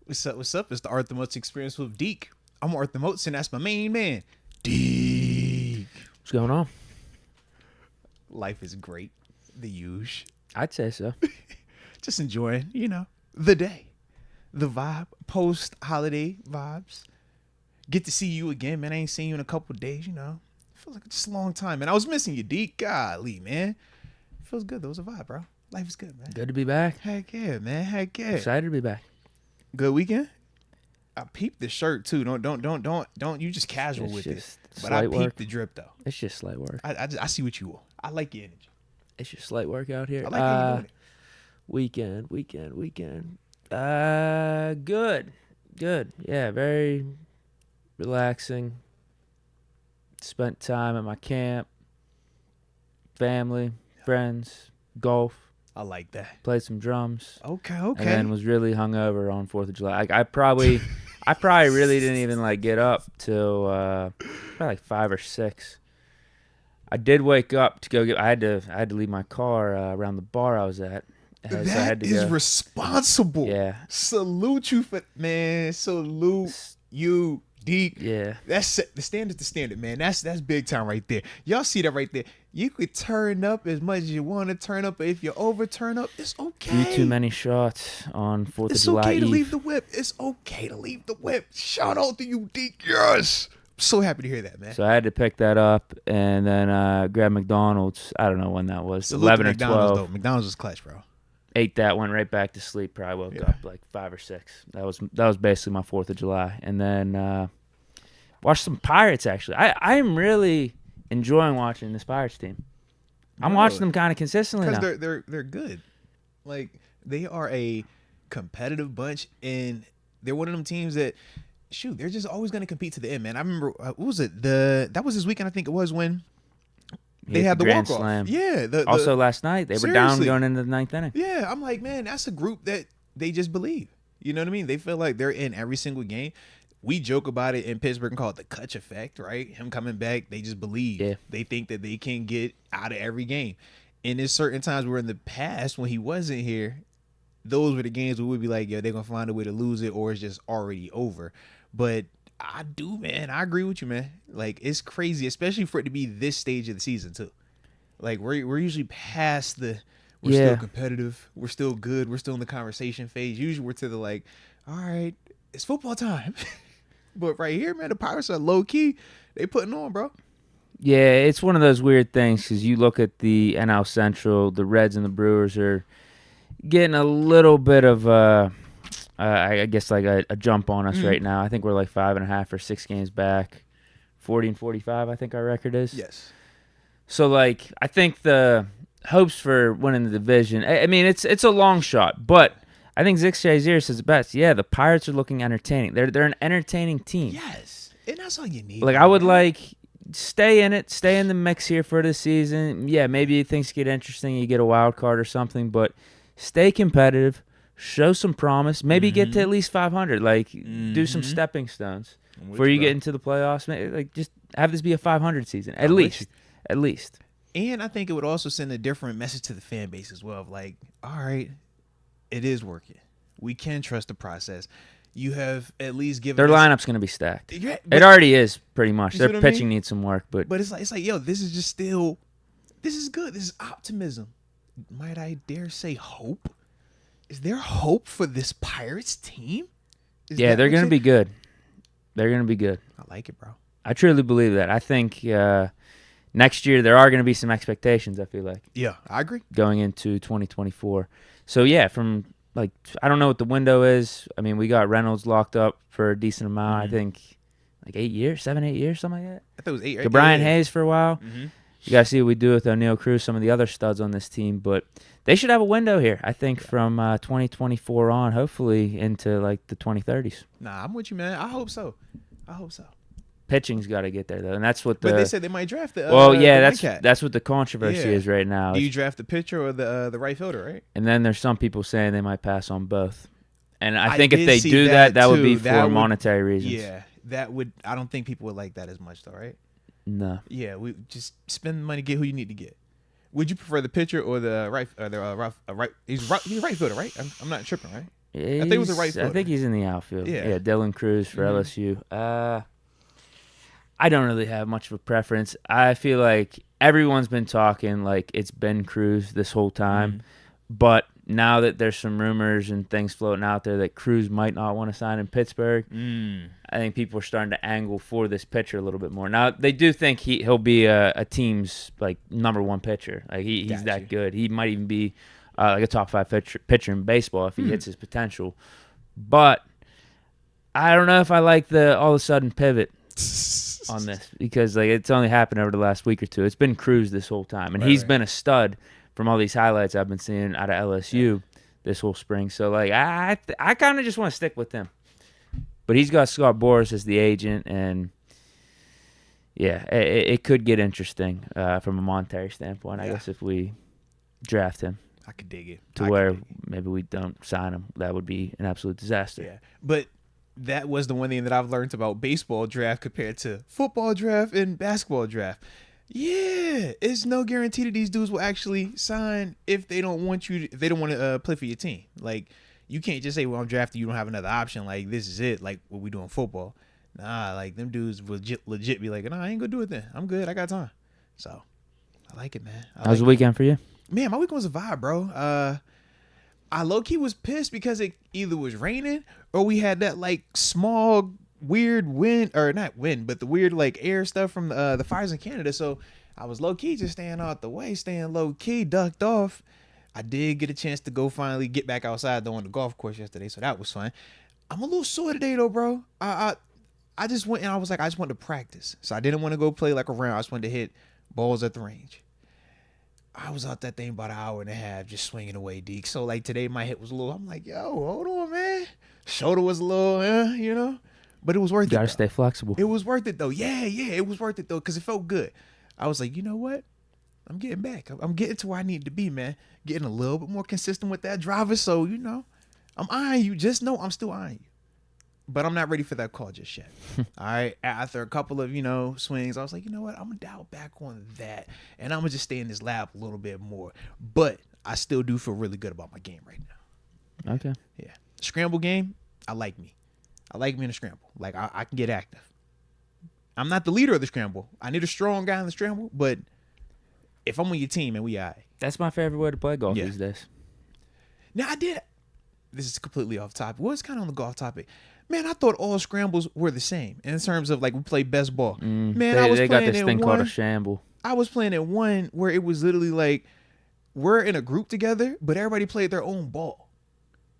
What's up? What's up? It's the Arthur Moats Experience with Deke. I'm Arthur Moats, and that's my main man, Deke. What's going on? Life is great. The huge. I'd say so. Just enjoying, the day, the vibe, post-holiday vibes. Get to see you again, man. I ain't seen you in a couple of days, Feels like just a long time, man. I was missing you, Deke. Golly, man. Feels good. That was a vibe, bro. Life is good, man. Good to be back. Heck yeah, man. Heck yeah. Excited to be back. Good weekend. I peeped the shirt too. Don't. You just casual with it. But I peeped the drip though. It's just slight work. I see what you want. I like your energy. It's just slight work out here. I like how you doing it. Weekend. Good. Yeah, very relaxing. Spent time at my camp. Family, friends, golf. I like that. Played some drums. Okay. And then was really hungover on 4th of July. I probably really didn't even get up till probably like 5 or 6. I did wake up to go get. I had to leave my car around the bar I was at. So that is responsible. Yeah. Salute you for man. Salute you, Deke. Yeah. That's the standard's the standard, man. That's big time right there. Y'all see that right there. You could turn up as much as you want to turn up, but if you over turn up, it's okay. Too many shots on 4th of July. It's okay to Eve. leave the whip. It's okay to leave the whip. Shout out to you, Deke. Yes. I'm so happy to hear that, man. So I had to pick that up and then grab McDonald's. I don't know when that was. Salute 11 or McDonald's, 12. Though. McDonald's was clutch, bro. Ate that, went right back to sleep. Probably woke up like 5 or 6. That was basically my 4th of July. And then watched some Pirates, actually. I am really enjoying watching this Pirates team. I'm watching them kind of consistently now. Because they're good. Like, they are a competitive bunch, and they're one of them teams that, shoot, they're just always going to compete to the end, man. I remember, what was it? That was this weekend, I think it was, when they had the Grand walk-off. Slam. Yeah. Also last night, they were down going into the 9th inning. Yeah, I'm like, man, that's a group that they just believe. You know what I mean? They feel like they're in every single game. We joke about it in Pittsburgh and call it the Kutch effect, right? Him coming back, they just believe. Yeah. They think that they can get out of every game. And there's certain times where in the past, when he wasn't here, those were the games where we'd be like, yo, they're going to find a way to lose it or it's just already over. But I do, man. I agree with you, man. Like, it's crazy, especially for it to be this stage of the season, too. Like, we're usually past we're still competitive. We're still good. We're still in the conversation phase. Usually we're to the all right, it's football time. But right here, man, the Pirates are low-key. They putting on, bro. Yeah, it's one of those weird things because you look at the NL Central, the Reds and the Brewers are getting a little bit of, I guess, like a jump on us right now. I think we're like 5.5 or 6 games back. 40-45, I think our record is. Yes. So, I think the hopes for winning the division, I mean, it's a long shot, but I think Zix Shazier says it best. Yeah, the Pirates are looking entertaining. They're an entertaining team. Yes, and that's all you need. I would stay in it, stay in the mix here for the season. Yeah, maybe things get interesting, you get a wild card or something, but stay competitive, show some promise, maybe get to at least 500. Do some stepping stones before you get into the playoffs. Just have this be a 500 season at least. At least. And I think it would also send a different message to the fan base as well. Of all right, it is working. We can trust the process. You have at least given their lineup's going to be stacked. Yeah, it already is pretty much. Their pitching needs some work, but it's like, yo, this is just still, this is good. This is optimism. Might I dare say hope? Is there hope for this Pirates team? Yeah, they're going to be good. They're going to be good. I like it, bro. I truly believe that. I think next year there are going to be some expectations, I feel like. Yeah, I agree. Going into 2024. So, yeah, from, I don't know what the window is. I mean, we got Reynolds locked up for a decent amount. I think, 8 years, 7, 8 years, something like that. I thought it was 8. Right? Brian Hayes for a while. You got to see what we do with O'Neal Cruz, some of the other studs on this team. But they should have a window here, I think, from 2024 on, hopefully into, the 2030s. Nah, I'm with you, man. I hope so. Pitching's got to get there, though, and that's what the. But they said they might draft the. That's what the controversy is right now. Do you draft the pitcher or the right fielder, right? And then there's some people saying they might pass on both, and I think if they do that would be for monetary reasons. Yeah, that would. I don't think people would like that as much, though, right? No. Yeah, we just spend the money, get who you need to get. Would you prefer the pitcher or the right? He's right fielder, right? I'm not tripping, right? I think it was the right fielder. I think he's in the outfield. Yeah. Dylan Cruz for LSU. I don't really have much of a preference. I feel like everyone's been talking like it's Ben Cruz this whole time. But now that there's some rumors and things floating out there that Cruz might not want to sign in Pittsburgh, I think people are starting to angle for this pitcher a little bit more. Now, they do think he'll be a team's like number one pitcher. Like he's that good. He might even be like a top 5 pitcher in baseball if he hits his potential. But I don't know if I like the all of a sudden pivot on this because like it's only happened over the last week or two. It's been Cruz this whole time, and he's been a stud from all these highlights I've been seeing out of LSU this whole spring. So like I kind of just want to stick with him. But he's got Scott Boras as the agent, and yeah, it could get interesting from a monetary standpoint. I guess if we draft him. I could dig it. To where maybe we don't sign him. That would be an absolute disaster. Yeah. But that was the one thing that I've learned about baseball draft compared to football draft and basketball draft. Yeah, it's no guarantee that these dudes will actually sign if they don't want you. If they don't want to play for your team. Like you can't just say, "Well, I'm drafting. You don't have another option." Like this is it. Like what we do in football. Nah, like them dudes legit be like, "Nah, I ain't gonna do it then. I'm good. I got time." So I like it, man. How's the weekend for you? Man, my weekend was a vibe, bro. I low-key was pissed because it either was raining or we had that like small weird wind, or not wind, but the weird like air stuff from the fires in Canada. So I was low-key just staying out the way, staying low-key, ducked off. I did get a chance to go finally get back outside though on the golf course yesterday, so that was fun. I'm a little sore today though, bro. I just went and I was like, I just wanted to practice. So I didn't want to go play like a round. I just wanted to hit balls at the range. I was out that thing about an hour and a half just swinging away, Deke. So, like, today my hit was a little, I'm like, yo, hold on, man. Shoulder was a little, you know. But it was worth it. You got to stay flexible. It was worth it, though. Yeah, it was worth it, though, because it felt good. I was like, you know what? I'm getting back. I'm getting to where I need to be, man. Getting a little bit more consistent with that driver. So, you know, I'm eyeing you. Just know I'm still eyeing you. But I'm not ready for that call just yet. All right. After a couple of, swings, I was like, you know what? I'm going to dial back on that. And I'm going to just stay in this lab a little bit more. But I still do feel really good about my game right now. Okay. Yeah. Scramble game, I like me. I like me in a scramble. Like, I can get active. I'm not the leader of the scramble. I need a strong guy in the scramble. But if I'm on your team, man, we all right. That's my favorite way to play golf these days. Now, this is completely off topic. Well, it's kind of on the golf topic. Man, I thought all scrambles were the same in terms of like we play best ball. Man, they got this thing called a shamble. I was playing at one where it was literally like we're in a group together, but everybody played their own ball.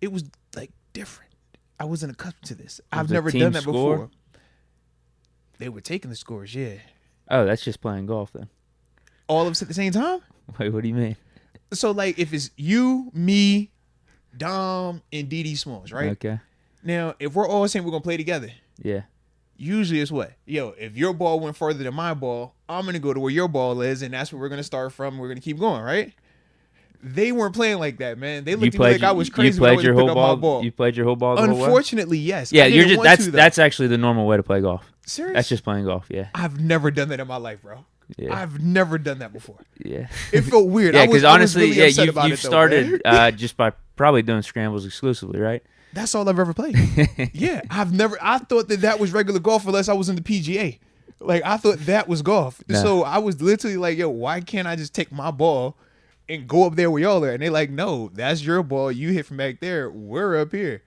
It was like different. I wasn't accustomed to this. I've never done that before. They were taking the scores, yeah. Oh, that's just playing golf then. All of us at the same time? Wait, what do you mean? So like if it's you, me, Dom, and DD Smalls, right? Okay. Now, if we're all saying we're going to play together, yeah. Usually it's what? Yo, if your ball went further than my ball, I'm going to go to where your ball is, and that's where we're going to start from. We're going to keep going, right? They weren't playing like that, man. They looked at me like I was crazy when I was picking up my ball. You played your whole ball the whole way? Unfortunately, yes. Yeah, that's actually the normal way to play golf. Serious? That's just playing golf, yeah. I've never done that in my life, bro. Yeah. I've never done that before. Yeah. It felt weird. Yeah, because honestly, really you started just by probably doing scrambles exclusively, right? That's all I've ever played. Yeah, I thought that was regular golf unless I was in the PGA. Like, I thought that was golf. Nah. So I was literally like, yo, why can't I just take my ball and go up there where y'all are? And they're like, no, that's your ball. You hit from back there. We're up here.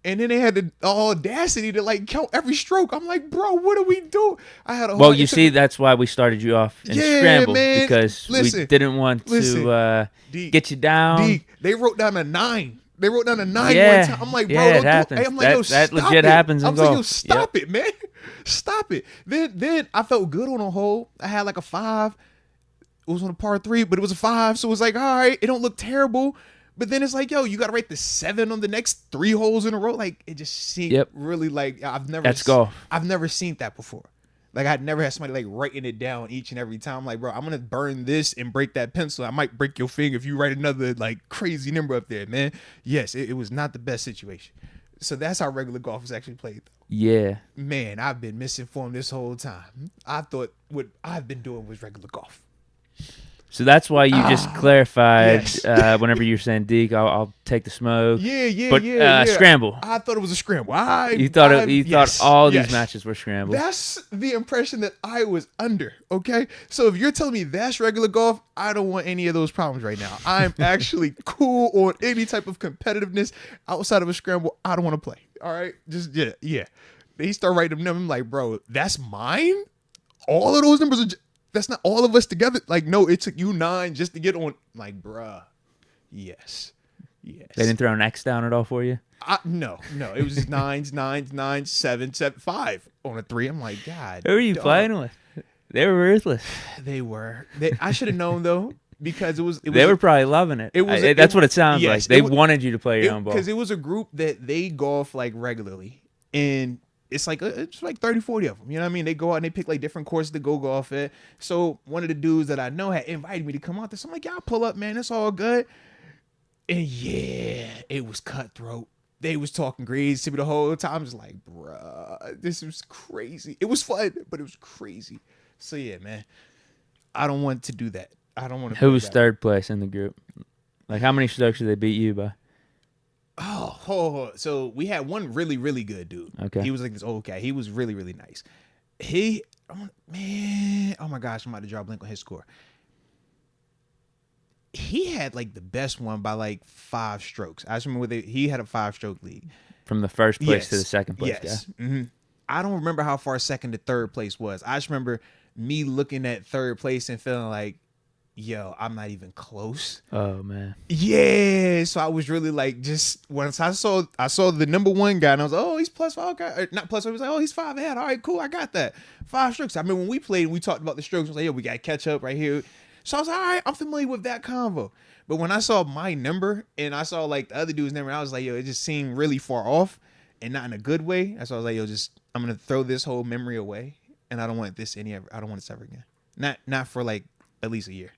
And then they had the audacity to like count every stroke. I'm like, bro, what do we do? I had a well, you see, that's why we started you off in scramble, man, because we didn't want to get you down. Deke, they wrote down a 9. They wrote down a 9 one time. I'm like, bro, it happens. I'm like, yo, that stop legit it. happens in I'm golf. like, yo, stop it, man. Stop it. Then I felt good on a hole. I had like a 5. It was on a par 3, but it was a 5. So it was like, all right, it don't look terrible. But then it's like, yo, you got to rate the 7 on the next 3 holes in a row. Like, it just seemed really like That's golf. I've never seen that before. Like, I'd never had somebody like writing it down each and every time. Like, bro, I'm going to burn this and break that pencil. I might break your finger if you write another like crazy number up there, man. Yes, it was not the best situation. So that's how regular golf is actually played, though. Yeah. Man, I've been misinformed this whole time. I thought what I've been doing was regular golf. So that's why you just clarified yes. whenever you were saying Deke, I'll take the smoke. Yeah. Scramble. I thought it was a scramble. You thought Yes, all yes. these matches were scrambles. That's the impression that I was under, okay? So if you're telling me that's regular golf, I don't want any of those problems right now. I'm actually cool on any type of competitiveness outside of a scramble. I don't want to play, all right? Just, yeah. They start writing them down. I'm like, bro, that's mine? All of those numbers are that's not all of us together. Like, no, it took you 9 just to get on. Like, bruh, yes. They didn't throw an X down at all for you? No. It was just nines, 7, 5 on a 3. I'm like, God. Who are you playing with? They were ruthless. They were. I should have known though, because it was. They were probably loving it. That's what it sounds like. They wanted you to play your own ball. Because it was a group that they golf like regularly, and it's like 30, 40 of them. You know what I mean? They go out and they pick like different courses to go golf at. So one of the dudes that I know had invited me to come out there. So I'm like, yeah, I'll pull up, man. It's all good. And yeah, it was cutthroat. They was talking grease to me the whole time. I was like, bruh, this was crazy. It was fun, but it was crazy. So yeah, man, I don't want to do that. I don't want to. Who was third place in the group? Like, how many strokes did they beat you by? Oh, so we had one really, really good dude. Okay. He was like this old cat. He was really, really nice. Oh my gosh, I'm about to draw a blank on his score. He had like the best one by like 5 strokes. I just remember he had a 5-stroke lead. From the first place to the second place, yes. Mm-hmm. I don't remember how far second to third place was. I just remember me looking at third place and feeling like, yo, I'm not even close. Oh man. Yeah. So I was really like, just once I saw the number 1 guy and I was like, oh, he's plus 5. Okay. Not plus 5. I was like, oh, he's 5 ahead. All right, cool. I got that. 5 strokes. I mean, when we played and we talked about the strokes, I was like, yo, we got to catch up right here. So I was like, all right, I'm familiar with that convo. But when I saw my number and I saw like the other dude's number, I was like, yo, it just seemed really far off and not in a good way. That's why I was like, yo, I'm going to throw this whole memory away. And I don't want this I don't want this ever again. Not for like at least a year.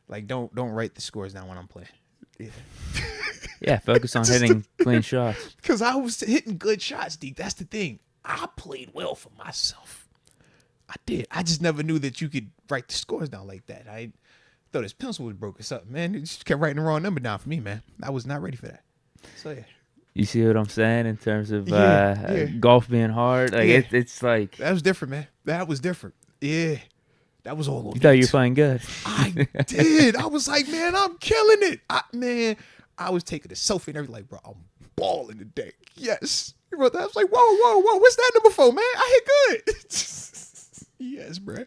Like, don't write the scores down when I'm playing. Yeah. Yeah, focus on hitting clean shots. Because I was hitting good shots, Deke. That's the thing. I played well for myself. I did. I just never knew that you could write the scores down like that. I thought his pencil was broke or something, man. It just kept writing the wrong number down for me, man. I was not ready for that. So, yeah. You see what I'm saying in terms of Yeah. golf being hard? Like it's like that was different, man. That was different. Yeah. That was all on me. You thought you were playing good. I did. I was like, man, I'm killing it. I was taking a selfie and everything. Like, bro, I'm balling today. Yes. You wrote that. I was like, whoa. What's that number for, man? I hit good. Yes, bro.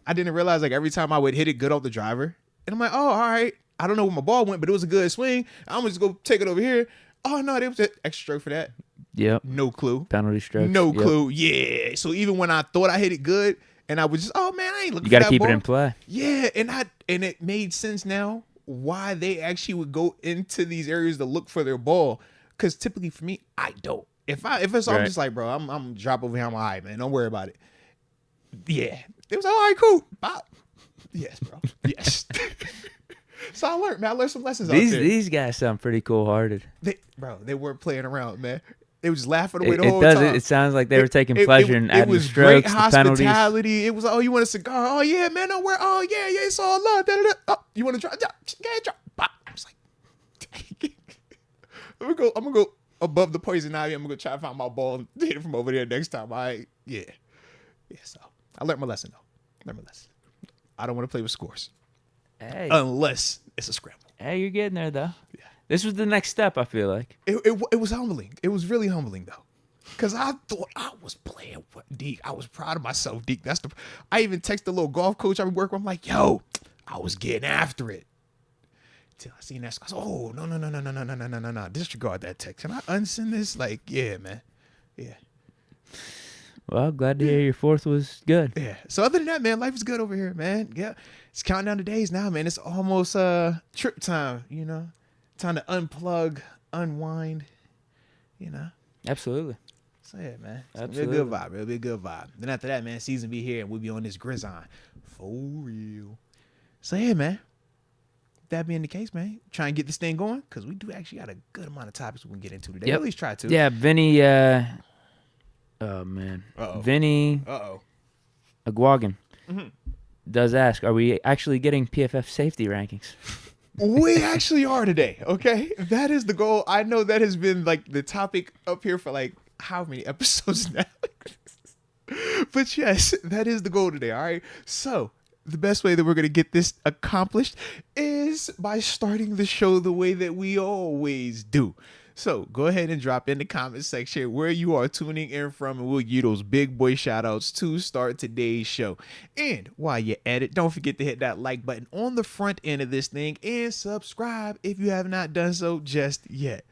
I didn't realize like every time I would hit it good off the driver, and I'm like, oh, all right. I don't know where my ball went, but it was a good swing. I'm gonna just go take it over here. Oh no, there was an extra stroke for that. Yep. No clue. Penalty stroke. No clue. Yeah. So even when I thought I hit it good, and I was just, oh man, I ain't looking. You got to keep ball. it in play. Yeah, and it made sense now why they actually would go into these areas to look for their ball. Because typically for me, I don't. If it's I'm just like, bro, I'm gonna drop over here. I'm all right, man. Don't worry about it. Yeah. It was all right, cool. Bye. Yes, bro. Yes. So I learned, man. I learned some lessons out there. These guys sound pretty cool-hearted. They weren't playing around, man. They was laughing away the whole time. It sounds like they were taking pleasure in adding the strokes, great the penalties. hospitality. It was, oh, you want a cigar? Oh, yeah, man. Don't worry. Oh, yeah, it's all love. Da-da-da. Oh, you want to try? Yeah, drop. Bop. I was like, I'm going to go above the poison ivy. I'm going to go try to find my ball and hit it from over there next time. Yeah, so I learned my lesson, though. I don't want to play with scores. Hey. Unless it's a scramble. Hey, you're getting there, though. Yeah. This was the next step, I feel like. It was humbling. It was really humbling, though. Because I thought I was playing with Deke. I was proud of myself, Deke. I even texted the little golf coach I would work with. I'm like, yo, I was getting after it. Till I seen that. I was like, oh, no. Disregard that text. Can I unsend this? Like, yeah, man. Yeah. Well, glad to hear your fourth was good. Yeah. So other than that, man, life is good over here, man. Yeah. It's counting down the days now, man. It's almost trip time, you know. Time to unplug, unwind, you know. Absolutely. So yeah, man. Absolutely. It'll be a good vibe. It'll be a good vibe. Then after that, man, season be here and we'll be on this grizzon. For real. So yeah, man. That being the case, man, try and get this thing going because we do actually got a good amount of topics we can get into today. Yep. At least try to. Yeah, Vinny. Oh man. Uh-oh. Vinny. Uh-oh. Aguagan. Mm-hmm. does ask, are we actually getting PFF safety rankings? We actually are today, okay? That is the goal. I know that has been like the topic up here for like how many episodes now? But yes, that is the goal today, all right? So the best way that we're going to get this accomplished is by starting the show the way that we always do. So go ahead and drop in the comment section where you are tuning in from, and we'll give you those big boy shout outs to start today's show. And while you're at it, don't forget to hit that like button on the front end of this thing and subscribe if you have not done so just yet.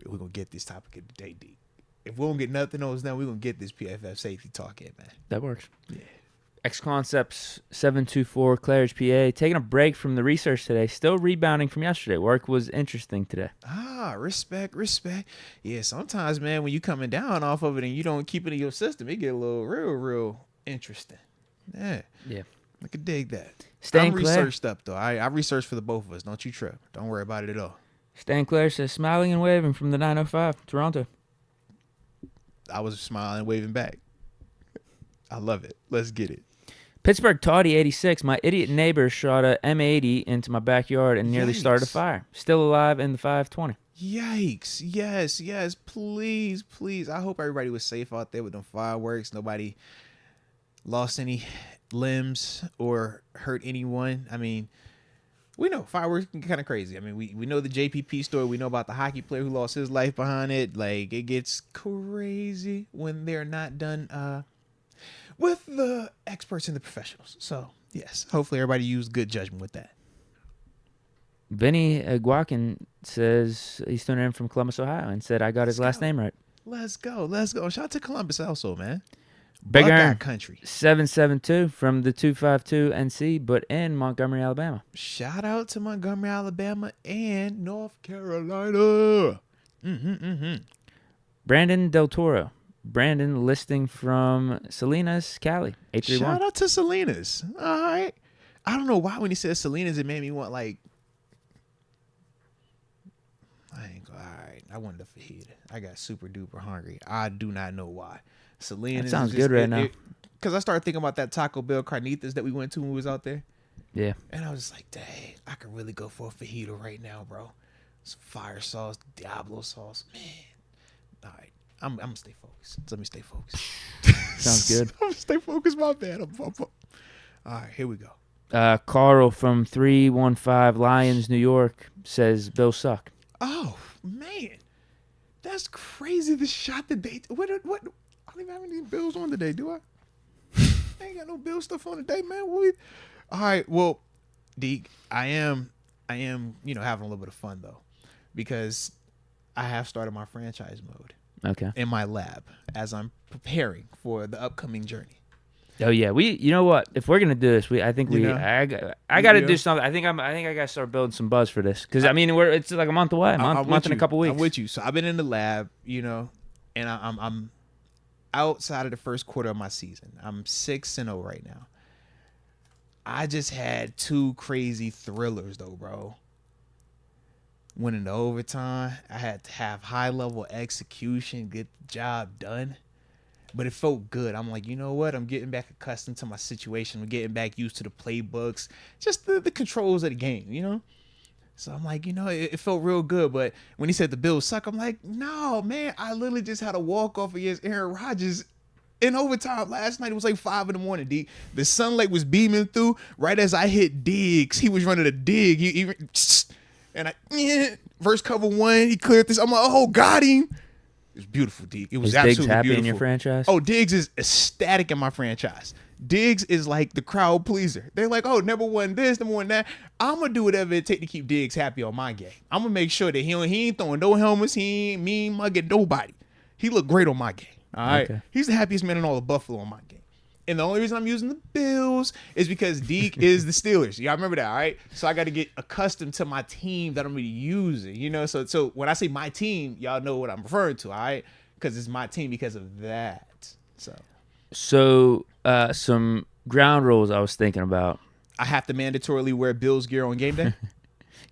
We're going to get this topic of the day, Deke. If we don't get nothing else now, we're going to get this PFF safety talk in, man. That works. Yeah. X Concepts 724 Claridge, PA. Taking a break from the research today. Still rebounding from yesterday. Work was interesting today. Respect. Yeah, sometimes, man, when you coming down off of it and you don't keep it in your system, it get a little real interesting. Yeah. I could dig that. Staying I'm clear. researched up, though. I researched for the both of us. Don't you trip. Don't worry about it at all. Stan Claire says, smiling and waving from the 905, Toronto. I was smiling, waving back. I love it. Let's get it. Pittsburgh Toddy 86. My idiot neighbor shot a M80 into my backyard and nearly started a fire. Still alive in the 520. Yikes. Yes. Please. I hope everybody was safe out there with them fireworks. Nobody lost any limbs or hurt anyone. I mean, we know fireworks can get kind of crazy. I mean, we know the JPP story. We know about the hockey player who lost his life behind it. Like, it gets crazy when they're not done with the experts and the professionals. So, yes, hopefully everybody used good judgment with that. Vinny Guakin says he's tuning in from Columbus, Ohio, and said I got his last name right. Let's go. Shout out to Columbus also, man. Big Buckeye Iron country. 772 from the 252 NC, but in Montgomery, Alabama. Shout out to Montgomery, Alabama, and North Carolina. Brandon Del Toro. Brandon listing from Salinas, Cali. 831. Shout out to Salinas. All right. I don't know why when he said Salinas, it made me want like. All right. I wanted a fajita. I got super duper hungry. I do not know why. Salinas. That sounds good right now. Because I started thinking about that Taco Bell carnitas that we went to when we was out there. Yeah. And I was just like, dang, I could really go for a fajita right now, bro. Some fire sauce, Diablo sauce. Man. All right. I'm going to stay focused. Let me stay focused. Sounds good. I'm going to stay focused. My bad. All right. Here we go. Carl from 315 Lions, New York says Bill suck. Oh, man. That's crazy. The shot that they... What? I don't even have any Bills on today, do I? I ain't got no Bill stuff on today, man. All right. Well, Deke, I am, having a little bit of fun, though, because I have started my franchise mode. Okay. In my lab as I'm preparing for the upcoming journey. Oh yeah, you know what? If we're gonna do this, I got to do something. I think I got to start building some buzz for this because it's like a month away, month and a couple weeks. I'm with you. So I've been in the lab, and I'm outside of the first quarter of my season. I'm 6-0 right now. I just had 2 crazy thrillers though, bro. Winning the overtime, I had to have high-level execution, get the job done. But it felt good. I'm like, you know what? I'm getting back accustomed to my situation. I'm getting back used to the playbooks, just the controls of the game, So I'm like, it felt real good. But when he said the Bills suck, I'm like, no, man. I literally just had a walk-off against Aaron Rodgers in overtime last night. It was like 5 a.m, D. The sunlight was beaming through. Right as I hit digs, he was running a dig. And verse cover 1, he cleared this. I'm like, oh, got him. It was beautiful, Deke. It was is absolutely Diggs happy beautiful. In your franchise? Oh, Diggs is ecstatic in my franchise. Diggs is like the crowd pleaser. They're like, oh, number one this, number one that. I'm going to do whatever it takes to keep Diggs happy on my game. I'm going to make sure that he ain't throwing no helmets. He ain't mean mugging nobody. He looked great on my game. All right. Okay. He's the happiest man in all of Buffalo on my game. And the only reason I'm using the Bills is because Deke is the Steelers. Y'all remember that, all right? So I got to get accustomed to my team that I'm going to be using, So when I say my team, y'all know what I'm referring to, all right? Because it's my team because of that. So some ground rules I was thinking about. I have to mandatorily wear Bills gear on game day?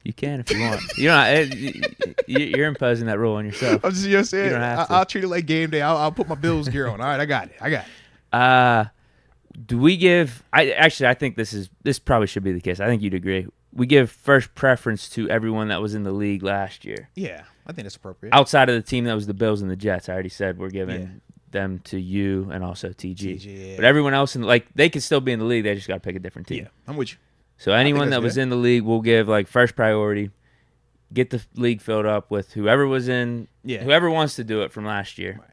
You can if you want. You're imposing that rule on yourself. I'm just saying. You don't have to. I'll treat it like game day. I'll put my Bills gear on. All right, I got it. Do we give? I think this probably should be the case. I think you'd agree. We give first preference to everyone that was in the league last year. Yeah, I think that's appropriate. Outside of the team that was the Bills and the Jets, I already said we're giving them to you and also TG. yeah. But everyone else, they could still be in the league. They just got to pick a different team. Yeah, I'm with you. So anyone that was in the league, we'll give first priority. Get the league filled up with whoever was in, whoever wants to do it from last year. Right.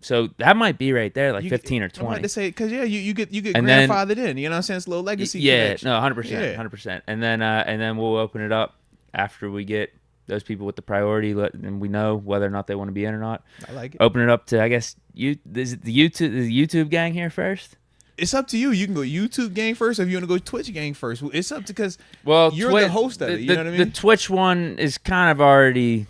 So that might be right there, 15 or 20. I'm about to say, because you get grandfathered in. You know what I'm saying? It's a little legacy. Yeah, connection. No, 100%. And then we'll open it up after we get those people with the priority, and we know whether or not they want to be in or not. I like it. Open it up to, I guess, is it the YouTube gang here first? It's up to you. You can go YouTube gang first, or if you want to go Twitch gang first. It's up to because you're the host of it. You know what I mean? The Twitch one is kind of already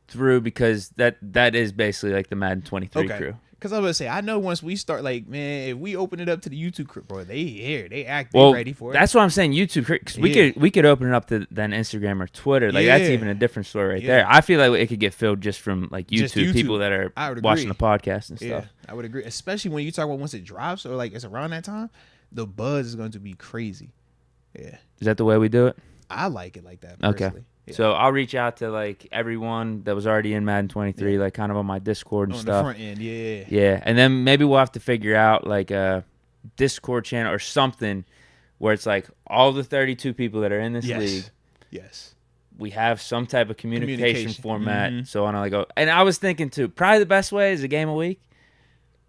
through because that is basically the Madden 23 crew. Because I was going to say, I know once we start, if we open it up to the YouTube crew, bro, they ready for it. That's what I'm saying, YouTube crew. Because we could open it up to then Instagram or Twitter. That's even a different story there. I feel like it could get filled just from YouTube people that are watching the podcast and stuff. I would agree, especially when you talk about once it drops or it's around that time, the buzz is going to be crazy. Yeah. Is that the way we do it? I like it like that personally. Okay. Yeah. So I'll reach out to everyone that was already in Madden 23, kind of on my Discord and stuff. On the front end, yeah. Yeah, and then maybe we'll have to figure out a Discord channel or something where it's all the 32 people that are in this league. Yes. We have some type of communication format, so on. And I was thinking too, probably the best way is a game a week.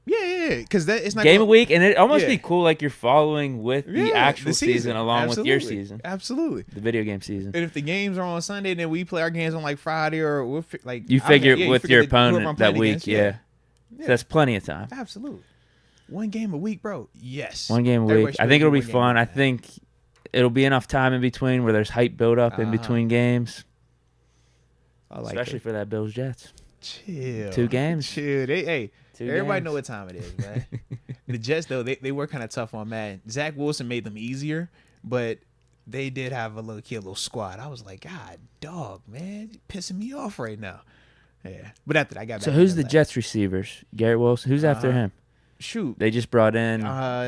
Yeah, because it's not game a week, and it almost be cool you're following with the actual season along Absolutely. with your season. Absolutely, the video game season. And if the games are on Sunday, then we play our games on Friday, or we'll you figure with your opponent that week. So that's plenty of time. Absolutely, one game a week, bro. Yes, one game a week. I think it'll be fun. I think it'll be enough time in between where there's hype build up in between games. Especially for that Bills Jets. Chill. 2 games. Chill. Everybody know what time it is, man. The Jets, though, they were kind of tough on Madden. Zach Wilson made them easier, but they did have a little squad. I was like, God, dog, man, you're pissing me off right now. Yeah, but after that, I got back. So who's the Jets receivers? Garrett Wilson. Who's after him? Shoot, they just brought in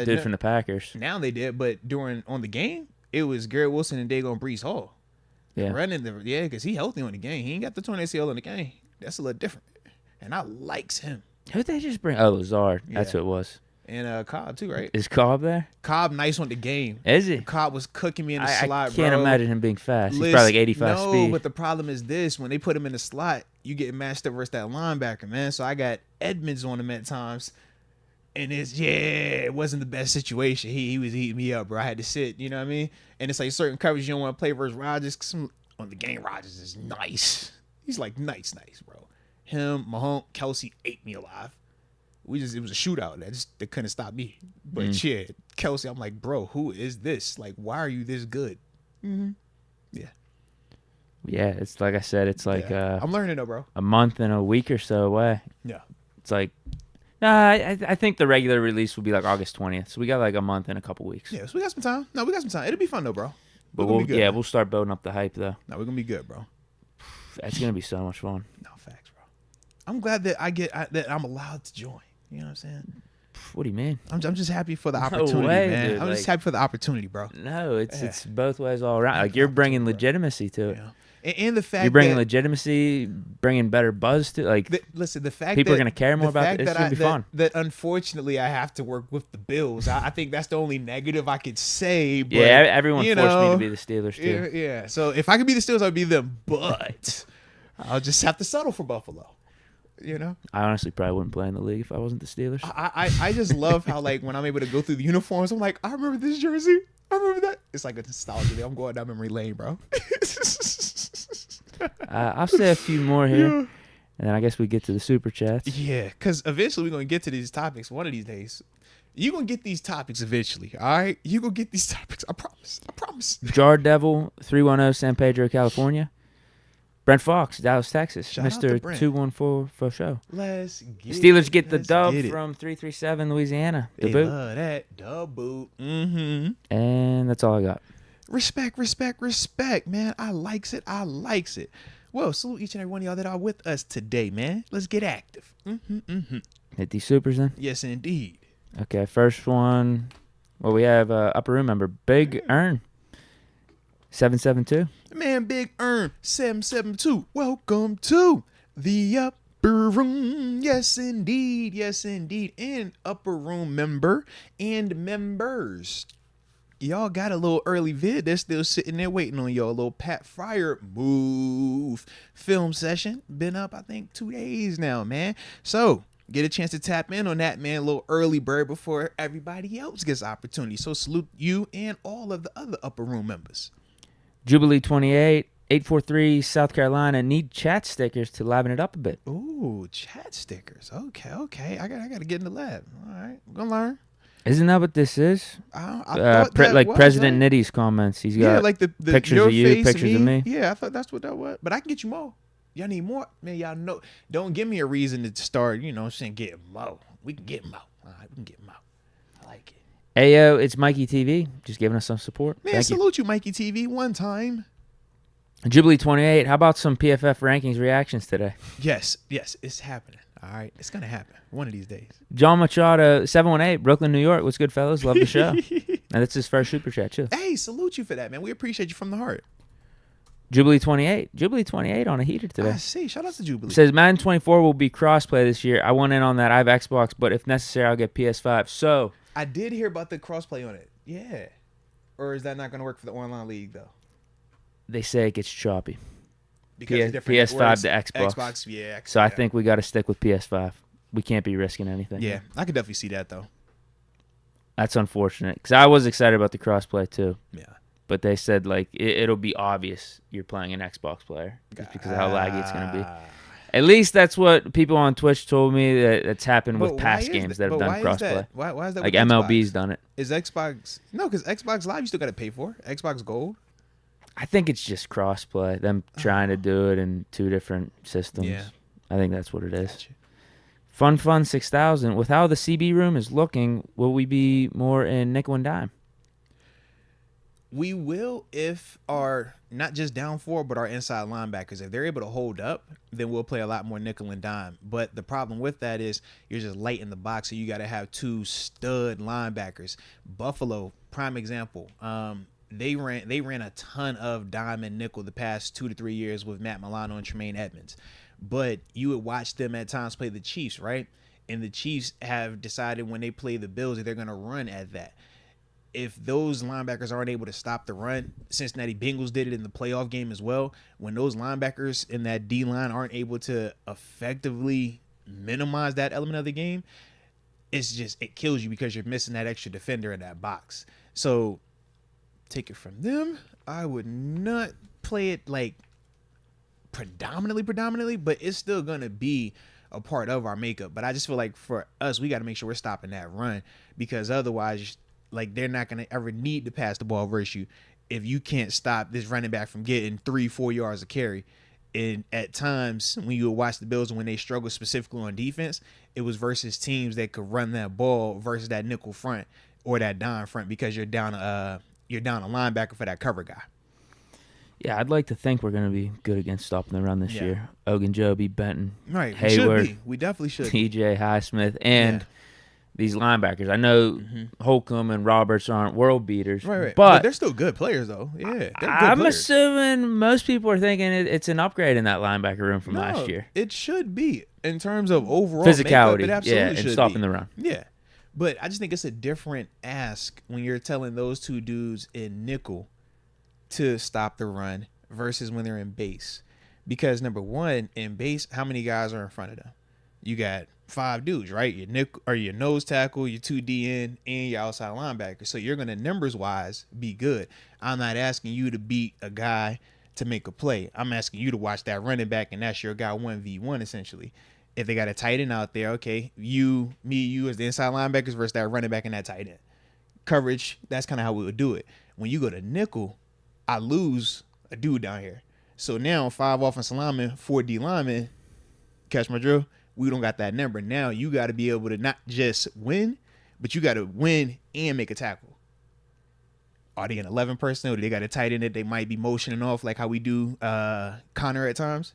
dude from the Packers. Now they did, but on the game, it was Garrett Wilson and Dagon Brees Hall. Yeah, running because he healthy on the game. He ain't got the torn ACL in the game. That's a little different, and I likes him. Who'd they just bring? Oh, Lazard. That's who it was. And Cobb, too, right? Is Cobb there? Cobb nice on the game. Is he? Cobb was cooking me in the slot, I can't imagine him being fast. He's probably 85 speed. No, but the problem is this. When they put him in the slot, you get matched up versus that linebacker, man. So I got Edmonds on him at times. And it wasn't the best situation. He was eating me up, bro. I had to sit, you know what I mean? And it's certain coverage you don't want to play versus Rodgers. On the game, Rodgers is nice. He's nice, bro. Him, Mahomes, Kelsey ate me alive. It was a shootout. They couldn't stop me. But Kelsey, I'm like, bro, who is this? Why are you this good? Mm-hmm. Yeah. Yeah, it's like I said, it's I'm learning though, bro. A month and a week or so away. Yeah. It's I think the regular release will be August 20th. So we got a month and a couple weeks. Yeah, so we got some time. No, we got some time. It'll be fun though, bro. But we'll start building up the hype though. No, we're gonna be good, bro. It's gonna be so much fun. No, facts, bro. I'm glad that that I'm allowed to join. You know what I'm saying? What do you mean? I'm just happy for the opportunity, man. Dude, I'm just happy for the opportunity, bro. No, it's both ways all around. You're bringing legitimacy to it. Yeah. And the fact you're bringing legitimacy, bringing better buzz to listen, the fact people that, are gonna care more about it. It's gonna be fun. That unfortunately I have to work with the Bills. I think that's the only negative I could say. But, everyone forced me to be the Steelers too. Yeah. So if I could be the Steelers, I'd be them. But I'll just have to settle for Buffalo. You know, I honestly probably wouldn't play in the league if I wasn't the Steelers. I just love how when I'm able to go through the uniforms, I'm like, I remember this jersey. I remember that. It's like a nostalgia. I'm going down memory lane, bro. I'll say a few more here, and then I guess we get to the super chats. Yeah, because eventually we're gonna get to these topics one of these days. You're gonna get these topics eventually. All right, you gonna get these topics. I promise. Jar Devil 310 San Pedro, California. Brent Fox, Dallas, Texas. Mr. 214 for show. Let's get Steelers get the dub from 337 Louisiana. They love that dub boot. Mm-hmm. And that's all I got. Respect, man. I likes it. Well, salute each and every one of y'all that are with us today, man. Let's get active. Hit these supers then? Yes, indeed. Okay, first one. Well, we have upper room member Big Earn 772. Man, Big Earn 772. Welcome to the upper room. Yes, indeed. Yes, indeed. And upper room member and members. Y'all got a little early vid. They're still sitting there waiting on y'all. A little Pat Fryer move film session. Been up, I think, 2 days now, man. So get a chance to tap in on that, man. A little early bird before everybody else gets opportunity. So salute you and all of the other upper room members. Jubilee 28, 843 South Carolina. Need chat stickers to liven it up a bit. Ooh, chat stickers. Okay. I got to get in the lab. All right, we're gonna learn. Isn't that what this is? I thought that like was, President right? Nitty's comments. He's got like the pictures your of you, face, pictures of me. Yeah, I thought that's what that was. But I can get you more. Y'all need more, man. Y'all know. Don't give me a reason to start. Saying get more. We can get more. All right, we can get more. I like it. Ayo, it's Mikey TV. Just giving us some support. Man, Thank salute you, Mikey TV. One time. Jubilee 28. How about some PFF rankings reactions today? Yes, it's happening. All right, it's gonna happen one of these days. John Machado 718 Brooklyn, New York. What's good, fellas? Love the show. Now that's his first super chat too. Hey, salute you for that, man. We appreciate you from the heart. Jubilee 28 on a heater today. I see. Shout out to Jubilee. Says Madden 24 will be crossplay this year. I want in on that. I have Xbox, but if necessary, I'll get PS5. So I did hear about the crossplay on it. Yeah. Or is that not going to work for the online league though? they say it gets choppy. Because PS5 to Xbox. Xbox, yeah. So I think we got to stick with PS5. We can't be risking anything. Yeah, I could definitely see that though. That's unfortunate because I was excited about the crossplay too. Yeah. But they said like it'll be obvious you're playing an Xbox player just because of how laggy it's going to be. At least that's what people on Twitch told me that's happened with past games that have done crossplay. Why is that? Like with MLB's Xbox? done it. Is Xbox because Xbox Live you still got to pay for Xbox Gold. I think it's just crossplay. Them trying to do it in two different systems. Yeah. I think that's what it is. Gotcha. Fun 6000. With how the CB room is looking, will we be more in nickel and dime? We will if our not just down four, but our inside linebackers, if they're able to hold up, then we'll play a lot more nickel and dime. But the problem with that is you're just light in the box, so you got to have two stud linebackers. Buffalo, prime example. They ran a ton of dime and nickel the past 2 to 3 years with Matt Milano and Tremaine Edmonds. But you would watch them at times play the Chiefs, right? And the Chiefs have decided when they play the Bills that they're going to run at that. If those linebackers aren't able to stop the run, Cincinnati Bengals did it in the playoff game as well. When those linebackers in that D-line aren't able to effectively minimize that element of the game, it kills you because you're missing that extra defender in that box. So take it from them. I would not play it like predominantly, but it's still going to be a part of our makeup. But I just feel like for us, we got to make sure we're stopping that run because otherwise, like, they're not going to ever need to pass the ball versus you if you can't stop this running back from getting 3-4 yards of carry. And at times when you watch the Bills, when they struggle specifically on defense, it was versus teams that could run that ball versus that nickel front or that dime front because you're down a linebacker for that cover guy. Yeah, I'd like to think we're going to be good against stopping the run this year. Ogunjobi, Benton, right? Hayward, we should be. We definitely should. TJ Highsmith, and these linebackers. I know Holcomb and Roberts aren't world beaters, right. But they're still good players, though. Yeah, they're good I'm players. assuming most people are thinking it's an upgrade in that linebacker room from last year. It should be in terms of overall physicality, makeup, it absolutely and should stopping be. the run. Yeah, but I just think it's a different ask when you're telling those two dudes in nickel to stop the run versus when they're in base. Because number one, in base, how many guys are in front of them? You got 5 dudes, right? Your nickel or your nose tackle, your 2 DN, and your outside linebacker. So you're gonna numbers wise be good. I'm not asking you to beat a guy to make a play. I'm asking you to watch that running back, and that's your guy 1v1 essentially. If they got a tight end out there, okay, you as the inside linebackers versus that running back and that tight end. Coverage, that's kind of how we would do it. When you go to nickel, I lose a dude down here. So now 5 offensive linemen, 4 D linemen, catch my drill? We don't got that number. Now you got to be able to not just win, but you got to win and make a tackle. Are they an 11 personnel? Do they got a tight end that they might be motioning off like how we do Connor at times?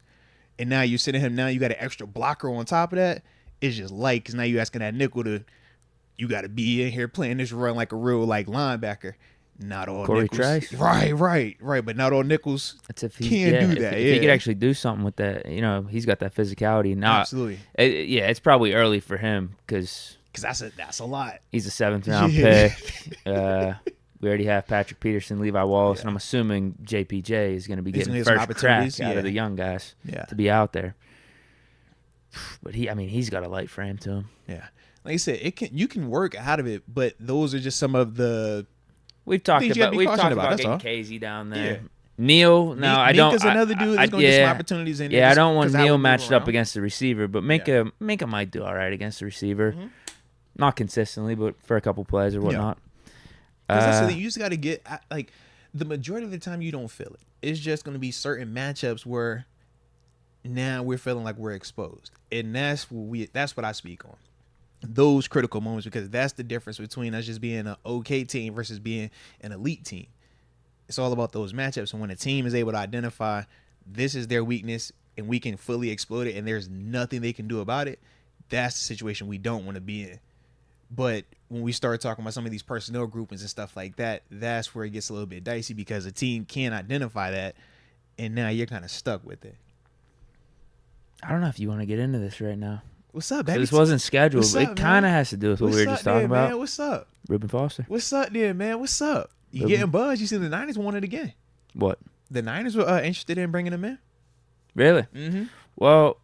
And now you're sitting him. Now you got an extra blocker on top of that. It's just light because now you're asking that nickel to you got to be in here playing this run like a real like linebacker. Not all Corey nickels. Trice. Right. But not all nickels That's if can do that. If he could actually do something with that, he's got that physicality. Now, Absolutely. It's probably early for him because that's a lot. he's a 7th round pick. We already have Patrick Peterson, Levi Wallace, and I'm assuming JPJ is going to be getting first crack out of the young guys to be out there. But he's got a light frame to him. Yeah, like I said, you can work out of it, but those are just some of the we've talked about getting Casey down there. Yeah. Neil, no, I don't. Minka's another dude that's going to get some opportunities in there. Yeah, I don't want Neil matched up against the receiver, but Minka might do all right against the receiver. Mm-hmm. Not consistently, but for a couple plays or whatnot. Because you just got to get like the majority of the time you don't feel it. It's just going to be certain matchups where now we're feeling like we're exposed, and that's what I speak on. Those critical moments, because that's the difference between us just being an okay team versus being an elite team. It's all about those matchups, and when a team is able to identify this is their weakness and we can fully exploit it and there's nothing they can do about it, that's the situation we don't want to be in. But when we start talking about some of these personnel groupings and stuff like that, that's where it gets a little bit dicey, because a team can't identify that, and now you're kind of stuck with it. I don't know if you want to get into this right now. What's up, baby? This wasn't scheduled, but it kind of has to do with what we were just talking about. Man? What's up? Reuben Foster. What's up there, man? What's up? You getting buzzed? You see the Niners won it again. What? The Niners were interested in bringing him in. Really? Mm-hmm. Well,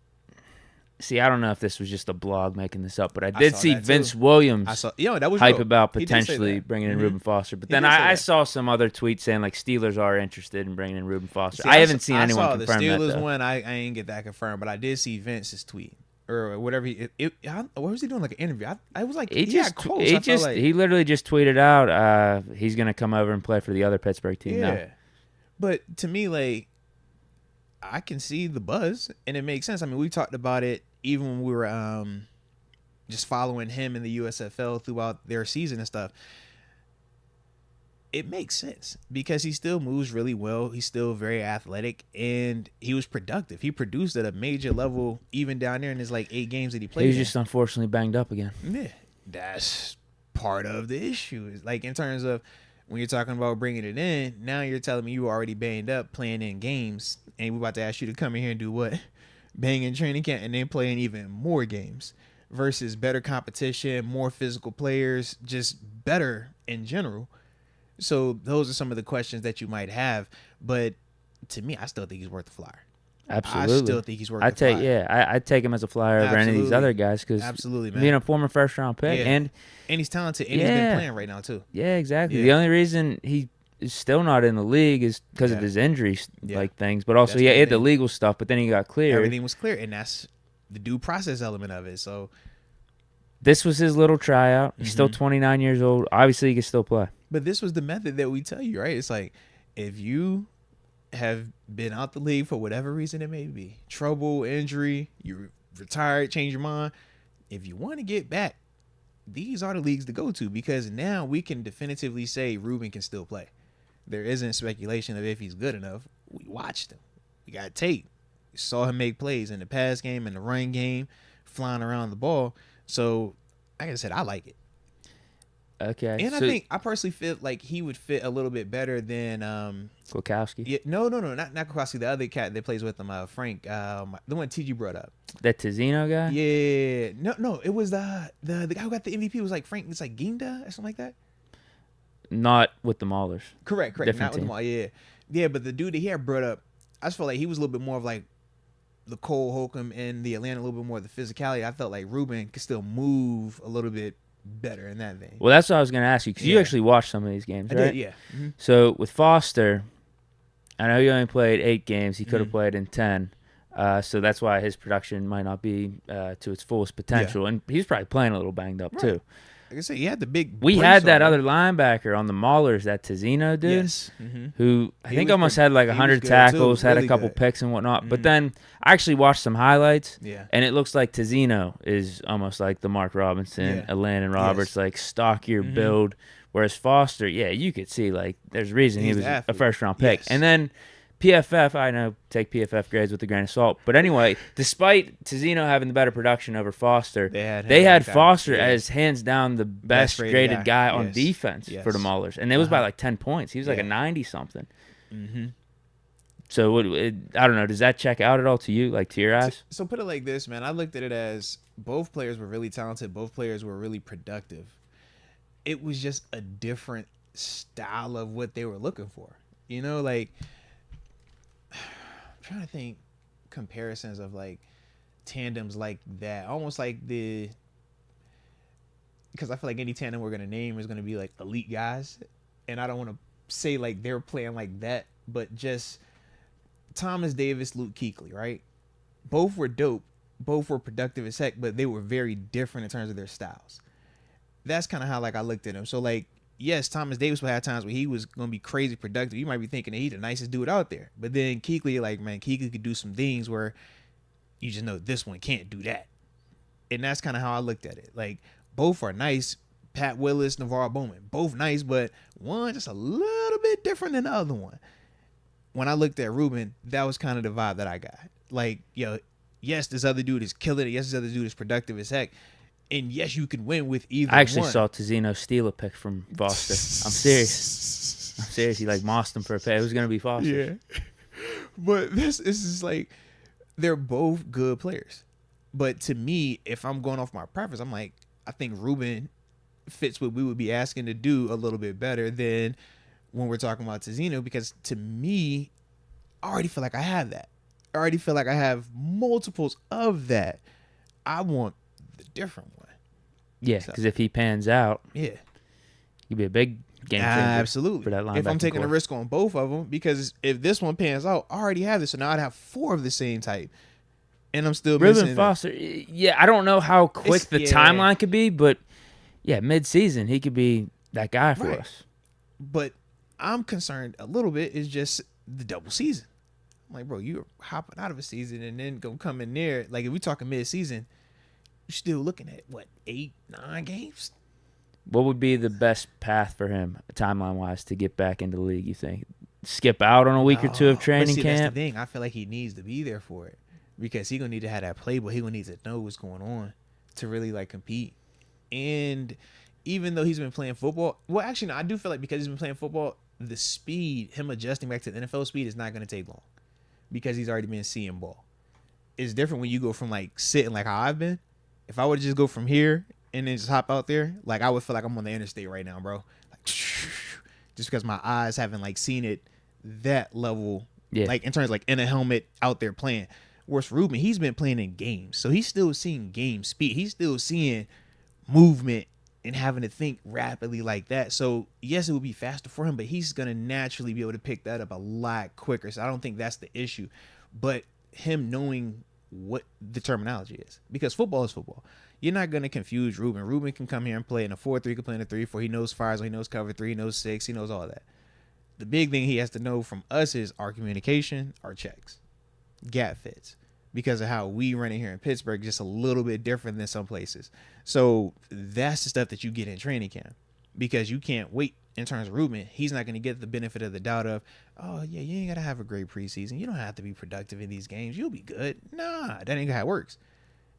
see, I don't know if this was just a blog making this up, but I did see Vince Williams that was hype real. about potentially bringing in Reuben Foster. But then I saw some other tweets saying like Steelers are interested in bringing in Reuben Foster. I haven't seen anyone confirm that. I saw the Steelers though. one. I ain't get that confirmed, but I did see Vince's tweet or whatever. What was he doing? Like an interview? I was like, he literally just tweeted out he's gonna come over and play for the other Pittsburgh team now. But to me, like, I can see the buzz, and it makes sense. I mean, we talked about it even when we were just following him in the USFL throughout their season and stuff. It makes sense because he still moves really well. He's still very athletic, and he was productive. He produced at a major level even down there in his like 8 games that he played. He was just unfortunately banged up again. Yeah, that's part of the issue. Is like in terms of when you're talking about bringing it in, now you're telling me you were already banged up playing in games, and we're about to ask you to come in here and do what? Bang in training camp and then playing even more games versus better competition, more physical players, just better in general. So those are some of the questions that you might have. But to me, I still think he's worth the flyer. Absolutely. I still think he's worth the flyer. Yeah, I'd take him as a flyer over any of these other guys because being a former first-round pick. And he's talented, and he's been playing right now too. Yeah, exactly. Yeah. The only reason he is still not in the league is because of his injuries, like things. But also, he had the legal stuff, but then he got cleared. Everything was clear, and that's the due process element of it. So this was his little tryout. He's still 29 years old. Obviously, he can still play. But this was the method that we tell you, right? It's like if you have been out the league for whatever reason it may be, trouble, injury, you retired, change your mind. If you want to get back, these are the leagues to go to because now we can definitively say Reuben can still play. There isn't speculation of if he's good enough. We watched him. We got tape. We saw him make plays in the pass game and the run game, flying around the ball. So, like I said, I like it. Okay. And I personally feel like he would fit a little bit better than Kwiatkowski. Yeah, no, not Kwiatkowski. The other cat that plays with him, Frank, the one TG brought up. That Tizino guy? Yeah. No, it was the guy who got the MVP was like Frank. It's like Ginda or something like that. Not with the Maulers. Correct. Different Not with the Maulers. Yeah. But the dude that he had brought up, I just felt like he was a little bit more of like the Cole Holcomb in the Atlanta, a little bit more of the physicality. I felt like Reuben could still move a little bit better in that vein. Well, that's what I was going to ask you because you actually watched some of these games, right? I did, yeah. Mm-hmm. So with Foster, I know he only played 8 games. He could have played in 10. So that's why his production might not be to its fullest potential. Yeah. And he's probably playing a little banged up too. Like I said, he had the big. We had that other linebacker on the Maulers, that Tizino dude, who I think almost had like 100 tackles, had a couple picks and whatnot. But then I actually watched some highlights, and it looks like Tizino is almost like the Mark Robinson, Landon Roberts, like stockier build. Whereas Foster, you could see like there's a reason he was a first-round pick. And then PFF, I know, take PFF grades with a grain of salt. But anyway, despite Tizino having the better production over Foster, they had Foster as hands down the best graded guy on defense for the Maulers. And it was by like 10 points. He was like a 90-something. Mm-hmm. So, I don't know. Does that check out at all to you, like to your eyes? So put it like this, man. I looked at it as both players were really talented. Both players were really productive. It was just a different style of what they were looking for. You know, like, I'm trying to think comparisons of like tandems like that. Almost like because I feel like any tandem we're going to name is going to be like elite guys. And I don't want to say like they're playing like that, but just Thomas Davis, Luke Kuechly, right? Both were dope. Both were productive as heck, but they were very different in terms of their styles. That's kind of how like I looked at them. So like, yes, Thomas Davis will have times where he was going to be crazy productive. You might be thinking that he's the nicest dude out there. But then Kuechly, like, man, Kuechly could do some things where you just know this one can't do that. And that's kind of how I looked at it. Like, both are nice. Pat Willis, Navarro Bowman, both nice, but one just a little bit different than the other one. When I looked at Ruben, that was kind of the vibe that I got. Like, yes, this other dude is killing it. Yes, this other dude is productive as heck. And yes, you can win with either one. I actually saw Tizino steal a pick from Foster. I'm serious. He like mossed him for a pick. It was going to be Foster. Yeah. But this is like, they're both good players. But to me, if I'm going off my preference, I'm like, I think Ruben fits what we would be asking to do a little bit better than when we're talking about Tizino, because to me, I already feel like I have that. I already feel like I have multiples of that. I want the different one. Yeah, because if he pans out, he'd be a big game changer. Absolutely. For that linebacker if I'm taking core. a risk on both of them, because if this one pans out, I already have this, so now I'd have 4 of the same type, and I'm still Ruben missing Foster. Yeah, I don't know how quick the timeline could be, but mid-season he could be that guy for us. But I'm concerned a little bit is just the double season. I'm like, bro, you're hopping out of a season and then gonna come in there. Like, if we're talking mid-season, you're still looking at, 8, 9 games? What would be the best path for him, timeline-wise, to get back into the league, you think? Skip out on a week or two of training camp? That's the thing. I feel like he needs to be there for it, because he's going to need to have that playbook. He's going to need to know what's going on to really, compete. And even though he's been playing football, well, actually, no, I do feel like because he's been playing football, the speed, him adjusting back to the NFL speed is not going to take long, because he's already been seeing ball. It's different when you go from, sitting like how I've been. If I would just go from here and then just hop out there, I would feel like I'm on the interstate right now, bro. Just because my eyes haven't, seen it that level, in terms of, in a helmet out there playing. Whereas Ruben, he's been playing in games, so he's still seeing game speed. He's still seeing movement and having to think rapidly like that. So, yes, it would be faster for him, but he's going to naturally be able to pick that up a lot quicker. So, I don't think that's the issue. But him knowing what the terminology is, because football is football. You're not going to confuse Ruben. Ruben can come here and play in a 4-3, can play in a 3-4. He knows fires, he knows cover 3, he knows 6, he knows all that. The big thing he has to know from us is our communication, our checks, gap fits, because of how we run it here in Pittsburgh, just a little bit different than some places. So that's the stuff that you get in training camp, because you can't wait. In terms of Ruben, he's not going to get the benefit of the doubt of, oh, yeah, you ain't got to have a great preseason. You don't have to be productive in these games. You'll be good. Nah, that ain't how it works.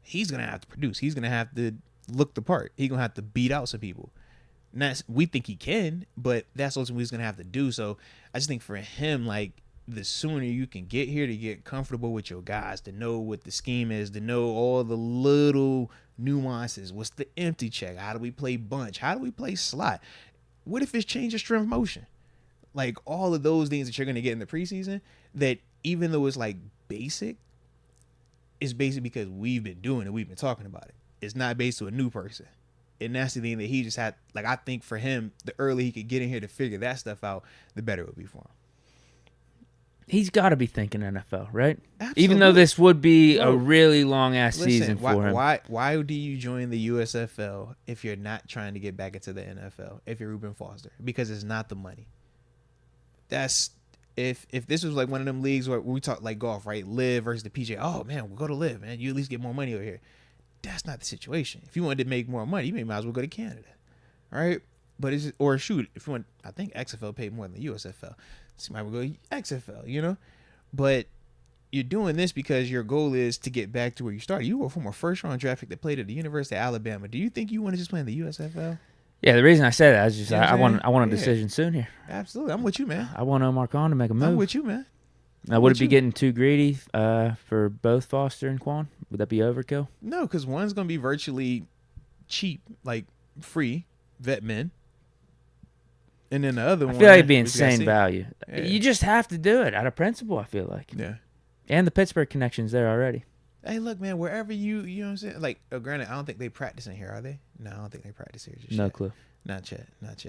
He's going to have to produce. He's going to have to look the part. He's going to have to beat out some people. And we think he can, but that's also what he's going to have to do. So I just think for him, the sooner you can get here to get comfortable with your guys, to know what the scheme is, to know all the little nuances. What's the empty check? How do we play bunch? How do we play slot? What if it's change of strength motion? All of those things that you're going to get in the preseason, that even though it's basic, it's basic because we've been doing it. We've been talking about it. It's not based to a new person. And that's the thing that he just had. I think for him, the earlier he could get in here to figure that stuff out, the better it would be for him. He's got to be thinking NFL, right? Absolutely. Even though this would be a really long-ass season for him. Why do you join the USFL if you're not trying to get back into the NFL, if you're Ruben Foster? Because it's not the money. That's if this was one of them leagues where we talk golf, right? Live versus the PGA. Oh, man, we'll go to Live, man. You at least get more money over here. That's not the situation. If you wanted to make more money, you might as well go to Canada, right? But if you want, I think XFL paid more than the USFL. Some might go XFL, you know. But you're doing this because your goal is to get back to where you started. You were from a first-round draft pick that played at the University of Alabama. Do you think you want to just play in the USFL? Yeah, the reason I said that is just You know what I want a Yeah. decision soon here. Absolutely. I'm with you, man. I want Omar Khan to make a move. I'm with you, man. Now, would with it be you. getting too greedy for both Foster and Quan? Would that be overkill? No, because one's going to be virtually cheap, like free vet men. And then the other one. I feel like it'd be we just gotta insane see. value. Yeah. You just have to do it out of principle, I feel like. Yeah. And the Pittsburgh connection's there already. Hey, look, man, wherever you know what I'm saying? Like, granted, I don't think they practice in here, are they? No, I don't think they practice here. Just No yet. clue. Not yet.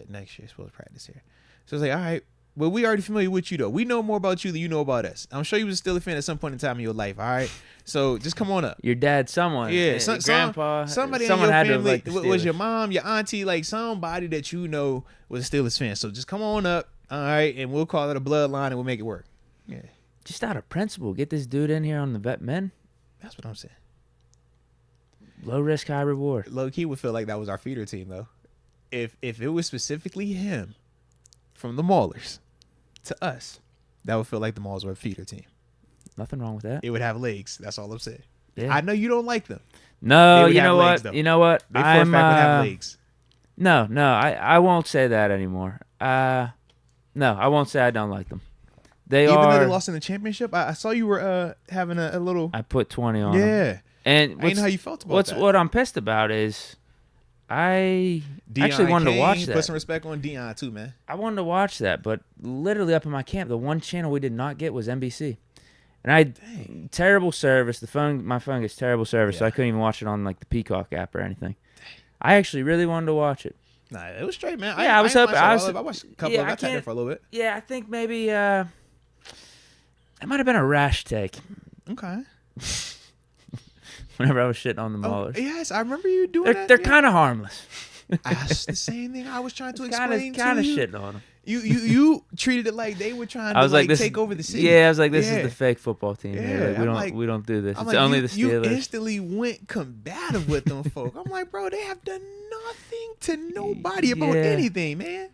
Next year, supposed to practice here. So it's like, all right, well, we already familiar with you, though. We know more about you than you know about us. I'm sure you was still a fan at some point in time in your life, all right? So just come on up. Your dad, someone. Yeah, grandpa. somebody someone in your had family, to like the was your Steelers. mom, your auntie, like somebody that you know was a Steelers fan. So just come on up, all right, and we'll call it a bloodline and we'll make it work. Yeah, Just out of principle, get this dude in here on the vet men. that's what I'm saying. Low risk, high reward. Low key would feel like that was our feeder team, though. If it was specifically him from the Maulers to us, that would feel like the Maulers were a feeder team. Nothing wrong with that. It would have legs. That's all I'm saying. Yeah. I know you don't like them. No, They would you have know legs, what? though. You know what? They for a fact would have legs. No, I won't say that anymore. No, I won't say I don't like them. They Even are. though they lost in the championship, I saw you were having a little. I put 20 on them. Yeah. And I didn't know how you felt about that. what I'm pissed about is I Deion actually wanted to Kane, watch that. Put some respect on Deion too, man. I wanted to watch that, but literally up in my camp, the one channel we did not get was NBC. And I Dang. terrible service. My phone gets terrible service, so Yeah. I couldn't even watch it on like the Peacock app or anything. I actually really wanted to watch it. Nah, it was straight, man. Yeah, I was hoping. I watched a couple yeah, of them. I I tapped there can't- for a little bit. Yeah, I think maybe it might have been a rash take. Okay. Whenever I was shitting on the Oh, Maulers, yes, I remember you doing that. they're yeah. kind of harmless. That's the same thing I was trying to explain Kind to of you. shitting on them. You treated it like they were trying I to was like, this take is, over the city. Yeah, I was like, this Yeah. is the fake football team. here. Yeah, Like, I'm like- we don't do this. I'm It's like, only you, the Steelers. You instantly went combative with them folk. I'm like, bro, they have done nothing to nobody about Yeah. anything, man.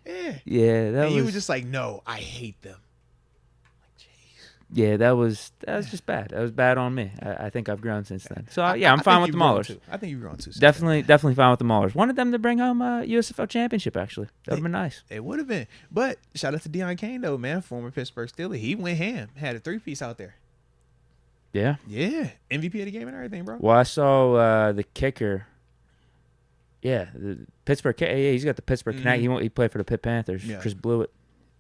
Yeah. Yeah, that And was. you were just like, no, I hate them. Yeah, that was just bad. That was bad on me. I think I've grown since then. So I'm I fine think with the you've grown Maulers. too. I think you've grown too. since Definitely, then. definitely fine with the Maulers. Wanted them to bring home a USFL championship. Actually, that would have been nice. It would have been. But shout out to Deion Kane, though, man. Former Pittsburgh Steeler. He went ham. Had a 3-piece out there. Yeah. Yeah. MVP of the game and everything, bro. Well, I saw the kicker. Yeah, the Pittsburgh. Yeah, he's got the Pittsburgh Connect. He played for the Pitt Panthers. Yeah. Chris Blewett.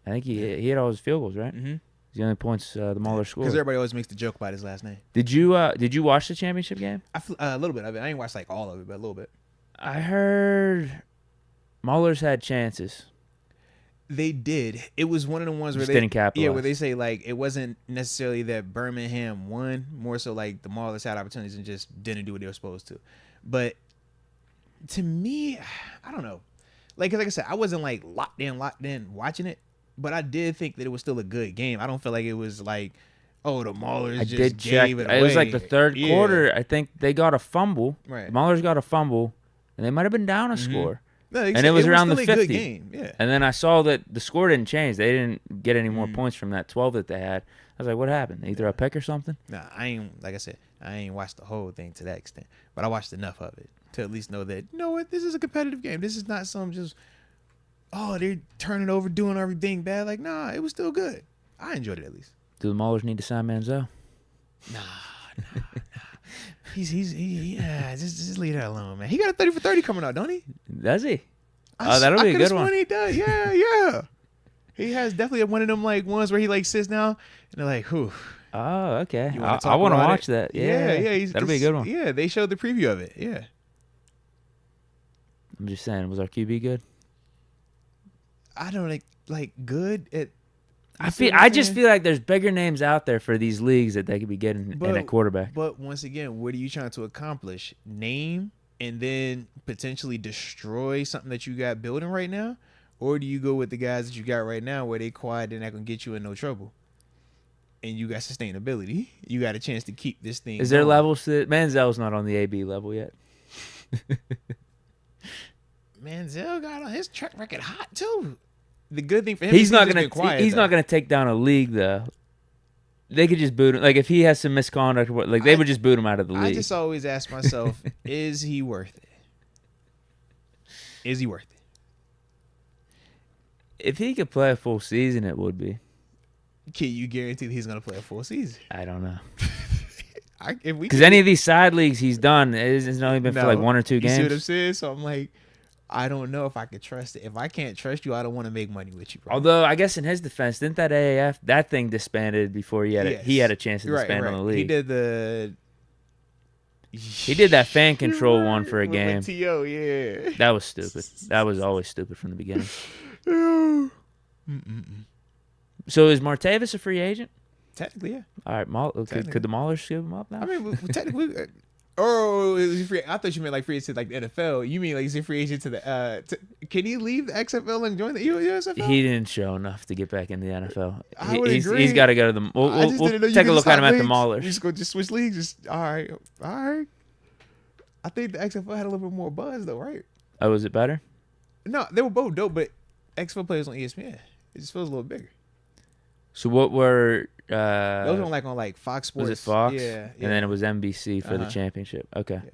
I think he hit all his field goals, right? Mm-hmm. He's the only points the Maulers Because scored. everybody always makes the joke about his last name. Did you watch the championship game? A little bit of it. I ain't watched like all of it, but a little bit. I heard Maulers had chances. They did. It was one of the ones where Just they didn't capitalize. Yeah, where they say like it wasn't necessarily that Birmingham won, more so like the Maulers had opportunities and just didn't do what they were supposed to. But to me, I don't know. Like I said, I wasn't like locked in watching it, but I did think that it was still a good game. I don't feel like it was like, oh, the Maulers I just did check. gave it It was like away. the third Yeah. quarter. I think they got a fumble. Right. The Maulers got a fumble, and they might have been down a score. No, And it was around the still a 50. good game. Yeah. And then I saw that the score didn't change. They didn't get any more points from that 12 that they had. I was like, what happened? They threw a pick or something? Nah, I ain't, like I said, I ain't watched the whole thing to that extent, but I watched enough of it to at least know that, you know what, this is a competitive game. This is not some just, oh, they're turning over, doing everything bad. Like, nah, it was still good. I enjoyed it at least. Do the Maulers need to sign Manziel? Nah. Just leave that alone, man. He got a 30 for 30 coming out, don't he? Does he? Oh, that'll be a good one. He does. Yeah. He has definitely one of them like ones where he like sits down and they're like, whew. Oh, okay. You wanna I talk want to about watch it? that. Yeah. That'll be a good one. Yeah, they showed the preview of it. Yeah. I'm just saying, was our QB good? I don't like good at. I just feel like there's bigger names out there for these leagues that they could be getting in at quarterback. But once again, what are you trying to accomplish? Name and then potentially destroy something that you got building right now, or do you go with the guys that you got right now where they quiet and not gonna get you in no trouble, and you got sustainability? You got a chance to keep this thing. Is there going. levels to Manziel's not on the AB level yet. Manziel got on his track record hot too. the good thing for him He's is not just gonna. been quiet, He's not gonna take down a league though. They could just boot him. Like if he has some misconduct, like they would just boot him out of the league. I just always ask myself, is he worth it? Is he worth it? If he could play a full season, it would be. Can you guarantee that he's gonna play a full season? I don't know. Because any of these side leagues he's done, it's only been for like 1 or 2 games. You see what I'm saying? So I'm like, I don't know if I could trust it. If I can't trust you, I don't want to make money with you, bro. Although I guess in his defense, didn't that AAF that thing disbanded before he had he had a chance to disband on the league? He did that fan control one for a game. With TO, yeah. That was stupid. That was always stupid from the beginning. So is Martavis a free agent? Technically, yeah. All right, could the Maulers scoop him up now? I mean, technically. Is he free? I thought you meant like free agent to like the NFL. You mean like is he free agent to the? Can he leave the XFL and join the USFL? He didn't show enough to get back in the NFL. I would agree. He's got to go to the. We'll take a look at him at the Maulers. Just switch leagues. Just all right. I think the XFL had a little bit more buzz though, right? Oh, was it better? No, they were both dope, but XFL players on ESPN. It just feels a little bigger. So what were those were on like Fox Sports? Was it Fox? Yeah. And then it was NBC for the championship. Okay. Yeah.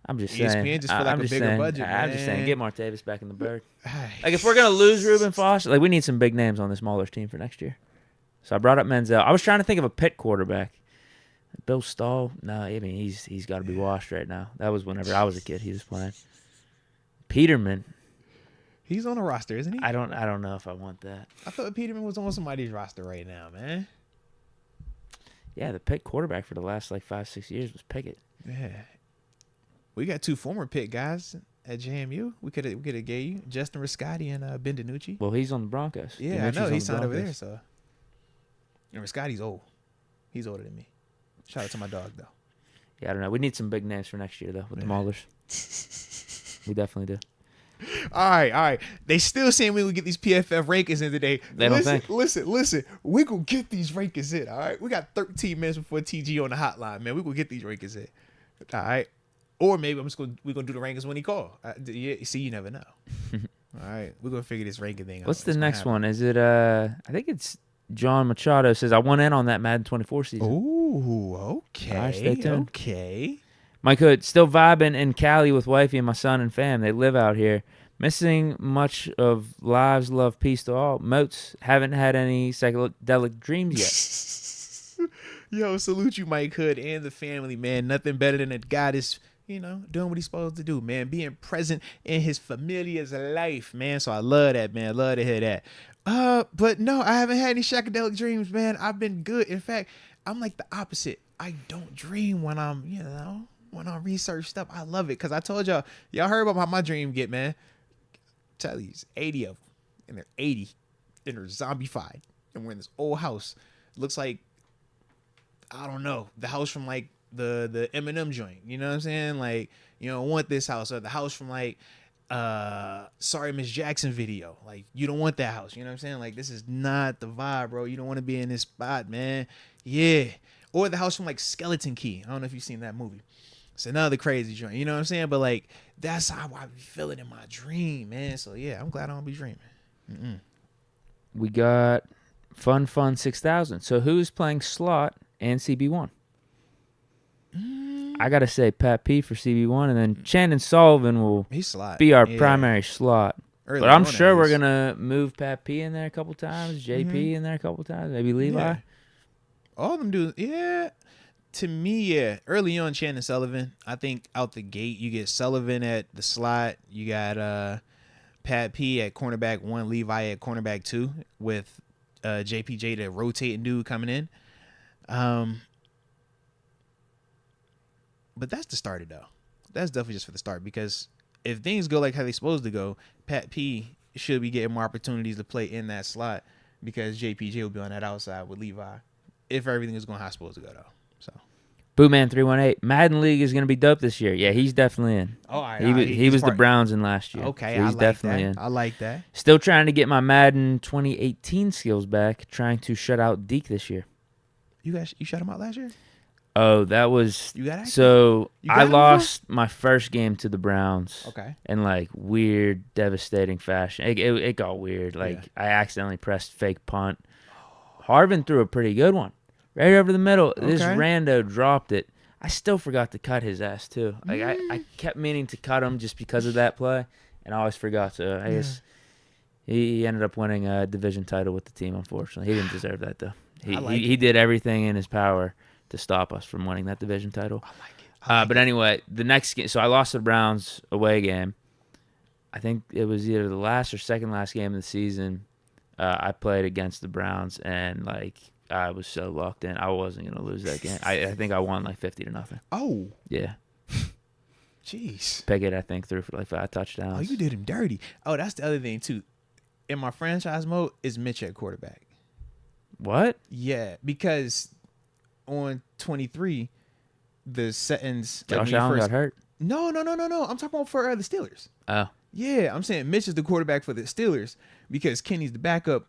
I'm just saying. ESPN just feel like a bigger budget. I'm just saying, get Martavis back in the bird. Like if we're gonna lose Reuben Foster, like we need some big names on this Maulers team for next year. So I brought up Menzel. I was trying to think of a Pitt quarterback. Bill Stahl. No, I mean he's got to be washed right now. That was whenever I was a kid. He was playing. Peterman. He's on a roster, isn't he? I don't know if I want that. I thought Peterman was on somebody's roster right now, man. Yeah, the Pitt quarterback for the last like 5-6 years was Pickett. Yeah, we got 2 former Pitt guys at JMU. We could have gave you Justin Riscotti and Ben DiNucci. Well, he's on the Broncos. Yeah, I know he's signed over there. So, and Riscotti's old. He's older than me. Shout out to my dog though. Yeah, I don't know. We need some big names for next year though with the Maulers. We definitely do. All right. They still saying we will get these PFF rankings in today. They don't think. Listen. We gonna get these rankings in. All right. We got 13 minutes before TG on the hotline, man. We gonna get these rankings in. All right. Or maybe we're gonna do the rankings when he call. See, you never know. All right. We're gonna figure this ranking thing out. What's the next one? Is it? I think it's John Machado says I went in on that Madden 24 season. Ooh, okay. All right, stay tuned. Okay. Mike Hood, still vibing in Cali with wifey and my son and fam. They live out here. Missing much of lives, love, peace to all. Moats, haven't had any psychedelic dreams yet. Yo, salute you, Mike Hood, and the family, man. Nothing better than a guy that's, doing what he's supposed to do, man. Being present in his familia's life, man. So I love that, man. Love to hear that. But no, I haven't had any psychedelic dreams, man. I've been good. In fact, I'm like the opposite. I don't dream when I'm, when I research stuff. I love it because I told y'all heard about how my dream get, man. Tell you, 80 of them, and they're 80, and they're zombified, and we're in this old house. It looks like, I don't know, the house from like the Eminem joint. You know what I'm saying? Like, you don't want this house, or the house from like Sorry Miss Jackson video. Like, you don't want that house. You know what I'm saying? Like, this is not the vibe, bro. You don't want to be in this spot, man. Yeah. Or the house from like Skeleton Key. I don't know if you've seen that movie. It's another crazy joint. You know what I'm saying? But like, that's how I be feeling in my dream, man. So yeah, I'm glad I don't be dreaming. We got Fun 6000. So who's playing slot and CB1? I gotta say Pat P for CB1, and then Chandon Sullivan will be our primary slot. But I'm sure we're gonna move Pat P in there a couple times, JP in there a couple times, maybe Levi. Yeah. All of them do, yeah. To me, yeah. Early on, Chandon Sullivan. I think out the gate, you get Sullivan at the slot. You got Pat P at cornerback 1, Levi at cornerback 2, with JPJ, the rotating dude, coming in. But that's the starter, though. That's definitely just for the start, because if things go like how they're supposed to go, Pat P should be getting more opportunities to play in that slot, because JPJ will be on that outside with Levi, if everything is going how it's supposed to go, though. So, Booman318, Madden League is going to be dope this year. Yeah, he's definitely in. Oh, all right, he was the Browns in last year. Okay, so he's definitely in. I like that. Still trying to get my Madden 2018 skills back, trying to shut out Deke this year. You shut him out last year? Oh, that was You got active? so You I got him lost my first game to the Browns. Okay. In like weird, devastating fashion. It got weird. Like Yeah. I accidentally pressed fake punt. Harvin threw a pretty good one, right over the middle. This Okay. rando dropped it. I still forgot to cut his ass too. Like I kept meaning to cut him just because of that play, and I always forgot. So I guess he ended up winning a division title with the team. Unfortunately, he didn't deserve that though. He did everything in his power to stop us from winning that division title. I like it. But anyway, the next game. So I lost to the Browns away game. I think it was either the last or second last game of the season. I played against the Browns, and like I was so locked in, I wasn't gonna lose that game. I think I won like 50-0. Oh, Yeah, jeez. Pickett I think threw for like 5 touchdowns. Oh, you did him dirty. Oh, that's the other thing too. In my franchise mode, is Mitch at quarterback? What? Yeah, because on 23, the settings. Josh Allen got hurt. No. I'm talking about for the Steelers. Oh, Yeah, I'm saying Mitch is the quarterback for the Steelers because Kenny's the backup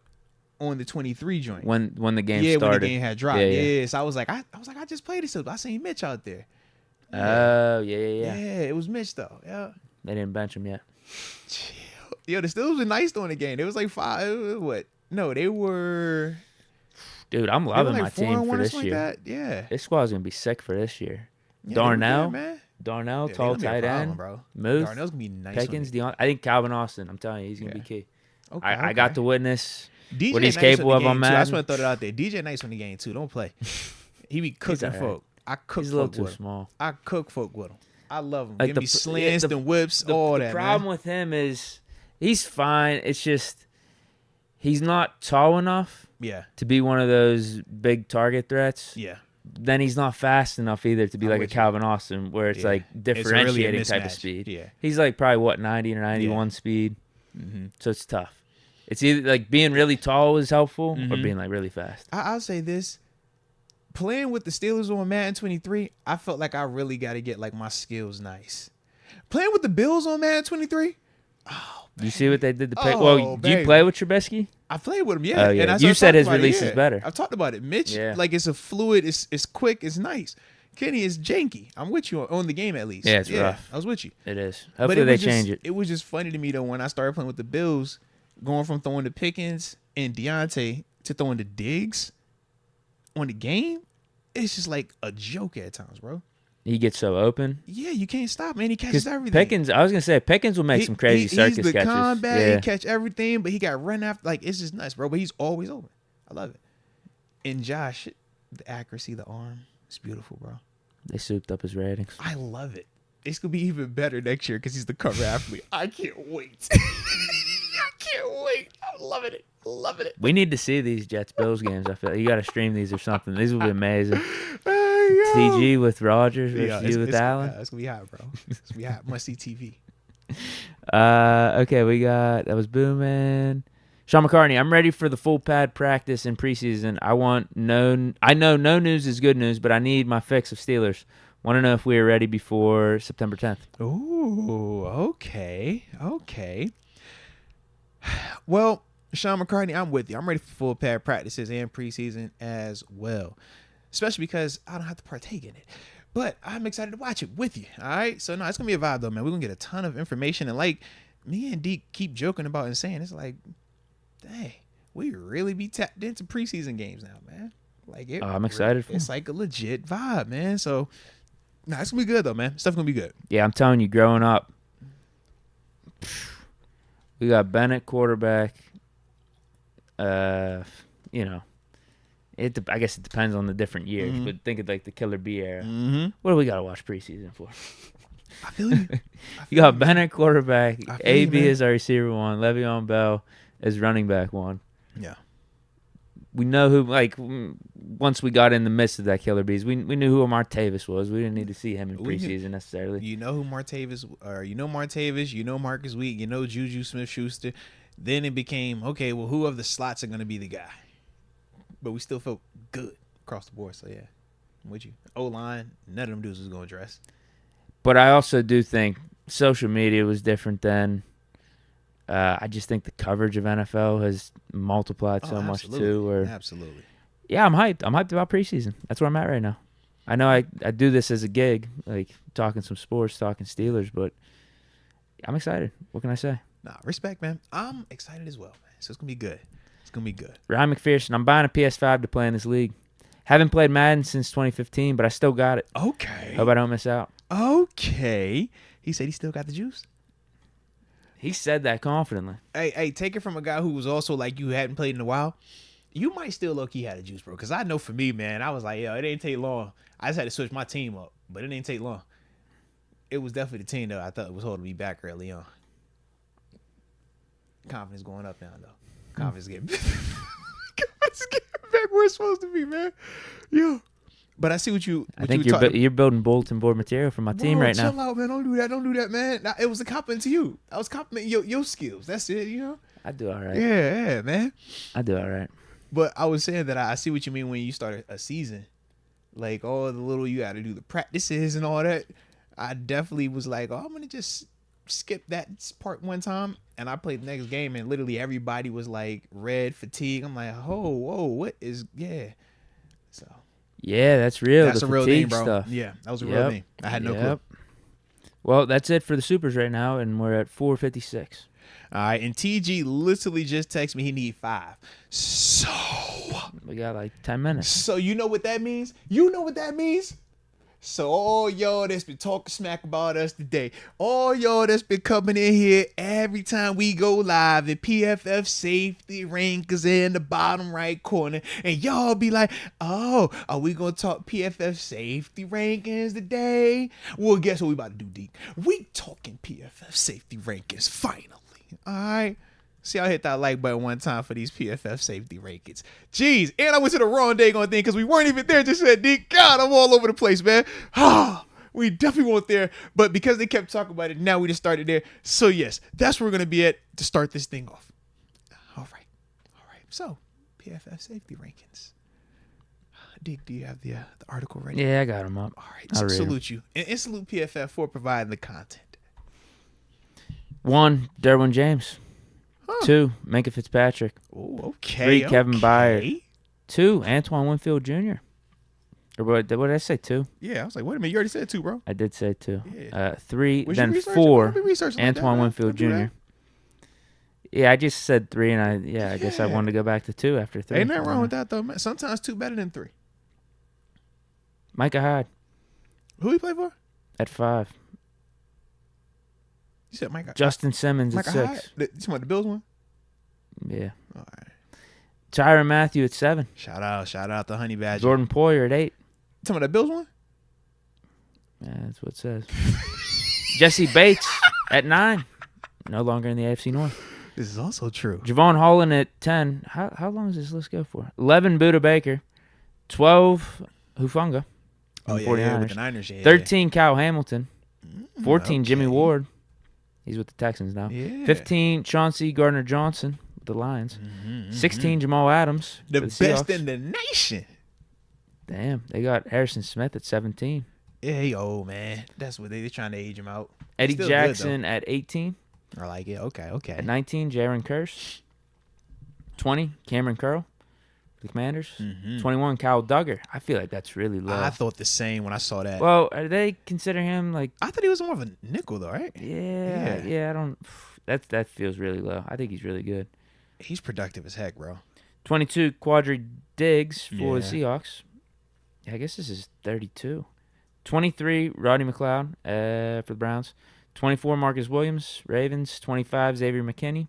on the 23 joint. when the game Yeah, started. when the game had dropped. Yeah, Yeah, yeah. so I was like, I just played this. I seen Mitch out there. Oh, yeah. Yeah, it was Mitch though. Yeah. They didn't bench him yet. Chill. Yo, the Steelers were nice during the game. It was like 5. What? No, they were. Dude, I'm They were loving like my 4-1 team or for this something year. like that. Yeah. This squad's gonna be sick for this year. Yeah, they were Darnell, good, man. Darnell, Yeah, tall they gonna be a tight problem, end, bro. Muth, Darnell's gonna be nice. Pickens, Deion. I think Calvin Austin. I'm telling you, he's gonna be key. Okay, I got to witness DJ what he's nice capable on the of on game, too. I just Madden. want to throw that out there. DJ nice on the game too. Don't play. He be cooking alright. folk. I cook He's a little folk too with him. small. I cook folk with him. I love him. Like Give the me pr- slants, yeah, and whips, all the that. problem man. with him is he's fine. It's just he's not tall enough Yeah, to be one of those big target threats. yeah. Then he's not fast enough either to be I'm like a with you. Calvin Austin, where it's Yeah. like It's really a differentiating type of mismatch. speed. Yeah. He's like probably what 90 or 91 speed, Mm-hmm. so it's tough. It's either like being really tall is helpful or Mhm. being like really fast. I'll say this. Playing with the Steelers on Madden 23, I felt like I really got to get like my skills nice. Playing with the Bills on Madden 23, You see what they did to pick? Oh, Well, do you baby. play with Trubisky? I played with him, yeah. Oh, yeah. And that's You what I said talked his about it, release yeah. is better. I've talked about it. Mitch, Yeah. like it's a fluid, it's quick, it's nice. Kenny is janky. I'm with you on the game at least. Yeah, it's rough. I was with you. It is. But Hopefully it they was change just, it. It was just funny to me though when I started playing with the Bills, going from throwing to Pickens and Deontay to throwing to Diggs on the game. It's just like a joke at times, bro. He gets so open. Yeah, you can't stop, man. He catches everything. Pickens, I was gonna say Pickens will make some crazy circus He's the catches. combat. Yeah. He catch everything, but he got run after. Like it's just nuts, bro. But he's always open. I love it. And Josh, the accuracy, the arm, it's beautiful, bro. They souped up his ratings. I love it. It's gonna be even better next year because he's the cover athlete. I can't wait. I can't wait. I'm loving it. Loving it. We need to see these Jets Bills games. I feel you got to stream these or something. These will be amazing. Hey, yo. TG with Rogers versus Yeah, you with Allen. It's gonna be hot, bro. It's gonna be hot. Must see TV. Okay, we got that was booming. Sean McCartney, I'm ready for the full pad practice in preseason. I know no news is good news, but I need my fix of Steelers. Want to know if we are ready before September 10th. Ooh, okay. Well, Sean McCartney, I'm with you. I'm ready for full pad practices and preseason as well, especially because I don't have to partake in it. But I'm excited to watch it with you. All right. So no, it's gonna be a vibe though, man. We're gonna get a ton of information, and like me and Deke keep joking about and saying, it's like, dang, we really be tapped into preseason games now, man. Like it. I'm excited for It's like a legit vibe, man. So, nah, it's gonna be good though, man. Stuff gonna be good. Yeah, I'm telling you, growing up, we got Bennett quarterback. You know, I guess it depends on the different years, Mhm. but think of like the Killer B era. Mm-hmm. What do we got to watch preseason for? I feel you. You got Bennett quarterback, I feel you, AB man. as our receiver one, Le'Veon Bell as running back one. Yeah. We know who, like, once we got in the midst of that Killer Bees, we knew who Martavis was. We didn't need to see him in We knew- preseason necessarily. You know who Martavis, or you know Martavis, you know Marcus Wheat, you know Juju Smith-Schuster. Then it became, okay, well, who of the slots are going to be the guy? But we still felt good across the board. So, yeah, I'm with you. O-line, none of them dudes was going to dress. But I also do think social media was different then. I just think the coverage of NFL has multiplied so much absolutely. too. Absolutely. Yeah, I'm hyped. I'm hyped about preseason. That's where I'm at right now. I know I do this as a gig, like talking some sports, talking Steelers, but I'm excited. What can I say? Nah, respect, man. I'm excited as well, man. So it's gonna be good. It's gonna be good. Ryan McPherson, I'm buying a PS5 to play in this league. Haven't played Madden since 2015, but I still got it. Okay. Hope I don't miss out. Okay. He said he still got the juice. He said that confidently. Hey, take it from a guy who was also like you hadn't played in a while. You might still low-key had a juice, bro. Because I know for me, man, I was like, yo, it ain't take long. I just had to switch my team up, but it didn't take long. It was definitely the team that I thought was holding me back early on. Confidence going up now, though. Confidence getting back where it's supposed to be, man. Yeah. But I see what you. I think you're building bulletin board material for my team right now. Chill out, man. Don't do that, man. Nah, it was a compliment to you. I was complimenting your skills. That's it, you know. I do all right. Yeah, man. I do all right. But I was saying that I see what you mean when you start a season, like all the little you got to do the practices and all that. I definitely was like, oh, I'm gonna just skip that part one time, and I played the next game, and literally everybody was like red fatigue. I'm like, oh, whoa, what is So yeah, that's real. That's the a real thing, bro. Stuff. Yeah, that was a real thing. I had no clue. Well, that's it for the Supers right now, and we're at 4:56. All right, and TG literally just texted me he need 5. So we got like 10 minutes. So you know what that means? You know what that means? So all y'all that's been talking smack about us today, all y'all that's been coming in here every time we go live, the PFF safety rank is in the bottom right corner, and y'all be like, oh, are we gonna talk PFF safety rankings today? Well, guess what we about to do, Deke? We talking PFF safety rankings finally. All right. See, I hit that like button one time for these PFF safety rankings. Jeez, and I went to the wrong day on thing because we weren't even there. Just said, Deke, God, I'm all over the place, man. We definitely weren't there, but because they kept talking about it, now we just started there. So yes, that's where we're gonna be at to start this thing off. All right. So PFF safety rankings. Deke, do you have the article ready? Yeah, I got them up. All right. So salute you and salute PFF for providing the content. 1, Derwin James. 2, Minka Fitzpatrick. Oh, okay. 3, Kevin Byard. 2, Antoine Winfield Jr. Or what did I say? 2? Yeah, I was like, wait a minute, you already said 2, bro. I did say 2. Yeah. 3, then 4, Antoine Winfield Jr. Yeah, I just said 3, and I guess I wanted to go back to 2 after 3. Ain't nothing wrong with that, though, man. Sometimes 2 better than 3. Micah Hyde. Who he play for? At 5. You said Micah. Justin Simmons at 6. You want the Bills one? Yeah. All right. Tyrann Mathieu at 7. Shout out to Honey Badger. Jordan Poyer at 8. Talking about the Bills one? Yeah, that's what it says. Jesse Bates at 9. No longer in the AFC North. This is also true. Javon Holland at 10. How long does this list go for? 11, Buda Baker. 12, Hufanga. Oh, yeah, with the Niners. Yeah, 13, Kyle Hamilton. 14, Jimmy Ward. He's with the Texans now. Yeah. 15, Chauncey Gardner-Johnson with the Lions. 16, Jamal Adams. The for best Seahawks. in the nation. Damn, they got Harrison Smith at 17. Yeah, he old, man. That's what they're trying to age him out. Eddie Jackson at 18. I like it. Okay. At 19, Jaron Kearse. 20, Cameron Curl. The Commanders. 21, Kyle Duggar. I feel like that's really low. I thought the same when I saw that. Well, are they considering him like? I thought he was more of a nickel, though, right? Yeah. I don't. That feels really low. I think he's really good. He's productive as heck, bro. 22, Quadri Diggs for the Seahawks. Yeah, I guess this is 32. 23, Rodney McLeod for the Browns. 24, Marcus Williams, Ravens. 25, Xavier McKinney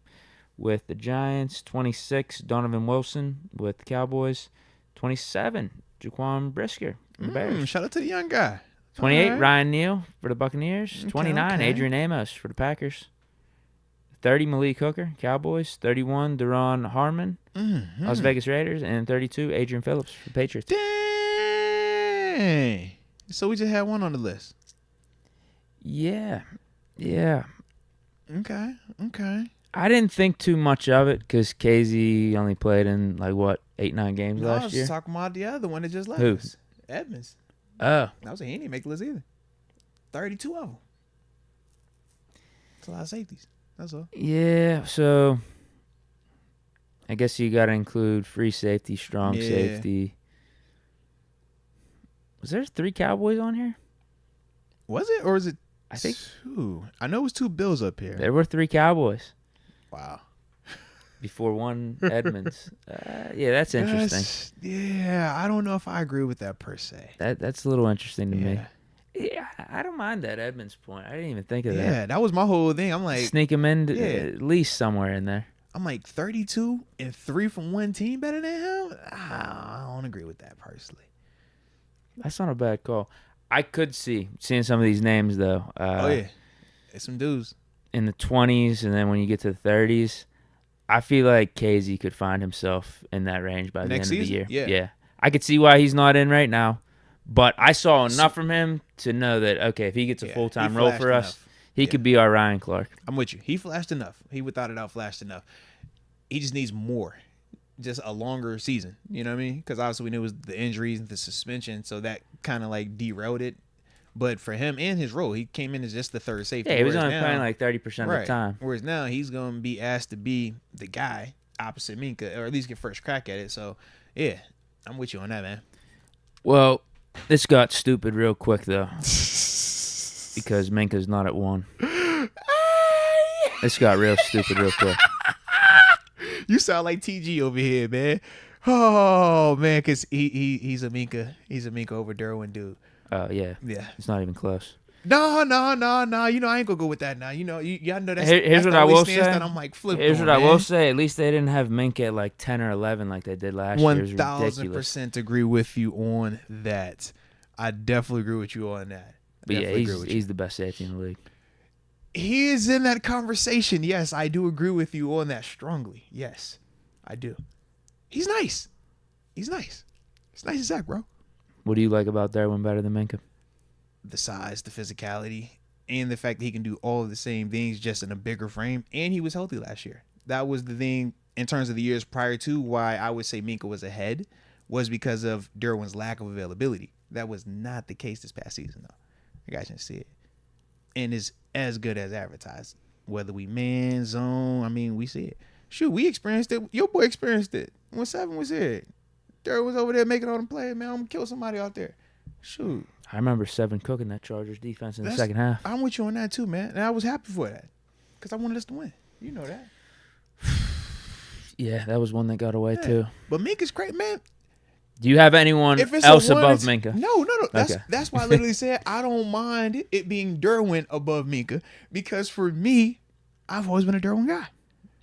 with the Giants. 26, Donovan Wilson with the Cowboys. 27, Jaquan Brisker for the Bears. Shout out to the young guy. 28, Ryan Neal for the Buccaneers. 29, Adrian Amos for the Packers. 30, Malik Hooker, Cowboys. 31, Deron Harmon, Las Vegas Raiders. And 32, Adrian Phillips for the Patriots. Dang. So we just had one on the list. Yeah. Okay. I didn't think too much of it because KZ only played in 8-9 games last year. I was just talking about the other one that just left. Who? Us. Edmonds. Oh. I was saying he didn't make the list either. 32 of them. That's a lot of safeties. That's all. Yeah, so I guess you got to include free safety, strong safety. Was there 3 Cowboys on here? Was it, or is it I think 2? I know it was 2 Bills up here. there were 3 Cowboys Wow. before one Edmonds. Yeah, that's interesting. Yeah, I don't know if I agree with that per se. That's a little interesting to me. Yeah. Yeah, I don't mind that Edmonds point. I didn't even think of that. Yeah, that was my whole thing. I'm like, Sneak him in Yeah. at least somewhere in there. I'm like 32 and 3 from one team better than him. I don't agree with that personally. That's not a bad call. I could see seeing some of these names though. Oh yeah, it's some dudes. In the 20s, and then when you get to the 30s, I feel like Casey could find himself in that range by the Next end of the season? year. Yeah. I could see why he's not in right now, but I saw enough from him to know that okay, if he gets a Yeah, full-time he role flashed for us, enough. he could be our Ryan Clark. I'm with you. He flashed enough. He without a doubt flashed enough. He just needs more, just a longer season. You know what I mean? Because obviously we knew it was the injuries and the suspension, so that kind of like derailed it. But for him and his role, he came in as just the third safety. Yeah, he was whereas only now- playing like 30% of the time. Whereas now he's going to be asked to be the guy opposite Minka, or at least get first crack at it. So, yeah, I'm with you on that, man. Well, this got stupid real quick though, because Minka's not at 1. This got real stupid real quick. You sound like TG over here, man. Oh man, because he's a Minka over Derwin dude. Oh yeah, Yeah. it's not even close. No. You know I ain't gonna go with that now. You know, y'all know that's Here's that's what the I only will stance say. that I'm like flipped Here's on, what I man. will say. At least they didn't have Minka at like 10 or 11 like they did last year. It was ridiculous. 1000% agree with you on that. I definitely agree with you on that. But yeah, Definitely agree with you. he's the best safety in the league. He is in that conversation. Yes, I do agree with you on that strongly. Yes, I do. He's nice. He's nice. It's nice as heck, bro. What do you like about Derwin better than Minka? The size, the physicality, and the fact that he can do all of the same things just in a bigger frame. And he was healthy last year. That was the thing in terms of the years prior to why I would say Minka was ahead, was because of Derwin's lack of availability. That was not the case this past season, though. You guys can see it. And is as good as advertised. Whether we man, zone, I mean, we see it. Shoot, we experienced it. Your boy experienced it. When 7 was here. Derwin was over there making all them plays, man. I'm going to kill somebody out there. Shoot. I remember 7 cooking that Chargers defense in the second half. I'm with you on that too, man. And I was happy for that because I wanted us to win. You know that. Yeah, that was one that got away Yeah. too. But Minka's great, man. Do you have anyone If it's else a one, above it's- Minka? No. Okay. That's why I literally said I don't mind it being Derwin above Minka because for me, I've always been a Derwin guy.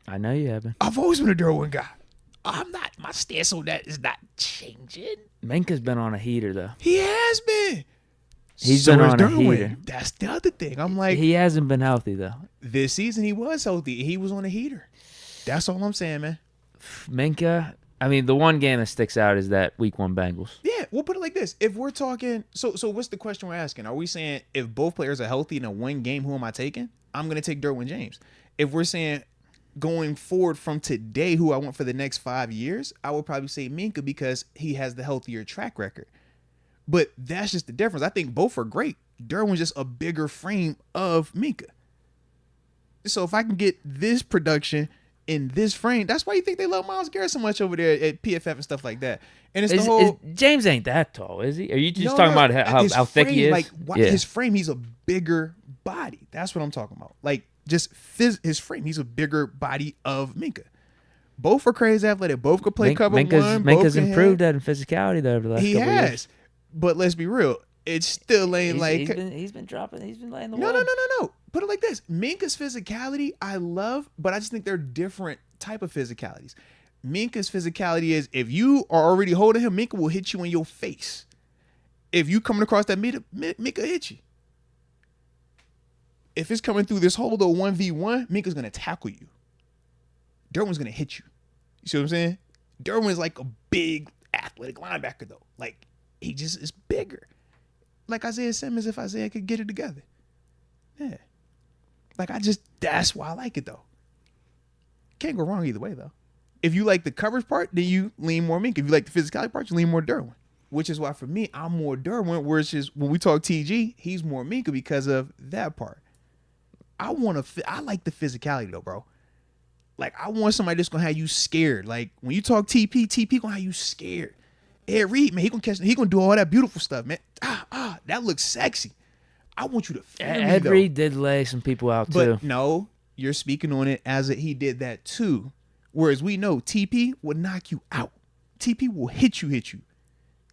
I know you haven't. I've always been a Derwin guy. I'm not. My stance on that is not changing. Minka's been on a heater though. He has been. He's So been is on a Derwin. heater. That's the other thing. I'm like, He hasn't been healthy though. this season he was healthy. He was on a heater. That's all I'm saying, man. Minka, I mean, the one game that sticks out is that Week 1 Bengals. Yeah, we'll put it like this. If we're talking, so what's the question we're asking? Are we saying if both players are healthy in a one game, who am I taking? I'm going to take Derwin James. If we're saying going forward from today, who I want for the next 5 years, I would probably say Minka because he has the healthier track record. But that's just the difference. I think both are great. Derwin's just a bigger frame of Minka. So if I can get this production in this frame, that's why you think they love Myles Garrett so much over there at PFF and stuff like that. And it's the whole James ain't that tall, is he? Are you just No, talking no, about his how thick he frame, is? Like his frame, he's a bigger body. That's what I'm talking about. Like just his frame, he's a bigger body of Minka. Both are crazy athletic. Both could play cover one. Minka's both can improved that in physicality though over the last He couple has, years. but let's be real. It still ain't like He's been dropping. He's been laying the no. wood. Put it like this: Minka's physicality, I love, but I just think they're different type of physicalities. Minka's physicality is if you are already holding him, Minka will hit you in your face. If you coming across that meter, Minka hit you. If it's coming through this hole though 1v1, Minka's gonna tackle you. Derwin's gonna hit you. You see what I'm saying? Derwin's like a big athletic linebacker though. Like he just is bigger. Like Isaiah Simmons, if Isaiah could get it together. Yeah. Like that's why I like it though. Can't go wrong either way though. If you like the coverage part, then you lean more Minka. If you like the physicality part, you lean more Derwin. Which is why for me, I'm more Derwin, whereas just when we talk TG, he's more Minka because of that part. I like the physicality though, bro. Like I want somebody that's gonna have you scared. Like when you talk TP gonna have you scared. Ed Reed, man, he gonna do all that beautiful stuff, man. That looks sexy. I want you to feel me, Ed though. Reed did lay some people out too. But no, you're speaking on it as he did that too. Whereas we know TP will knock you out. TP will hit you.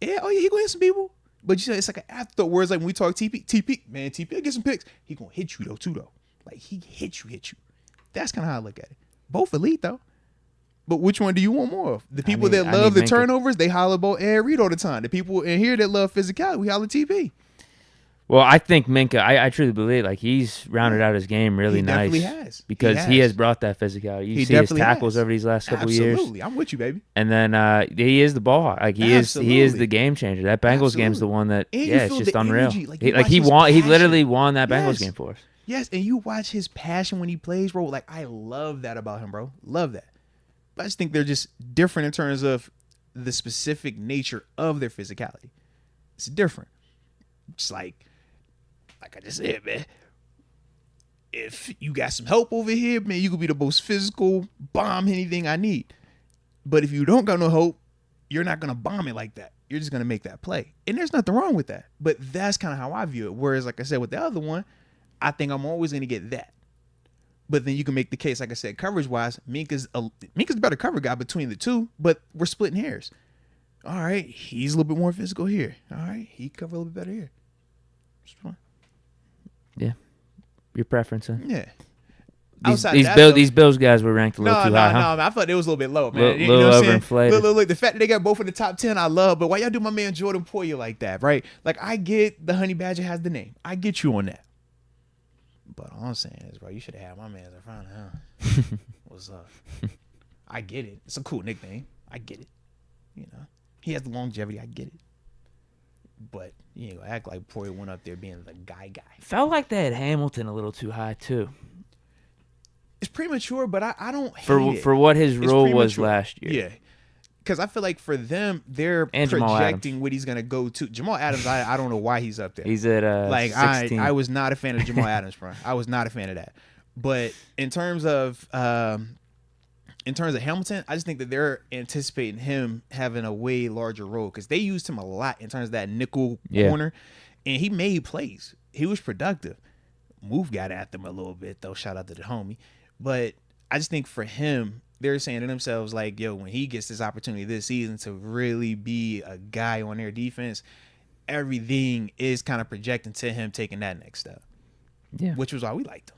Yeah, he gonna hit some people. But you say it's like an afterthought. Whereas like when we talk TP will get some picks. He gonna hit you though. Like he hit you. That's kind of how I look at it. Both elite though. But which one do you want more of? The people that love the turnovers, they holler about Ed Reed all the time. The people in here that love physicality, we holler TP. Well, I think Minkah, I truly believe, like, he's rounded out his game really nice. He definitely has. Because he has brought that physicality. You see his tackles over these last couple years. Absolutely. I'm with you, baby. And then he is the ball hawk. Like, he is the game changer. That Bengals game's the one that, it's just unreal. He literally won that Bengals game for us. Yes, and you watch his passion when he plays, bro. Like, I love that about him, bro. Love that. But I just think they're just different in terms of the specific nature of their physicality. It's different. It's like I just said, man, if you got some help over here, man, you could be the most physical bomb anything I need. But if you don't got no help, you're not going to bomb it like that. You're just going to make that play. And there's nothing wrong with that. But that's kind of how I view it. Whereas, like I said, with the other one, I think I'm always going to get that. But then you can make the case, like I said, coverage-wise, Minka's the better cover guy between the two, but we're splitting hairs. All right, he's a little bit more physical here. All right, he cover a little bit better here. Yeah, your preference, huh? Yeah. These Bills guys were ranked a little too high, huh? No, I thought it was a little bit low, man. Little overinflated. Look, the fact that they got both in the top 10, I love. But why y'all do my man Jordan Poyer like that, right? Like, I get the Honey Badger has the name. I get you on that. But all I'm saying is, bro, you should have had my man in front of him. What's up? I get it. It's a cool nickname. I get it. You know, he has the longevity. I get it. But you ain't gonna act like Poyer went up there being the guy. Felt like they had Hamilton a little too high too. It's premature, but I don't hate it. For what his role was last year. Yeah. Because I feel like for them, they're projecting what he's going to go to. Jamal Adams, I don't know why he's up there. He's at 16. I was not a fan of Jamal Adams, bro. I was not a fan of that. But in terms of Hamilton, I just think that they're anticipating him having a way larger role because they used him a lot in terms of that nickel corner, and he made plays. He was productive. Move got at them a little bit, though. Shout out to the homie. But I just think for him, they're saying to themselves, like, yo, when he gets this opportunity this season to really be a guy on their defense, everything is kind of projecting to him taking that next step. Yeah. Which was why we liked him.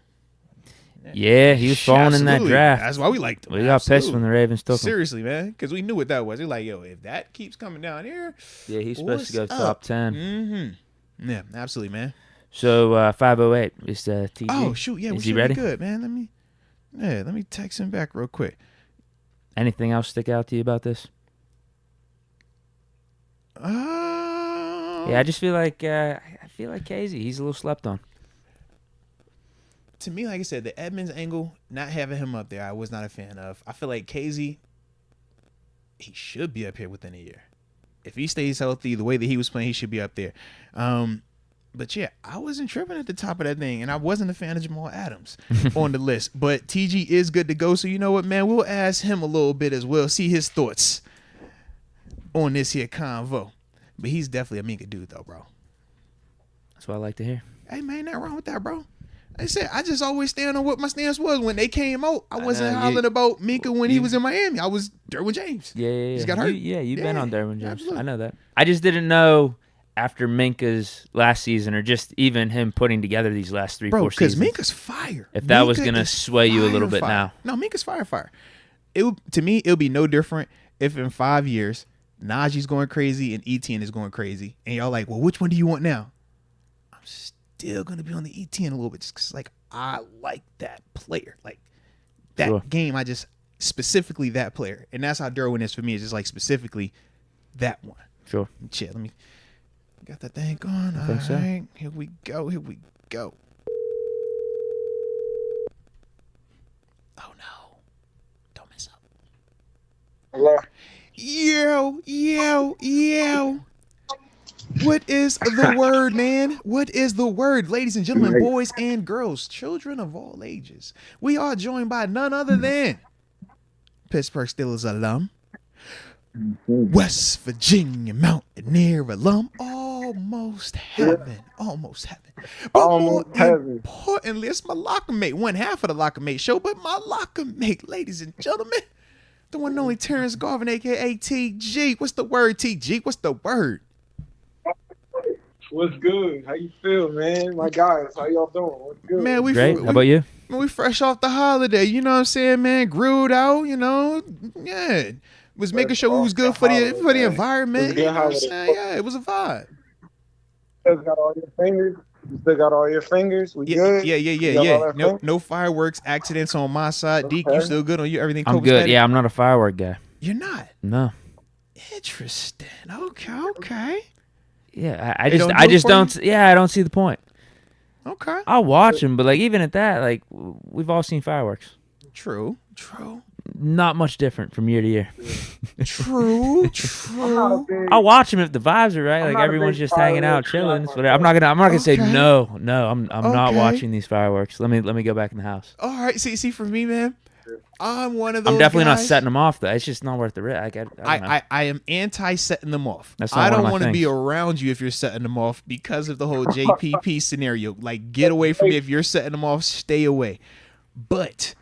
Yeah, he was falling in that draft. That's why we liked him. We got pissed when the Ravens took him. Seriously, man, because we knew what that was. They're like, yo, if that keeps coming down here. Yeah, he's supposed to go top 10. Mm-hmm. Yeah, absolutely, man. So 508 is TG. Oh, shoot. Yeah, we should be good, man. Let me text him back real quick. Anything else stick out to you about this? I just feel like Casey, he's a little slept on. To me, like I said, the Edmonds angle, not having him up there, I was not a fan of. I feel like Casey, he should be up here within a year. If he stays healthy, the way that he was playing, he should be up there. But yeah, I wasn't tripping at the top of that thing, and I wasn't a fan of Jamal Adams on the list. But TG is good to go, so you know what, man? We'll ask him a little bit as well, see his thoughts on this here convo. But he's definitely a Minkah dude, though, bro. That's what I like to hear. Hey, man, nothing wrong with that, bro. Like I said, I just always stand on what my stance was. When they came out, I wasn't hollering about Minkah when he was in Miami. I was Derwin James. Yeah. He's got hurt. You've been on Derwin James. Absolutely. I know that. I just didn't know after Minkah's last season, or just even him putting together these last 3-4 seasons. Because Minkah's fire. If that was going to sway you a little bit now. No, Minkah's fire. To me, it'll be no different if in 5 years, Najee's going crazy and Etienne is going crazy. And y'all like, well, which one do you want now? I'm still going to be on the Etienne a little bit just because, like, I like that player. Like, that game, I just specifically that player. And that's how Derwin is for me. It's just like specifically that one. Sure. Shit, let me... Got that thing going. I think so. Right. Here we go. Oh, no. Don't mess up. Hello? Yo. What is the word, man? What is the word? Ladies and gentlemen, boys and girls, children of all ages. We are joined by none other than Pittsburgh Steelers alum, West Virginia Mountaineer alum, almost heaven, almost heaven. But more Almost heaven. importantly, it's my locker mate, one half of the locker mate show, but my locker mate, ladies and gentlemen, the one and only Terece Garvin, aka TG. What's the word, TG? What's the word? What's good? How you feel, man? My guys, how y'all doing? What's good? Man, Great. How about you? We fresh off the holiday, you know what I'm saying, man? Grilled out, you know, yeah. Was making sure we was good for the environment. You know what I'm saying? Yeah, it was a vibe. You still got all your fingers? You still got all your fingers? We good? Yeah. No fireworks accidents on my side. Deke, you still good on you? Everything I'm good. Yeah, I'm not a firework guy. You're not? No. Interesting. Okay. Yeah, I just don't. Yeah, I don't see the point. Okay. I'll watch them, but like even at that, like we've all seen fireworks. True. Not much different from year to year. True. I'll watch them if the vibes are right. Like everyone's just hanging out, chilling. But I'm not gonna say no. I'm not watching these fireworks. Let me go back in the house. All right. See, for me, man, I'm one of those. I'm definitely guys. not setting them off though. It's just not worth the risk. I don't know. I am anti setting them off. That's not I one of don't my want to be things. around you if you're setting them off because of the whole JPP scenario. Like, get away from me if you're setting them off. Stay away. But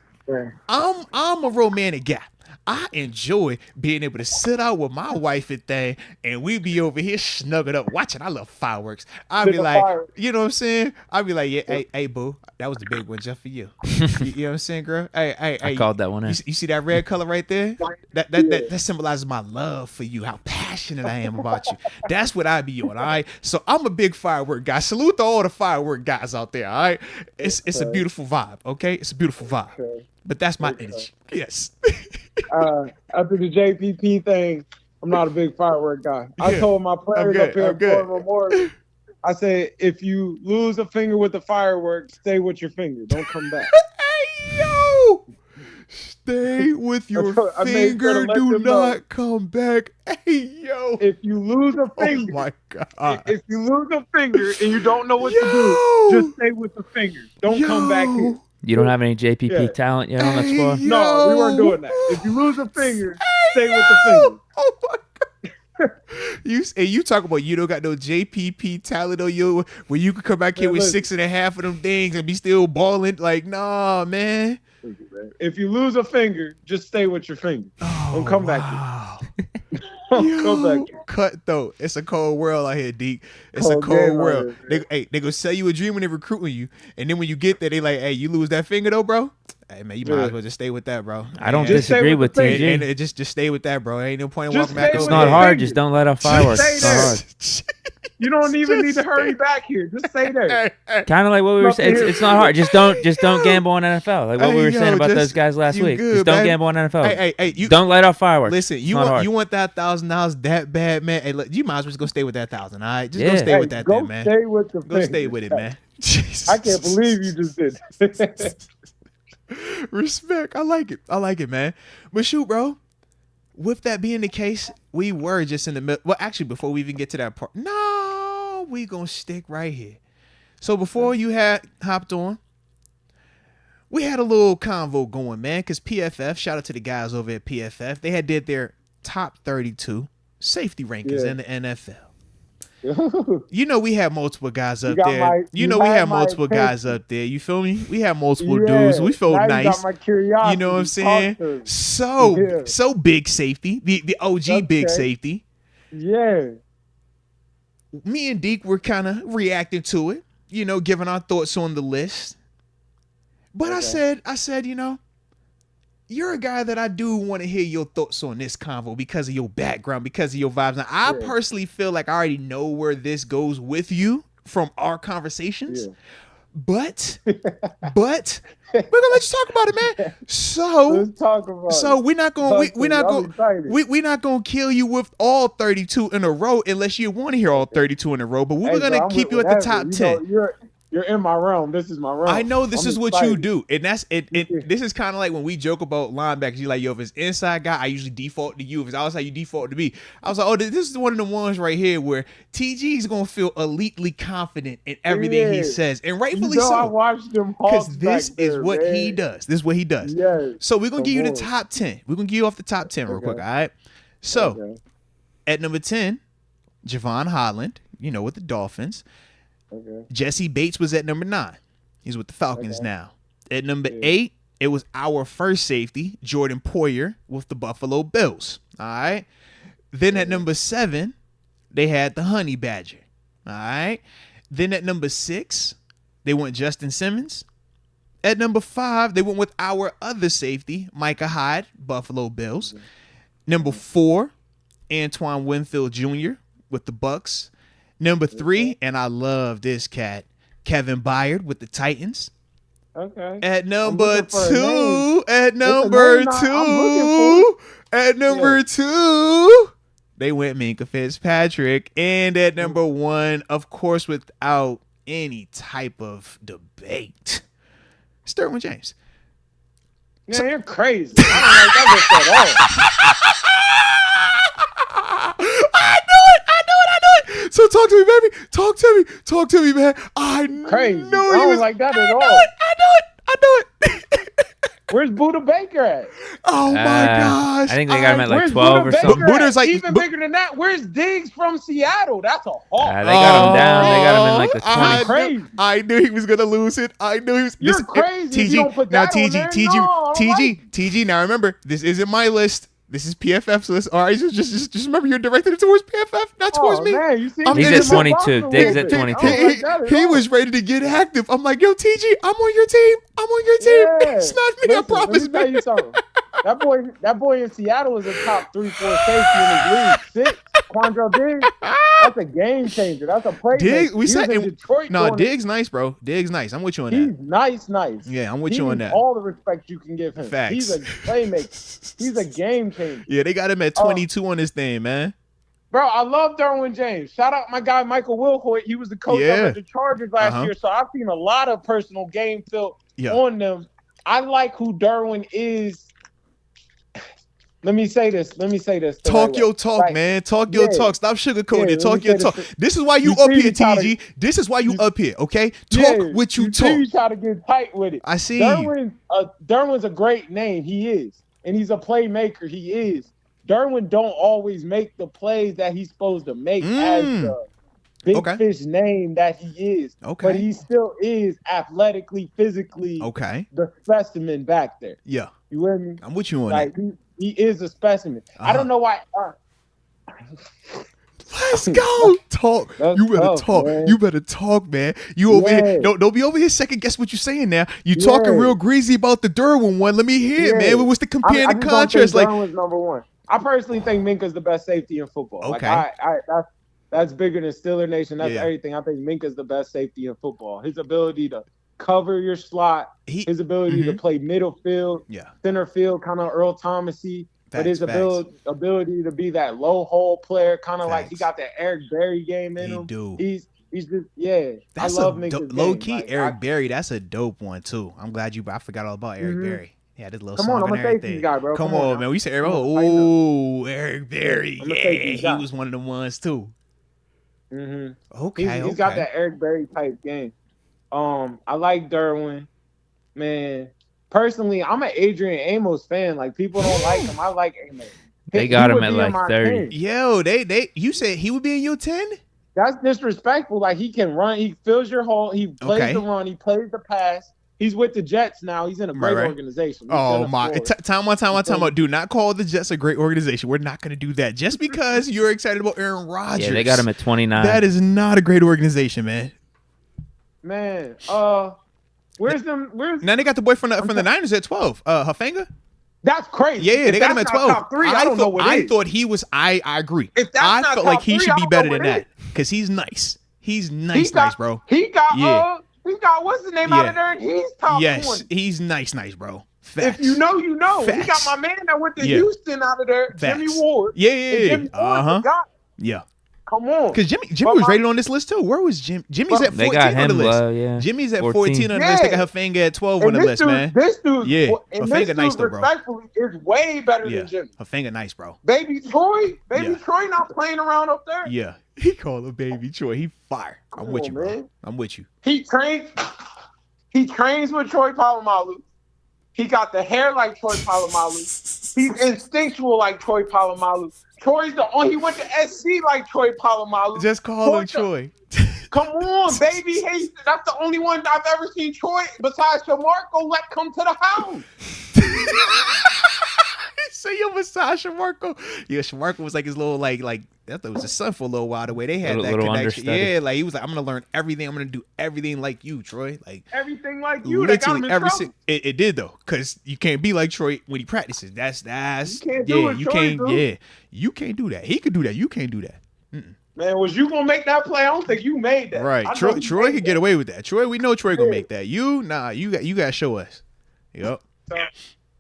I'm a romantic guy. I enjoy being able to sit out with my wife and thing, and we be over here snuggled up watching. I love fireworks. I be like, you know what I'm saying? I be like, yeah, hey, boo, that was the big one just for you. You know what I'm saying, girl? Hey, I called that one in. You see that red color right there? That symbolizes my love for you, how passionate I am about you. That's what I be on, all right? So I'm a big firework guy. Salute to all the firework guys out there, all right? It's a beautiful vibe, okay? It's a beautiful vibe. Okay. But that's my energy. Yes. After the JPP thing, I'm not a big firework guy. I told my players up here at Florida Memorial, I said, if you lose a finger with the fireworks, stay with your finger. Don't come back. Hey, yo! Stay with your finger. Do not come back. Hey, yo! If you lose a finger, oh my God! If you lose a finger and you don't know what to do, just stay with the finger. Don't come back here. You don't have any JPP talent yet on that squad? No, we weren't doing that. If you lose a finger, stay with the finger. Oh my God! You talk about you don't got no JPP talent on you where you could come back here with 6.5 of them things and be still balling. Like, nah, man. If you lose a finger, just stay with your finger. Don't come back here. Come back here. Cutthroat. It's a cold world out here, Deke. It's a cold world. They gonna sell you a dream when they recruiting you, and then when you get there, they like, hey, you lose that finger though, bro. Hey man, you might as well just stay with that, bro. I don't disagree with TG. And just stay with that, bro. Ain't no point in walking back over. It's not hard. Just don't let off fireworks. It's not hard. You don't even need to hurry back here. Just stay there. Kind of like what we were saying. It's not hard. Just don't gamble on NFL. Like what we were saying about those guys last week. Just don't gamble on NFL. Hey, you don't let off fireworks. Listen, you want that $1,000 that bad, man? Hey, look, you might as well just go stay with that 1,000. All right, just go stay with that, then, man. Go stay with it, man. I can't believe you just did that. Respect. I like it, man. But shoot, bro. With that being the case, we were just in the middle. Well, actually, before we even get to that part, no, we gonna stick right here. So before you had hopped on, we had a little convo going, man, because PFF, shout out to the guys over at PFF, they did their top 32 safety rankings in the NFL. You know we had multiple guys up there. We had multiple guys up there. You feel me? We had multiple dudes. We felt nice. You know what I'm saying? So big safety. The OG big safety. Yeah. Me and Deke were kind of reacting to it, you know, giving our thoughts on the list. But I said, you know, you're a guy that I do want to hear your thoughts on this convo because of your background, because of your vibes. Now, I personally feel like I already know where this goes with you from our conversations. Yeah. But we're gonna let you talk about it, man. So let's talk about so we're not gonna kill you with all 32 in a row unless you want to hear all 32 in a row. But we were gonna keep you at the top 10. You're in my realm. This is my realm. I know this is what you do. And that's it. This is kind of like when we joke about linebackers. You're like, yo, if it's inside guy, I usually default to you. If it's outside, you default to me. I was like, oh, this is one of the ones right here where TG is going to feel elitely confident in everything he says. And rightfully so. I watched him because this is what he does. This is what he does. Yes. So we're going to give you the top 10. We're going to give you off the top 10 real quick, all right? So, at number 10, Javon Holland, with the Dolphins. Okay. Jesse Bates was at number 9. He's with the Falcons now. At number 8, it was our first safety, Jordan Poyer, with the Buffalo Bills. All right. Then at number 7, they had the Honey Badger. All right. Then at number 6, they went Justin Simmons. At number 5, they went with our other safety, Micah Hyde, Buffalo Bills. Number 4, Antoine Winfield Jr. with the Bucks. Number 3, and I love this cat, Kevin Byard with the Titans. Okay. At number 2, they went Minkah Fitzpatrick. And at number 1, of course, without any type of debate, it's Derwin James. Yeah, you're crazy. I don't like that at all. I knew it. So talk to me, baby. Talk to me, man. Crazy. I don't like that at all. I knew it. Where's Buda Baker at? Oh my gosh. I think they got him at like Where's 12 or Buda something. Baker Buda's at? like Even bigger than that. Where's Diggs from Seattle? That's a hawk. They got him down. They got him in like the 20s. Crazy. I knew he was gonna lose it. I knew he was. You're crazy. If you don't put that on there. TG. Now remember, this isn't my list. This is PFF's list. All right, just remember you're directing it towards PFF, not towards me. Man, you see, he's at 22. Diggs at 22. He was ready to get active. I'm like, yo, TG, I'm on your team. Yeah. It's not me, I promise, let me tell you something. That boy in Seattle is a top 3-4 safety in his league. 6, Quandre Diggs. That's a game changer. That's a play. Diggs, we said in Detroit. No, Diggs nice, bro. Diggs nice. I'm with you on that. He's nice. Yeah, I'm with you on that. All the respect you can give him. Facts. He's a playmaker. He's a game changer. Yeah, they got him at 22 on this thing, man. Bro, I love Derwin James. Shout out my guy Michael Wilhoit. He was the coach of the Chargers last year, so I've seen a lot of personal game film on them. I like who Derwin is. Let me say this. Talk your talk, man. Talk your talk. Stop sugarcoating it. Talk your talk. This is why you up here, TG. This is why you up here, okay? Talk what you talk. You try to get tight with it. I see. Derwin's a great name. He is. And he's a playmaker. He is. Derwin don't always make the plays that he's supposed to make as the big fish name that he is. Okay. But he still is athletically, physically the specimen back there. Yeah. You with me? I'm with you on that. He is a specimen. I don't know why. Let's go. Talk. You better talk. Man. You better talk, man. You over here. Don't be over here second guess what you're saying now. You talking real greasy about the Derwin one. Let me hear it, man. What's the compare and the contrast? Like Derwin's number 1. I personally think Minkah's the best safety in football. Okay. Like that's bigger than Steeler Nation. That's everything. I think Minkah's the best safety in football. His ability to cover your slot, his ability to play middle field, center field, kind of Earl Thomas-y. But his ability to be that low hole player, kind of like he got that Eric Berry game in him. He's just That's I love Minkah's low game. key like, Eric Berry. That's a dope one too. I'm glad I forgot all about Eric Berry. Yeah, this little Come song on, I'm and a safety everything. guy, bro. Come on, man. We said Eric Berry. Yeah, he was one of the ones too. Okay, he's got that Eric Berry type game. I like Derwin, man. Personally, I'm an Adrian Amos fan. Like, people don't like him. I like Amos. They got him at like 30. 10. Yo, you said he would be in your 10? That's disrespectful. Like, he can run. He fills your hole. He plays the run. He plays the pass. He's with the Jets now. He's in a great organization. Oh, my. Time out. Do not call the Jets a great organization. We're not going to do that. Just because you're excited about Aaron Rodgers. Yeah, they got him at 29. That is not a great organization, man. Man, where's now they got the boy from the Niners at 12. Hufanga? That's crazy. Yeah, they got him at 12. Top 3, I don't know what I thought he was. I agree. If that's I not felt top like he 3, should be better than that is. because he's nice. He's nice, bro. He got what's his name out of there? He's top 20. He's nice, bro. Facts. If you know, you know. Facts. He got my man that went to Houston out of there, Facts. Jimmy Ward. Yeah. Yeah. Come on. Because Jimmy was rated on this list too. Where was Jim? Jimmy's at 14 on the list. Jimmy's at 14 on the list. They got Hufanga at 12 on the list, man. This dude, Hufanga nice though, bro. Respectfully, is way better than Jimmy. Hufanga nice, bro. Baby Troy not playing around up there. Yeah, he called him Baby Troy. He fire. I'm with you, bro. Man. I'm with you. He trains with Troy Polamalu. He got the hair like Troy Polamalu. He's instinctual like Troy Polamalu. Troy's the only. He went to SC like Troy Polamalu. Just call him Troy. Come on, baby. Hey, that's the only one I've ever seen Troy besides Shamarko let come to the house. So yo, besides Shamarko, yeah, Shamarko was like his little like I thought it was his son for a little while. The way they had that connection, understudy. yeah, like he was like, I'm gonna learn everything. I'm gonna do everything like you, Troy. Like everything like you. Literally it did though, because you can't be like Troy when he practices. That's you can't do it, you Troy, can't bro. you can't do that. He could do that. You can't do that. Man, was you gonna make that play? I don't think you made that. Right, Troy could get away with that. Troy, we know Troy gonna make that. You gotta show us. Yep. So,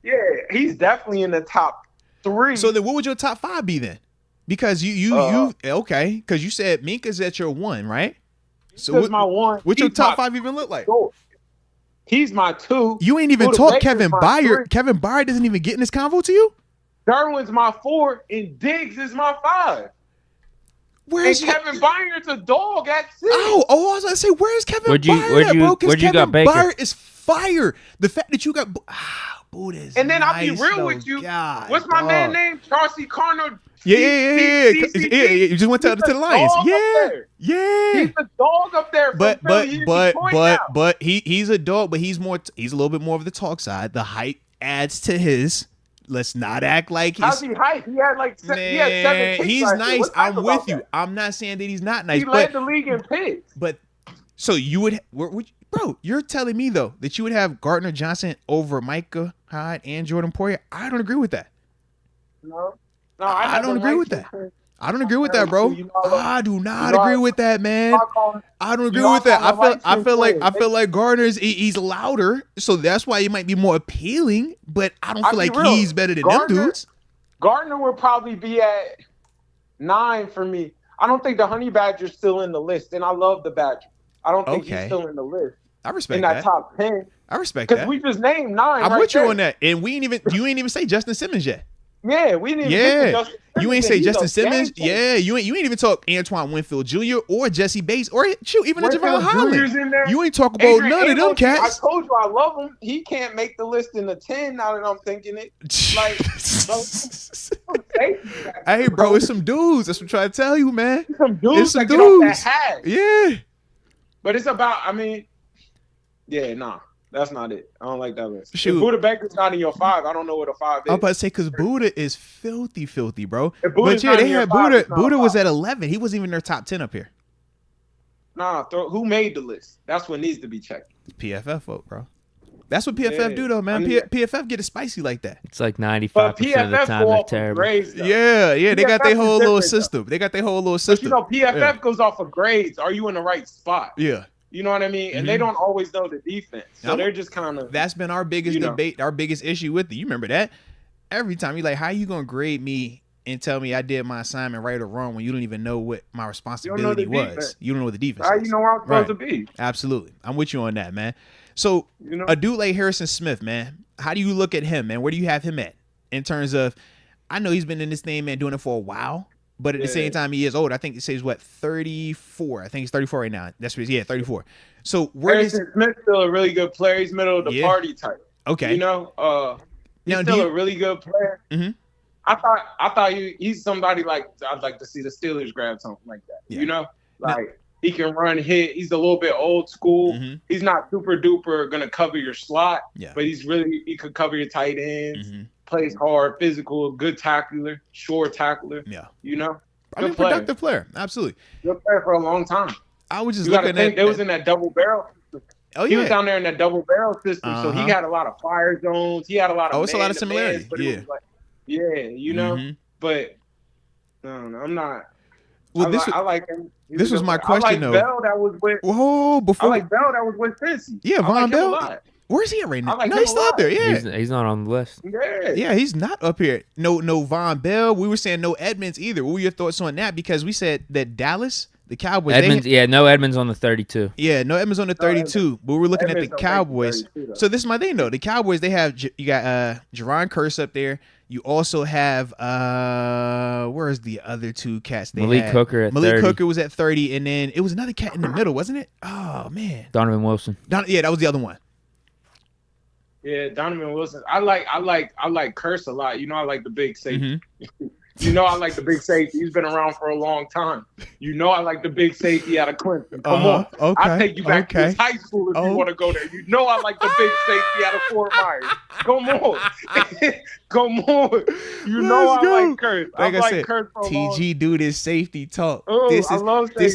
yeah, he's definitely in the top 3. So then, what would your top 5 be then? Because you okay? Because you said Minka's at your 1, right? So my 1. What's your top 5 even look like? He's my 2. You ain't even talk Kevin Byard. Kevin Byard doesn't even get in this convo to you. Derwin's my 4, and Diggs is my 5. Where's Kevin Byard's a dog at 6? Oh, I was gonna say, where's Kevin Byard, bro? Because Kevin Byard is fire. The fact that you got Buddha is and then nice, I'll be real with you. God, what's my man name? Chauncey Carter. Yeah. You just went to the Lions. Yeah. He's a dog up there. But he's a dog, but he's a little bit more of the talk side. The height adds to his. Let's not act like he's. How's he hype? He had like 7 picks. He's nice. I'm with you. I'm not saying that he's not nice. He led the league in picks. But so you would, bro? You're telling me though that you would have Gardner Johnson over Micah Hyde and Jordan Poyer? I don't agree with that. No, I don't agree with that. I don't agree with that, bro. I do not agree with that, man. I don't agree with that. I feel like Gardner's he's louder, so that's why he might be more appealing. But I don't feel like he's better than them dudes. Gardner would probably be at 9 for me. I don't think the Honey Badger's still in the list, and I love the Badger. I don't think he's still in the list. I respect in that top 10. I respect that because we just named 9. I'm with you on that, and you ain't even say Justin Simmons yet. Yeah, we didn't even get to Justin Simmons. You ain't say Justin Simmons. Yeah, you ain't even talk Antoine Winfield Jr. or Jesse Bates or even a Javon Holland. You ain't talk about none of them cats. I told you I love him. He can't make the list in the 10 now that I'm thinking it. Like, hey, bro, it's some dudes. That's what I'm trying to tell you, man. Some dudes that get off that hat. Yeah. But it's about, nah. That's not it. I don't like that list. Shoot. If Buddha Baker's not in your 5, I don't know what a 5 is. I'm about to say, because Buddha is filthy, bro. But yeah, they had Buddha. Buddha was at 11. He wasn't even their top 10 up here. Nah, who made the list? That's what needs to be checked. PFF vote, bro. That's what PFF do, though, man. PFF get it spicy like that. It's like 95% of the time they're terrible. Grades, yeah. They got their whole little system. But PFF goes off of grades. Are you in the right spot? Yeah. You know what I mean? And they don't always know the defense. So they're just kind of... That's been our biggest debate, our biggest issue with it. You remember that? Every time you're like, how you going to grade me and tell me I did my assignment right or wrong when you don't even know what my responsibility was? You don't know what the defense is. How you know where I'm supposed to be? Absolutely. I'm with you on that, man. So a dude like Harrison Smith, man, how do you look at him, man? Where do you have him at in terms of... I know he's been in this thing, man, doing it for a while. But at the same time, he is old. I think it says 34. I think he's 34 right now. That's what 34. So where is Smith's still a really good player. He's middle of the party type. Okay. He's still a really good player. Mm-hmm. I thought he's somebody like I'd like to see the Steelers grab something like that. Yeah. He can run, hit. He's a little bit old school. Mm-hmm. He's not super duper gonna cover your slot. Yeah. But he could cover your tight ends. Mm-hmm. Plays hard, physical, good tackler, short tackler. Yeah. Productive player. Absolutely. Good player for a long time. I was just looking at it was in that double barrel system. Oh, yeah. He was down there in that double barrel system, so he had a lot of fire zones. He had a lot of it's a lot of similarity. But no, I'm not. Well, I like him. This was my question, though. I like Bell that was with. Whoa, before. I like Bell that was with Cincy. Yeah, Von Bell. Where's he at right now? He's still out there. Yeah, he's not on the list. Yeah, he's not up here. No Von Bell. We were saying no Edmonds either. What were your thoughts on that? Because we said that Dallas, the Cowboys. No Edmonds on the 32. Yeah, no Edmonds on the 32. But we're looking at the Cowboys. So this is my thing though. The Cowboys, they have you got Jerron Kearse up there. You also have where's the other two cats? Malik Hooker at 30. Malik Hooker was at 30, and then it was another cat in the middle, wasn't it? Oh man, Donovan Wilson. Yeah, that was the other one. Yeah, Donovan Wilson. I like Kearse a lot. I like the big safety. Mm-hmm. You know I like the big safety. He's been around for a long time. You know I like the big safety out of Clemson. Come on. Okay. I'll take you back to his high school if you want to go there. You know I like the big safety out of Fort Myers. Come on. Come on. You know I like Kurt. Like I said, Kurt for a TG do this safety talk. Oh, this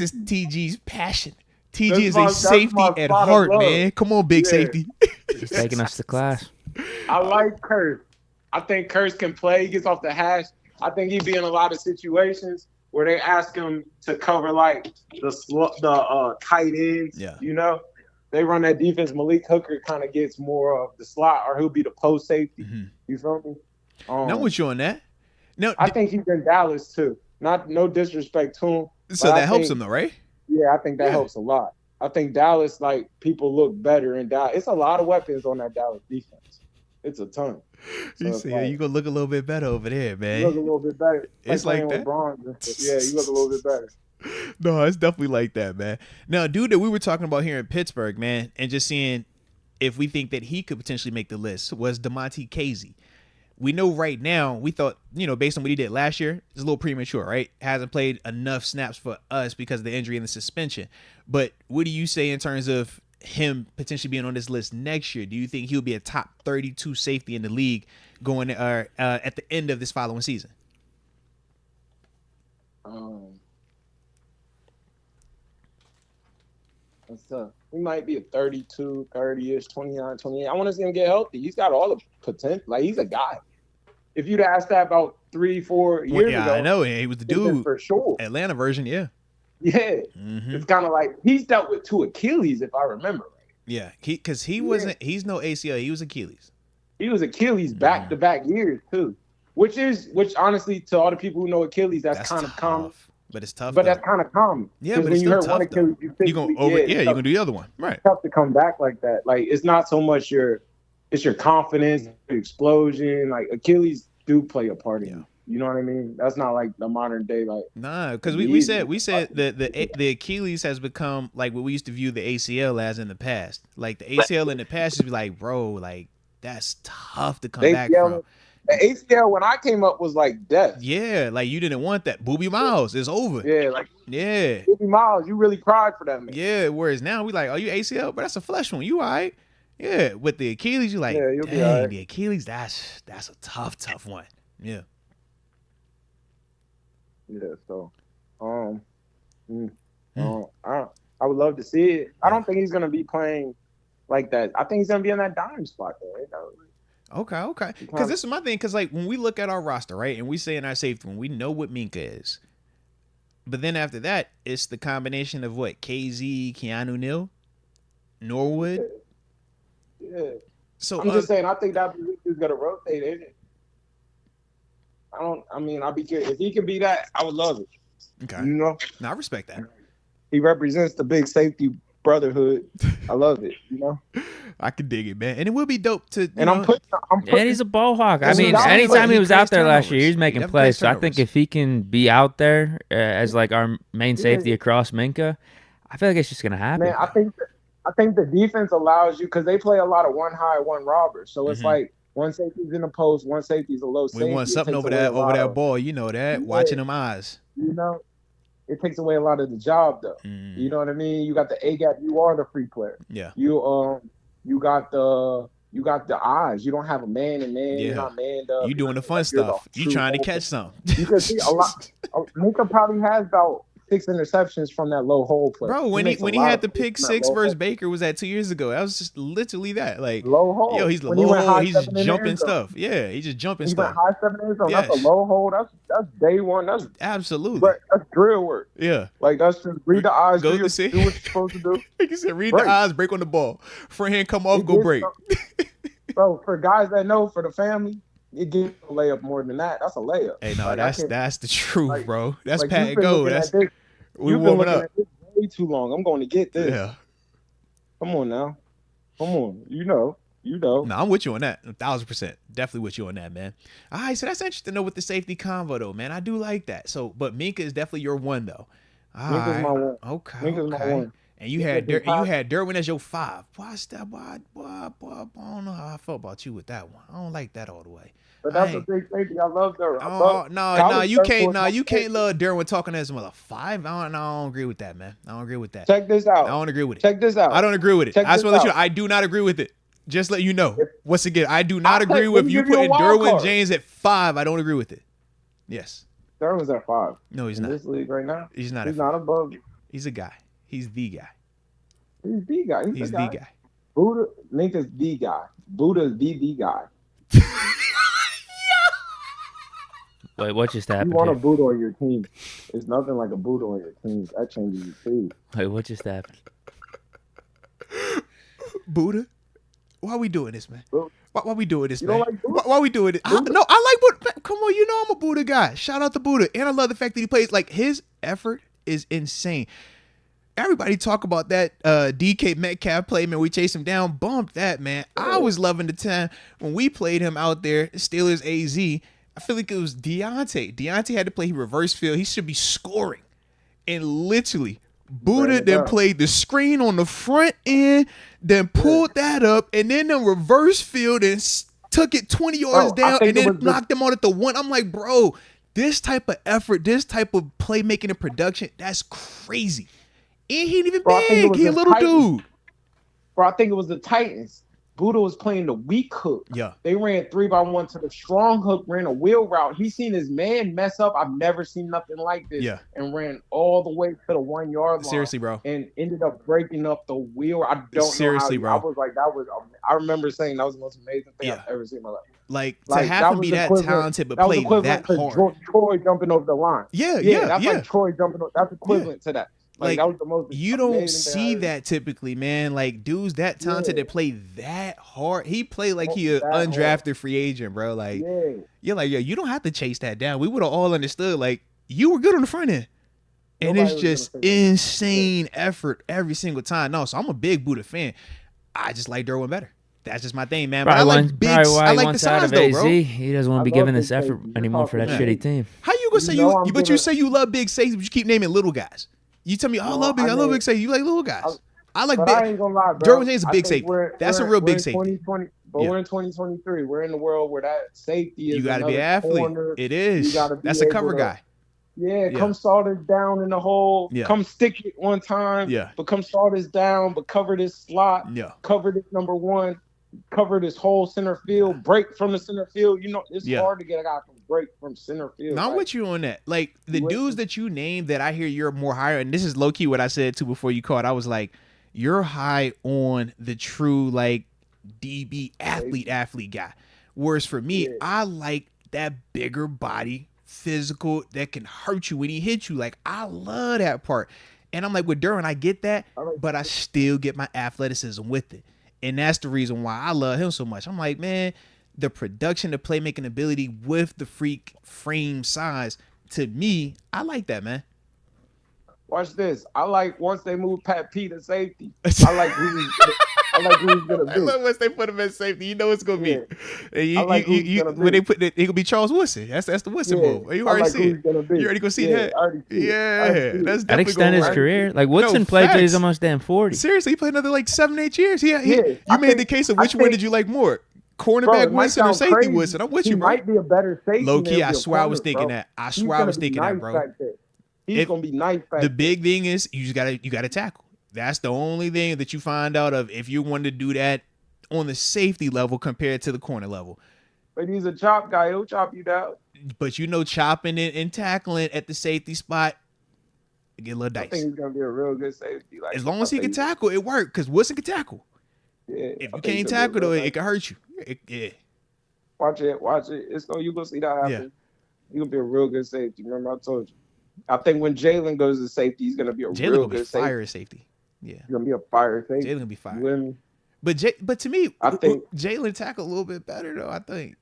is TG's passion. TG is a safety at heart, man. Come on, big safety. He's taking us to class. I like Kurt. I think Kurt can play. He gets off the hash. I think he'd be in a lot of situations where they ask him to cover like the tight ends. Yeah. You know, they run that defense. Malik Hooker kind of gets more of the slot, or he'll be the post safety. Mm-hmm. You feel me? No, with you on that. No, I think he's in Dallas too. No disrespect to him. So that helps him though, right? Yeah, I think that helps a lot. I think Dallas, like, people look better in Dallas. It's a lot of weapons on that Dallas defense. It's a ton. So you see, you gonna look a little bit better over there, man. You look a little bit better. It's like that. Yeah, you look a little bit better. No, it's definitely like that, man. Now, dude that we were talking about here in Pittsburgh, man, and just seeing if we think that he could potentially make the list was DeMonte Casey. We know right now, we thought, based on what he did last year, it's a little premature, right? Hasn't played enough snaps for us because of the injury and the suspension. But what do you say in terms of him potentially being on this list next year? Do you think he'll be a top 32 safety in the league going at the end of this following season? That's tough. He might be a 32, 30-ish, 29, 28. I want to see him get healthy. He's got all the potential. Like, he's a guy. If you'd asked that about 3-4 years ago. I know. He was the dude. For sure. Atlanta version, yeah. Yeah. Mm-hmm. It's kind of like he's dealt with 2 Achilles, if I remember right. Yeah. Because he's no ACL. He was Achilles. He was Achilles back-to-back years, too. Which honestly, to all the people who know Achilles, that's kind of common. But it's tough. But that's kind of common. Yeah, but when it's you still hurt tough, one Achilles, you're gonna do the other one, right? It's tough to come back like that. Like, it's not so much your confidence, your explosion. Like, Achilles do play a part in it. You know what I mean? That's not like the modern day. Like, nah, because we said that the Achilles has become like what we used to view the ACL as in the past. Like the ACL in the past is like, bro, like that's tough to come back from. The ACL when I came up was like death. Yeah, like you didn't want that. Booby Miles is over. Yeah, Booby Miles, you really cried for that man. Yeah, whereas now we like, oh, you ACL, but that's a flesh one. You all right? Yeah, with the Achilles, you like, you'll be dang, all right. The Achilles, that's a tough one. Yeah. Yeah. So, I would love to see it. I don't think he's gonna be playing like that. I think he's gonna be in that dime spot though. You know? Okay. Because this is my thing. Because like when we look at our roster, right, and we say in our safety one, we know what Minka is, but then after that, it's the combination of what KZ, Keanu Neal, Norwood. Yeah. So I'm just saying, I think that is gonna rotate, ain't it? I'd be curious if he can be that. I would love it. Okay. You know. No, I respect that. He represents the big safety brotherhood. I love it. You know. I can dig it, man, and it will be dope to. And he's a ball hawk. I mean, anytime he was out there last year, he was making plays. So I think if he can be out there as like our main safety across Minka, I feel like it's just gonna happen. Man, I think the defense allows you because they play a lot of one high, one robber. So it's like one safety's in the post, one safety's a low safety. We want something over that ball. You know that. Yeah. Watching them eyes. You know. It takes away a lot of the job, though. You know what I mean? You got the A gap. You are the free player. Yeah. You got the eyes. You don't have a man and man. Yeah. You're not manned up. You doing the fun stuff. You trying to catch something. You can see a lot. Minka probably has about 6 interceptions from that low hole play. Bro, when he had the pick 6 versus Baker, was that 2 years ago? That was just literally that. Like low hole. Yo, he's the low hole. He's just jumping stuff. Yeah, he's just jumping stuff. High 7 in zone. Yes. That's a low hole. That's day one. That's absolutely. But that's drill work. Yeah. Like that's just read the eyes. Go do what you're supposed to do. Like you said, read the eyes, break on the ball. Front hand come off, go break. Bro, for guys that know, for the family, it gives a layup more than that. That's a layup. Hey, no, that's the truth, bro. That's pat and go. That's we You've been looking at this way too long. I'm going to get this. Yeah. Come on now. Come on. You know. No, I'm with you on that. 1,000%. Definitely with you on that, man. All right, so that's interesting though with the safety convo though, man. I do like that. So, but Minka is definitely your one though. Minka's my one. Okay. Minka's my one. And you had Derwin as your 5. Why's that? Boy, I don't know how I felt about you with that one. I don't like that all the way. But that's a big safety. I love Derwin. No, you can't love Derwin talking as a 5. I don't agree with that, man. I don't agree with that. Check this out. I don't agree with it. Check this out. I don't agree with it. I just want to let you know, I do not agree with it. Just let you know. Once again, I do not agree with you putting Derwin James at 5. I don't agree with it. Yes. Derwin's at 5. No, he's not. In this league right now? He's not. He's not above you. He's a guy. He's the guy. He's the guy. He's the guy. Buddha, Link is the guy. Buddha is the guy. Wait, what just happened? You want a Buddha on your team. It's nothing like a Buddha on your team. That changes your team. Wait, what just happened? Buddha? Why are we doing this, man? Why we doing this, you man? Don't like Buddha? Why we doing it? No, I like Buddha. Come on, you know I'm a Buddha guy. Shout out to Buddha. And I love the fact that he plays. Like, his effort is insane. Everybody talk about that DK Metcalf play, man. We chased him down, bumped that, man. I was loving the time when we played him out there, Steelers AZ. I feel like it was Deontay. Deontay had to play reverse field. He should be scoring. And literally, Buddha then played the screen on the front end, then pulled that up, and then the reverse field and took it 20 yards down, and then knocked them out at the 1. I'm like, bro, this type of effort, this type of playmaking and production, that's crazy. And he ain't even big. He a little dude. Bro, I think it was the Titans. Buddha was playing the weak hook. Yeah. They ran 3-by-1 to the strong hook, ran a wheel route. He seen his man mess up. I've never seen nothing like this. Yeah. And ran all the way to the 1 yard line. Seriously, bro. And ended up breaking up the wheel. I don't know how bro. I was like, I remember saying that was the most amazing thing I've ever seen in my life. Like to have him be that talented but play that hard. Troy jumping over the line. That's like Troy jumping over. That's equivalent to that. Like that was the most. You don't see that typically, man. Like dudes that talented that play that hard. He played like he an undrafted free agent, bro. Like you're like, you don't have to chase that down. We would have all understood. Like you were good on the front end, and it's just insane effort every single time. No, so I'm a big Buddha fan. I just like Derwin better. That's just my thing, man. But I like big. I like the size though, bro. He doesn't want to be giving this effort anymore for that shitty team. How you gonna say you? But you say you love big safeties, but you keep naming little guys. You tell me, I love big safety. You like little guys. I like big. I ain't gonna lie, bro. Derwin James is a big safety. That's a real big safety. We're in 2023. We're in the world where that safety is. You got to be an athlete. Corner. It is. That's a cover guy. Come start us down in the hole. Come stick it one time. But come start us down. But cover this slot. Cover this number 1. Cover this whole center field. Break from the center field. You know, it's hard to get a guy from break from center field. Now I'm with you on that. Like the dudes that you named that I hear you're more higher, and this is low key what I said too before you called. I was like, you're high on the true like DB athlete guy. Whereas for me, I like that bigger body, physical that can hurt you when he hits you. Like I love that part. And I'm like with Derwin, I get that, but I still get my athleticism with it. And that's the reason why I love him so much. I'm like, man, the production, the playmaking ability with the freak frame size, to me, I like that, man. Watch this. I like once they move Pat P to safety. I like who he's gonna be. I love once they put him at safety. You know it's gonna be. When they put it, gonna be Charles Woodson. That's the Woodson move. You already see it. You already gonna see that. That's that extend his career. Like Woodson played till he's almost damn 40. Seriously, he played another like 7-8 years. You made the case of which one did you like more? Cornerback Woodson or safety Woodson? I'm with you, bro. He might be a better safety. Low key, I swear I was thinking that. I swear I was thinking that, bro. He's gonna be nice. The big thing is you gotta tackle. That's the only thing that you find out of if you want to do that on the safety level compared to the corner level. But he's a chop guy. He'll chop you down. But you know, chopping it and tackling at the safety spot, get a little dice. I think he's gonna be a real good safety. Like, as long as he can tackle, it works. Because Woodson can tackle. Yeah. If you can't tackle, though, it can hurt you. Watch it. You gonna see that happen. Yeah. He's gonna be a real good safety. Remember, I told you. I think when Jalen goes to safety, he's gonna be a real good safety. Fire safety. Yeah. He's gonna be a fire safety. Jalen gonna be fire. But to me, I think Jalen tackle a little bit better though. I think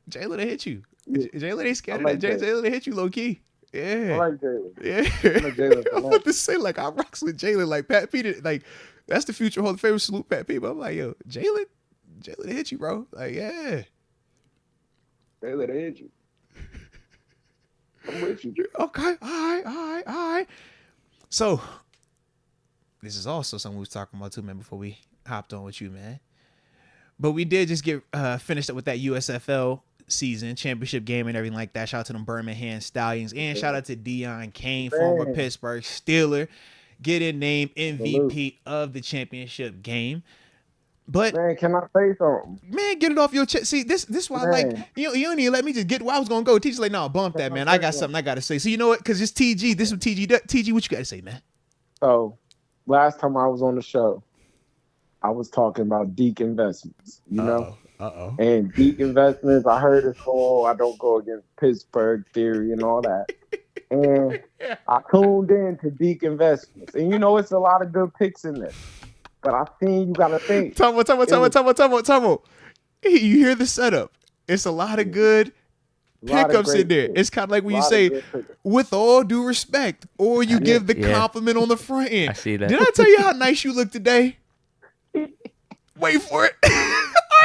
Jalen will hit you. Yeah. Jalen ain't scared of that. Jalen will hit you low key. Yeah. I like Jalen. Yeah. I like Jalen. I'm about to say like I rocks with Jalen. Like Pat Peter, like that's the future Hall of Fame. Salute Pat Peter. I'm like, yo, Jalen will hit you, bro. Like, yeah. Jalen will hit you. I'm with you. Okay. All right. So, this is also something we was talking about too, man, before we hopped on with you, man. But we did just get finished up with that USFL season, championship game and everything like that. Shout out to them Birmingham Stallions. And shout out to Deion Kane, former Pittsburgh Steeler, getting named MVP of the championship game. But man, can I say something? Man, get it off your chest. See, this is why I like you don't even let me just get where I was gonna go. Teacher's like, no, bump that, man. I got something I gotta say. So you know what? Because it's TG. This is TG. TG, what you gotta say, man? So last time I was on the show, I was talking about Deke investments, you know? And Deke investments, I heard this whole I don't go against Pittsburgh theory and all that. And I tuned in to Deke investments. And you know, it's a lot of good picks in there. But I think you gotta think. Tamo. You hear the setup. It's a lot of good pickups in there. It's kind of like when you say, with all due respect, or you give the compliment on the front end. I see that. Did I tell you how nice you look today? Wait for it. All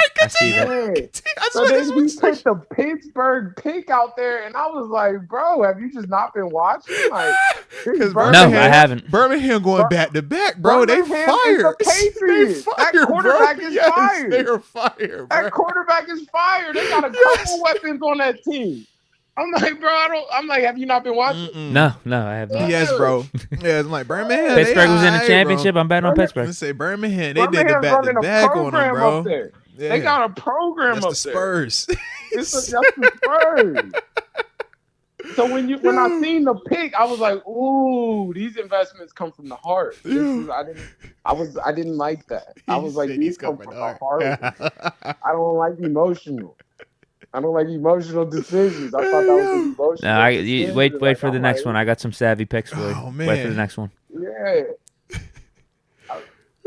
right, continue. So then we put the Pittsburgh pick out there, and I was like, bro, have you just not been watching? Like, no, I haven't. Birmingham going back to back, bro. They fired. That quarterback is fired. They are fired, bro. That quarterback is fired. They got a couple weapons on that team. I'm like, bro, have you not been watching? No, I have not. Yes, bro. Yeah, it's like Birmingham. Pittsburgh was in the championship. Bro. I'm betting on Pittsburgh. Let's say Birmingham. They did the back to back on them, bro. Yeah. They got a program that's up the Spurs. There. That's the Spurs. So when I seen the pick, I was like, "Ooh, these investments come from the heart." I didn't like that. I was like, "These come from the heart." I don't like emotional. I don't like emotional decisions. I thought that was emotional. No, wait for the next one. I got some savvy picks for you. Oh, man. Wait for the next one. Yeah.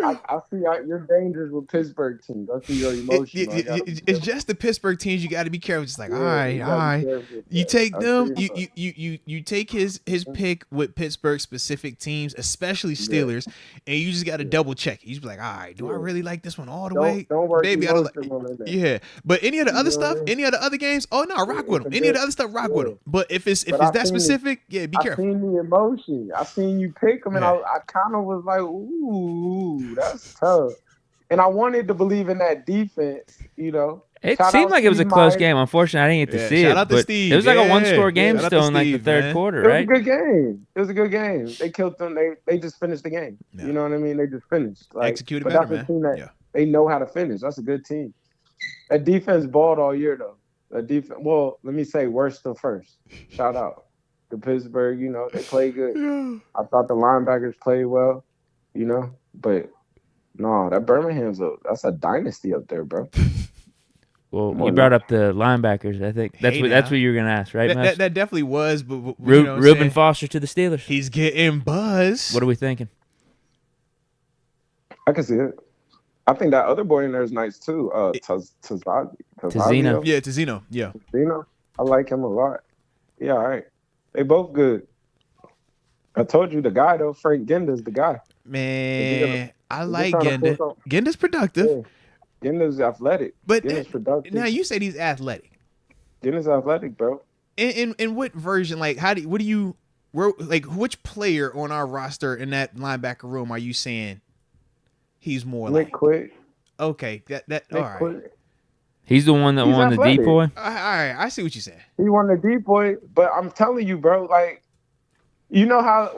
I see you're dangerous with Pittsburgh teams. I see your emotional. It's just the Pittsburgh teams. You got to be careful. It's like, all right. You take them. You take his pick with Pittsburgh specific teams, especially Steelers, and you just got to double check. You just be like, all right, do I really like this one all the way? Don't worry. Maybe I don't like. Yeah, but any of the other stuff, any of the other games, rock with them. Any of the other stuff, rock with them. But if it's that specific, be careful. I seen the emotion. I seen you pick them, and I kind of was like, ooh. That's tough. And I wanted to believe in that defense, you know. It seemed like it was a close game. Unfortunately, I didn't get to see it. But it was like a one-score game still in like the third quarter, right? It was a good game. It was a good game. They killed them. They just finished the game. Yeah. You know what I mean? They just finished. Executed better, man. Team that they know how to finish. That's a good team. That defense balled all year, though. Well, let me say worst to first. Shout out to Pittsburgh. You know, they played good. I thought the linebackers played well, you know, but no, that Birmingham's that's a dynasty up there, bro. Well, you brought up the linebackers. I think that's what you were gonna ask, right? That definitely was, but Reuben Foster to the Steelers. He's getting buzz. What are we thinking? I can see it. I think that other boy in there is nice too. Tazino. Yeah, Tazino. Yeah, Tazino. I like him a lot. Yeah, all right. They both good. I told you the guy though, Frank Genda's the guy. Man, I like Genda. Genda's productive. Yeah. Genda's athletic. But Genda's productive. Now you say he's athletic. Genda's athletic, bro. In what version? Like, which player on our roster in that linebacker room are you saying he's more Nick like? Quick. Okay, that all right. Quick. He's the one that won the depoy. All right, I see what you're saying. He won the depoy, but I'm telling you, bro, like, you know how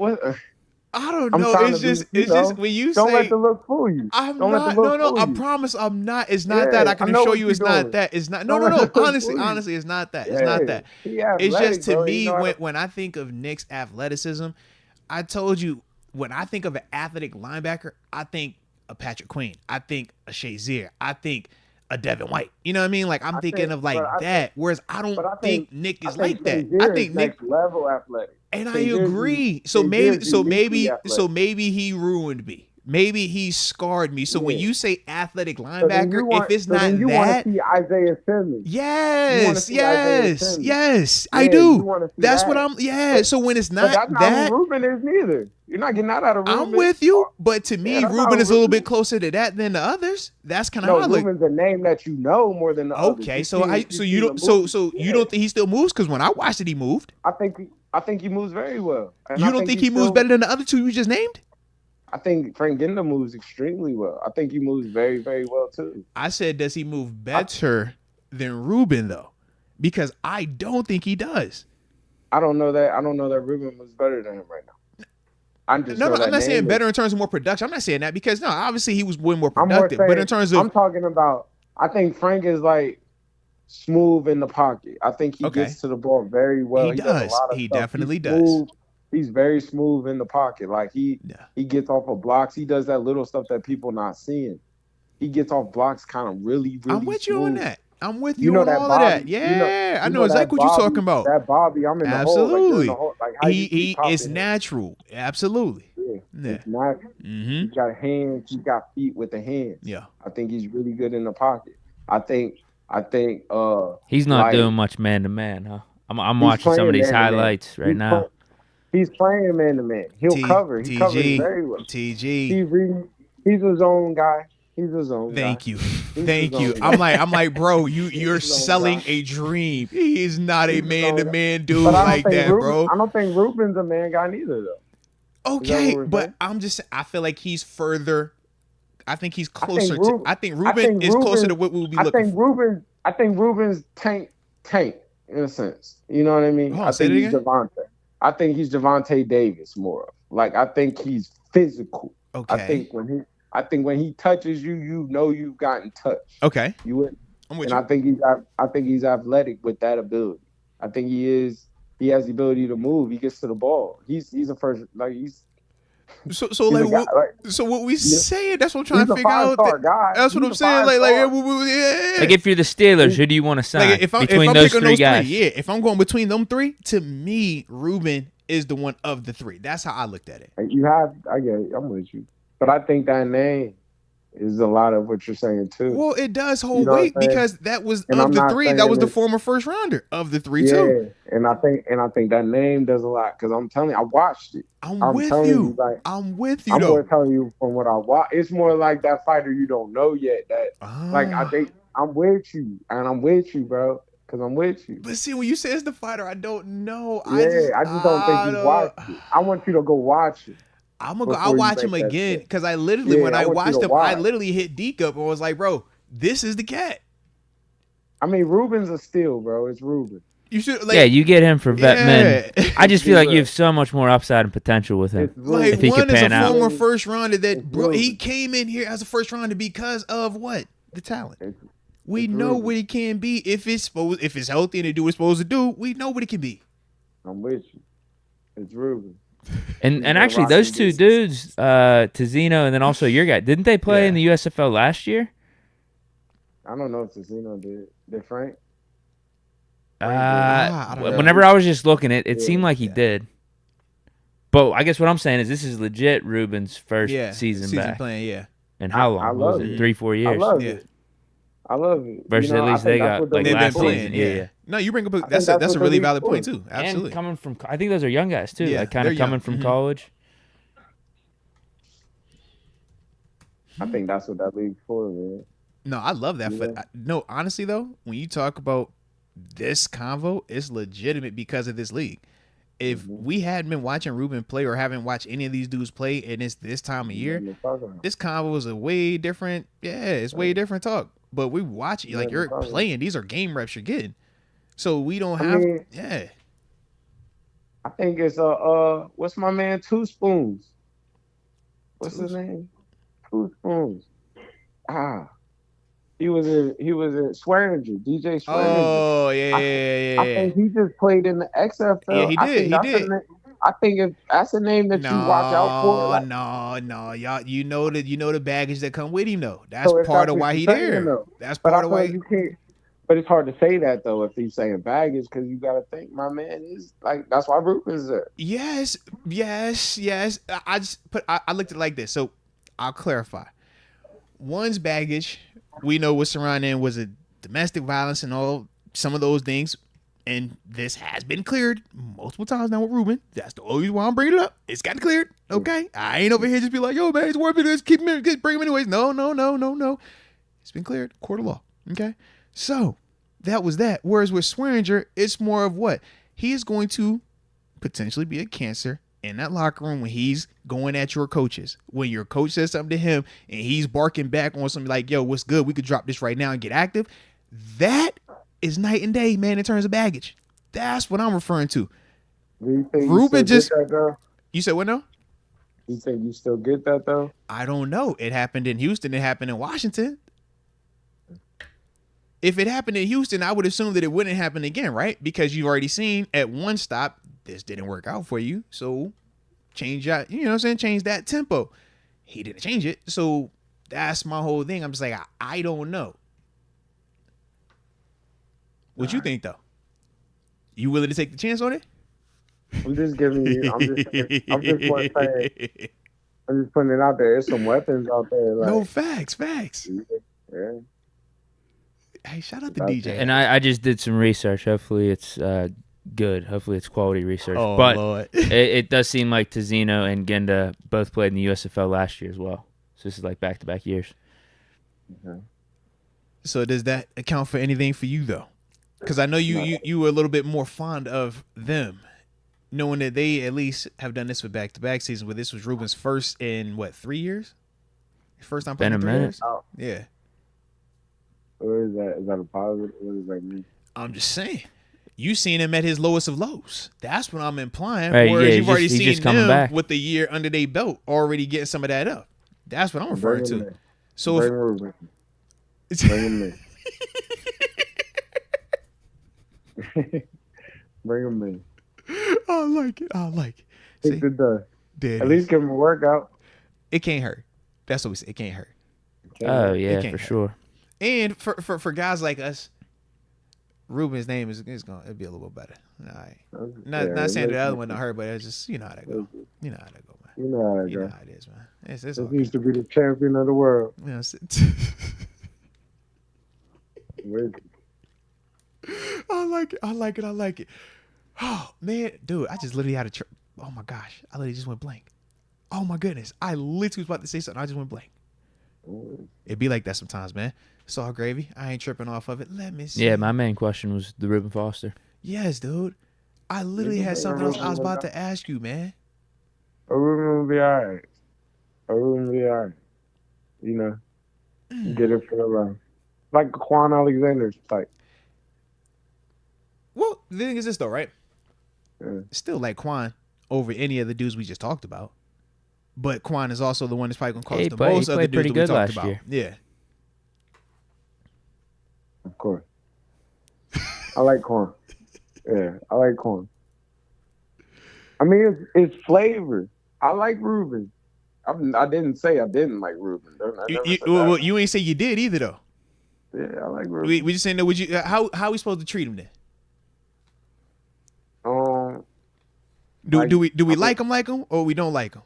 I don't know. It's just when you don't say. Don't let the look fool you. I'm not. No. I promise I'm not. It's not that. I can show you it's not that. It's not. No. Honestly, it's not that. It's not that. It's just to me when I think of Nick's athleticism, I told you when I think of an athletic linebacker, I think a Patrick Queen. I think a Shazier. I think a Devin White. You know what I mean? Like I'm thinking of like that. Whereas I don't think Nick is like that. I think Nick next level athletic. And I agree. So maybe he ruined me. Maybe he scarred me. So when you say athletic linebacker, if it's not that, want to see Isaiah Simmons. Yes, I do. That's what I'm. Yeah. So when it's not that's that, not Ruben is neither. You're not getting that out of Ruben. I'm with you, but to me, Ruben is a little bit closer to that than the others. That's kind of how I look. Ruben's a name that you know more than the others. Okay, so you don't think he still moves? Because when I watched it, he moved. I think he moves very well. And you don't think he moves better than the other two you just named? I think Frank Genda moves extremely well. I think he moves very, very well too. I said, does he move better than Ruben though? because I don't think he does. I don't know that Ruben was better than him right now. I'm not saying better in terms of more production. I'm not saying that because obviously he was way more I'm productive. saying, but in terms of, I'm talking about, I think Frank is like smooth in the pocket. I think he gets to the ball very well. He does. A lot of he stuff. Definitely does. He's very smooth in the pocket. Like he gets off of blocks. He does that little stuff that people not seeing. He gets off blocks kind of really, really I'm with smooth. you on that. I'm with you on all Bobby, of that. Yeah, I know exactly what you're talking about. That Bobby, I'm in the hole. Like, you're in the hole. Like, how he is natural. Absolutely. Yeah. It's natural. He got hands. He got feet with the hands. Yeah. I think he's really good in the pocket. I think he's not doing much man to man, huh? I'm watching some of these highlights right now. He's playing man to man. He'll cover. He covers very well. TG. He's his own guy. He's his own guy. Thank you. I'm like, bro, you're selling a dream. He is not a man-to-man dude like that, bro. I don't think Ruben's a man guy neither, though. Okay, but I feel like he's further. I think he's closer to. I think Ruben is closer to what we would be looking for. I think Ruben's tank in a sense. You know what I mean? I think he's Devontae. I think he's Devontae Davis more of. Like, I think he's physical. Okay. I think when he touches you, you know you've gotten touched. Okay. I'm with you. I think he's athletic with that ability. I think he has the ability to move. He gets to the ball. He's a first, like, he's so what we saying? That's what I'm trying to figure out. That's what I'm saying. Like, if you're the Steelers, who do you want to sign between those three guys? If I'm going between them three, to me, Ruben is the one of the three. That's how I looked at it. I get it. I'm with you. But I think that name is a lot of what you're saying too. Well, it does hold weight because that was of the three. That was the former first rounder of the three too. And I think that name does a lot because I'm telling you, I watched it. I'm with you. I'm with you. I'm going to tell you from what I watched. It's more like that fighter you don't know yet. Like, I think I'm with you, and I'm with you, bro. Because I'm with you. But see, when you say it's the fighter, I don't know. I just don't think you watched it. I want you to go watch it. I'll watch him again because I literally, when I watched him, I literally hit Deke up and was like, bro, this is the cat. I mean, Ruben's a steal, bro. It's Ruben. You should, you get him for vet men. I just feel like you have so much more upside and potential with him. Like, if he one could pan is a former out. first rounder that, bro, he came in here as a first rounder because of what? The talent. We know what he can be if it's healthy and they do what it's supposed to do. We know what it can be. I'm with you. It's Ruben. And actually, those two dudes, Tizino and then also your guy, didn't they play in the USFL last year? I don't know if Tizino did. Did Frank? Whenever I was just looking, it seemed like he did. But I guess what I'm saying is this is legit Ruben's first season back. Playing, And how long was it? 3-4 years? I love it. Versus at least they got like last season. Yeah. No, you bring up that's a really valid point too. Absolutely. And coming from, I think those are young guys too. Yeah, like kind of coming from college. I think that's what that league's for, man. No, I love that. Yeah. No, honestly though, when you talk about this convo, it's legitimate because of this league. If we hadn't been watching Ruben play or haven't watched any of these dudes play, and it's this time of year, this convo is a way different. Yeah, it's way different talk. But we watch it like you're playing. These are game reps you're getting. So we don't have. I think it's what's my man? Two Spoons. What's his name? Two Spoons. He was in Swearinger, DJ Swearinger. Oh yeah. I think he just played in the XFL. Yeah, he did. I think if that's a name that you watch out for. Like, no, y'all. You know the baggage that come with him though. That's part of why he there. That's part of why you can't. But it's hard to say that though if he's saying baggage because you got to think my man is like that's why Ruben's there. Yes. I looked at it like this, so I'll clarify. One's baggage we know was surrounding was a domestic violence and all some of those things. And this has been cleared multiple times now with Ruben. That's the only reason why I'm bringing it up. It's got cleared. Okay. I ain't over here just be like, yo, man, it's worth it. Just keep him, bring him anyways. No. It's been cleared. Court of law. Okay. So that was that. Whereas with Swearinger, it's more of what? He is going to potentially be a cancer in that locker room when he's going at your coaches. When your coach says something to him and he's barking back on something like, yo, what's good? We could drop this right now and get active. That is night and day, man, in terms of baggage. That's what I'm referring to. Do you think Ruben you still get that, though? You said what now? You think you still get that, though? I don't know. It happened in Houston. It happened in Washington. If it happened in Houston, I would assume that it wouldn't happen again, right? Because you've already seen at one stop, this didn't work out for you. So change that, you know what I'm saying? Change that tempo. He didn't change it. So that's my whole thing. I'm just like, I don't know. What you think, though? You willing to take the chance on it? I'm just giving you. I'm just saying. I'm just putting it out there. There's some weapons out there. Like, no, facts. Yeah. Hey, shout out to DJ. And I just did some research. Hopefully it's good. Hopefully it's quality research. Oh, but Lord. it does seem like Tizino and Genda both played in the USFL last year as well. So this is like back-to-back years. Okay. So does that account for anything for you, though? Because I know you were a little bit more fond of them, knowing that they at least have done this for back-to-back seasons, where this was Ruben's first in, 3 years? First time playing in 3 years? Oh. Yeah. What is that? Is that a positive? What does that mean? I'm just saying. You seen him at his lowest of lows. That's what I'm implying. Right, Whereas yeah, you've already seen coming them back with the year under their belt already getting some of that up. That's what I'm referring to. So Bring Ruben. Bring him in. Bring him in. I like it. Take the dust. At least give him a workout. It can't hurt. That's what we say. It can't hurt. Oh, yeah, for sure. And for guys like us, Ruben's name is gonna be a little bit better. All right. Not saying the other one don't hurt, but it's just, you know how that go. You know how that go, man. You know how that You go. know how it is, man. It's This all used to be the champion of the world. you know, I like it. Oh, man. Dude, I just literally had a oh, my gosh. I literally just went blank. Oh, my goodness. I literally was about to say something. I just went blank. It'd be like that sometimes, man. It's all gravy. I ain't tripping off of it. Let me see. Yeah, my main question was the Reuben Foster. Yes, dude. I literally had something else I was about to ask you, man. Ruben will be all right. Ruben will be all right. You know, get it for the run. Like Quan Alexander's type. Well, the thing is this, though, right? Yeah. Still like Quan over any of the dudes we just talked about. But Quan is also the one that's probably going to cost the most of the dudes that we talked about. Year. Yeah. Of course. I like corn. Yeah, I like corn. I mean, it's flavor. I like Ruben. I didn't say I didn't like Ruben. You ain't say you did either, though. Yeah, I like Ruben. We just saying that. Would you? How we supposed to treat him then? Do we like him, or we don't like him?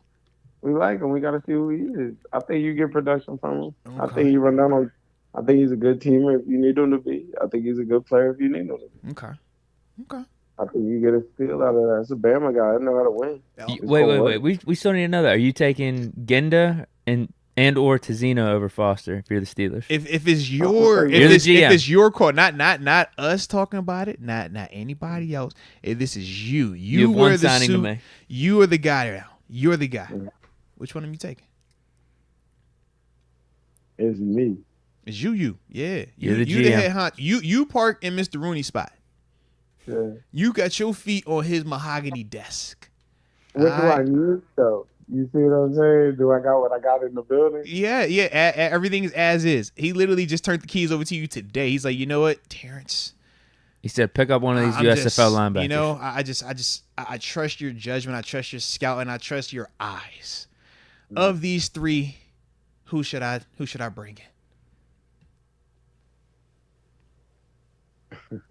We like him. We got to see who he is. I think you get production from him. Okay. I think he run down on. I think he's a good teamer if you need him to be. I think he's a good player if you need him to be. Okay. I think you get a feel out of that. It's a Bama guy. I know how to win. Wait. We still need to know that. Are you taking Genda and or Tizino over Foster if you're the Steelers? If it's your if it's your call, not us talking about it, not anybody else. If this is you wear the suit. You are the guy now. You're the guy. Yeah. Which one are you taking? It's me. It's you. Yeah. You're the you GM. the head hunt. You park in Mr. Rooney's spot. Yeah. You got your feet on his mahogany desk. What do I need though? You see what I'm saying? Do I got what I got in the building? Yeah. Everything is as is. He literally just turned the keys over to you today. He's like, you know what, Terence? He said, pick up one of these USFL linebackers. You know, I trust your judgment. I trust your scout, and I trust your eyes. Mm-hmm. Of these three, who should I bring in?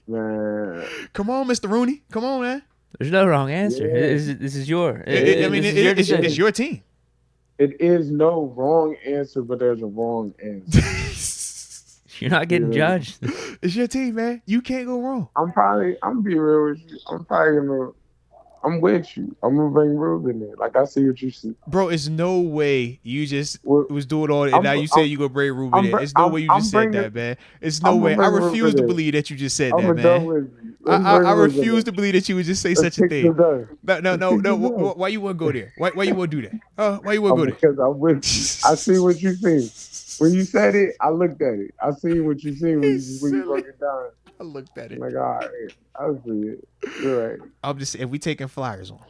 Man. Come on, Mr. Rooney. Come on, man. There's no wrong answer. Yeah. This is your. It's your team. It is no wrong answer, but there's a wrong answer. You're not getting judged. It's your team, man. You can't go wrong. I'm be real with you. I'm with you. I'm gonna bring Ruben in. Like I see what you see. Bro, it's no way you just was doing all that. Now you say you gonna bring Ruben in. It's no way you just said that, man. It's no way. I refuse to believe that you just said that, man. I refuse to believe that you would just say such a thing. No. Why you want to go there? Why you want to do that? Why you want to go there? Because I'm with you. I see what you see. When you said it, I looked at it. I seen what you seen when you Silly. broke it down. I looked at I'm it. like, all right, I see it. You're right. I'm just if we taking flyers on.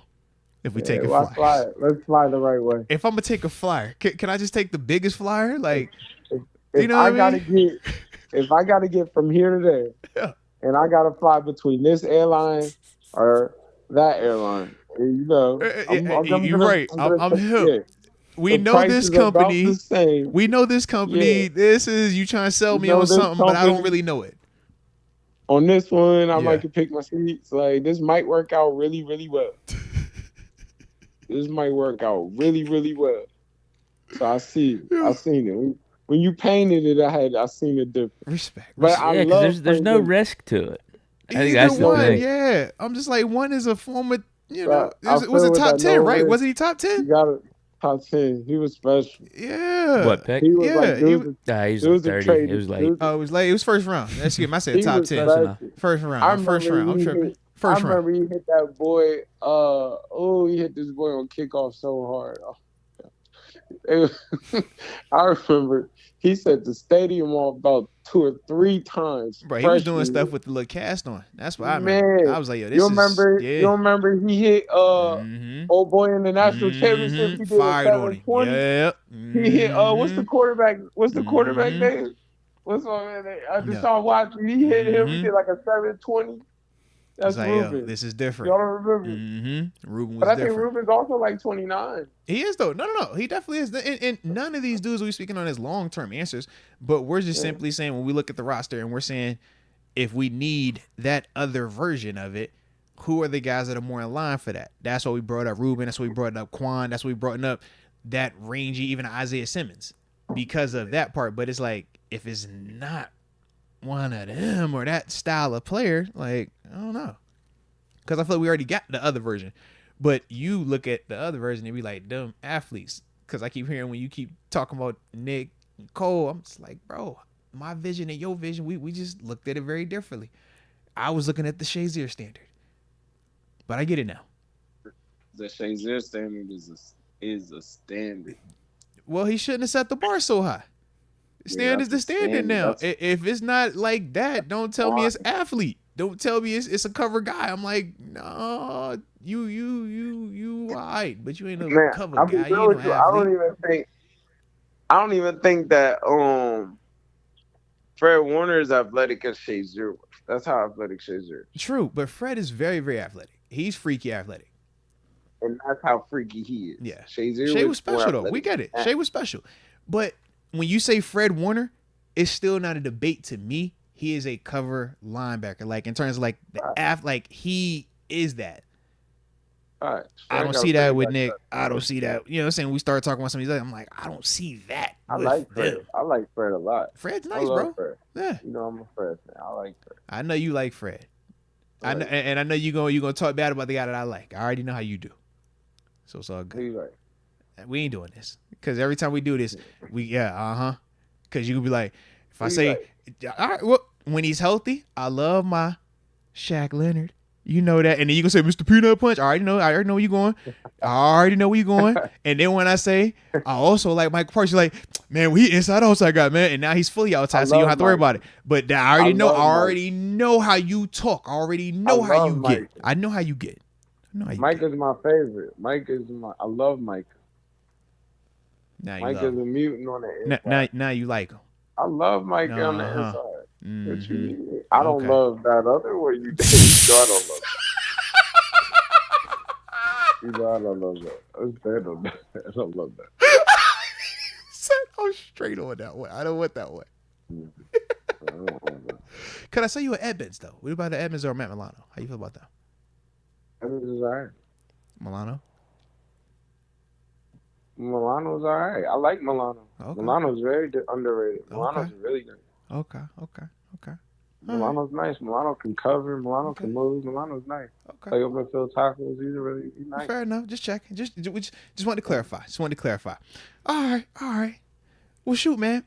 If we Yeah, taking let's flyers. Let's fly the right way. If I'm gonna take a flyer, can I just take the biggest flyer? Like, If you know I what I gotta mean? get from here to there, Yeah. and I gotta fly between this airline or that airline, you know, You're right. I'm hip. Yeah, We the know price this is about the company. same. We know this company. Yeah. This is you trying to sell We me know on this something, but I don't company. really know it. On this one, I Yeah. might could pick my seats. Like this might work out really, really well. This might work out really, really well. So I see it. Yeah. I seen it. When you painted it, I seen it different. Respect. But I Yeah, love because there's no risk to it. I think Either that's the one, thing. yeah. I'm just like one is a former, you So know, I was feel it with top that 10, no right? risk. Wasn't he top You 10? got it. Top 10. He was special. Yeah. What pick? He was Yeah, like, he dude, was- He was it was like a 30. trade. It was late. Oh, it was late. It was first round. Excuse me. I said He top was 10. Close special. enough. First I round. First remember round. I'm he tripping. hit- First I round. remember he hit that boy. He hit this boy on kickoff so hard. I remember he set the stadium off about 2 or 3 times. Bro, he was doing freshman stuff year. with the little cast on. That's what I remember. Man, I was like, yo, this you is remember? yeah. You remember he hit Mhm. old boy in the national championship? He did Fired a on him. 720. Yep. He hit what's the quarterback? What's the quarterback Mhm. name? What's my man name? Yeah. Deshaun Watson. He hit him. He Mhm. did like a 720. That's It's like, yo, Ruben. this is different. Y'all don't remember? Ruben was But I think different. Ruben's also like 29. He is though. No. He definitely is. And none of these dudes we speaking on as long term answers, but we're just simply saying when we look at the roster and we're saying if we need that other version of it, who are the guys that are more in line for that? That's why we brought up Ruben. That's why we brought up Quan. That's why we brought up that rangy, even Isaiah Simmons, because of that part. But it's like if it's not one of them or that style of player, like I don't know, because I feel like we already got the other version. But you look at the other version and be like, them athletes. Because I keep hearing when you keep talking about Nick and Cole, I'm just like, bro, my vision and your vision, we just looked at it very differently. I was looking at the Shazier standard. But I get it now. The Shazier standard is a standard. Well, he shouldn't have set the bar so high. Standard's the standard now. If it's not like that, don't tell me it's athlete. Don't tell me it's a cover guy. I'm like, no, you all right, but you ain't no cover guy. You ain't no athlete. I don't even think that Fred Warner is athletic as Shazier was. That's how athletic Shazier is. True, but Fred is very, very athletic. He's freaky athletic. And that's how freaky he is. Yeah. Shazier Shay was special though. We get it. Shay was special. But when you say Fred Warner, it's still not a debate to me. He is a cover linebacker. Like in terms of like the like he is that. All right. I don't see that with Nick. I don't see that. You know what I'm saying? We start talking about some of these. I'm like, I don't see that. I like Fred. I like Fred a lot. Fred's nice, bro. Fred. Yeah. You know I'm a Fred fan. I like Fred. I know you like Fred. I know, and I know you gonna talk bad about the guy that I like. I already know how you do. So it's all good. Who you like? We ain't doing this because every time we do this, because you can be like, if I say, all right, well, when he's healthy, I love my Shaq Leonard. You know that, and then you can say Mr. Peanut Punch. I already know where you're going. And then when I say, I also like Mike Parks, you're like, man, we inside outside guy, man. And now he's fully outside, so you don't have to worry about it. But I already know how you talk. I already know how you get. I know how you get. Mike is my favorite. I love Mike. Mike is a mutant on the inside. Now you like him. I love Mike on the inside. What you mean? I don't Okay. love that other way you did. You know I don't love that. You know I don't love that. I don't love that. I'm straight on that one. I don't want that one. I don't love that. Could I say you an Edmonds though? What about the Edmonds or Matt Milano? How you feel about that? Edmonds is alright. Milano's all right. I like Milano. Okay. Milano's very underrated. Milano's really good. Okay. Milano's nice. Milano can cover. Milano can move. Milano's nice. Okay. Play open field tackles. He's nice. Fair enough. Just checking. Just wanted to clarify. All right. Well, shoot, man.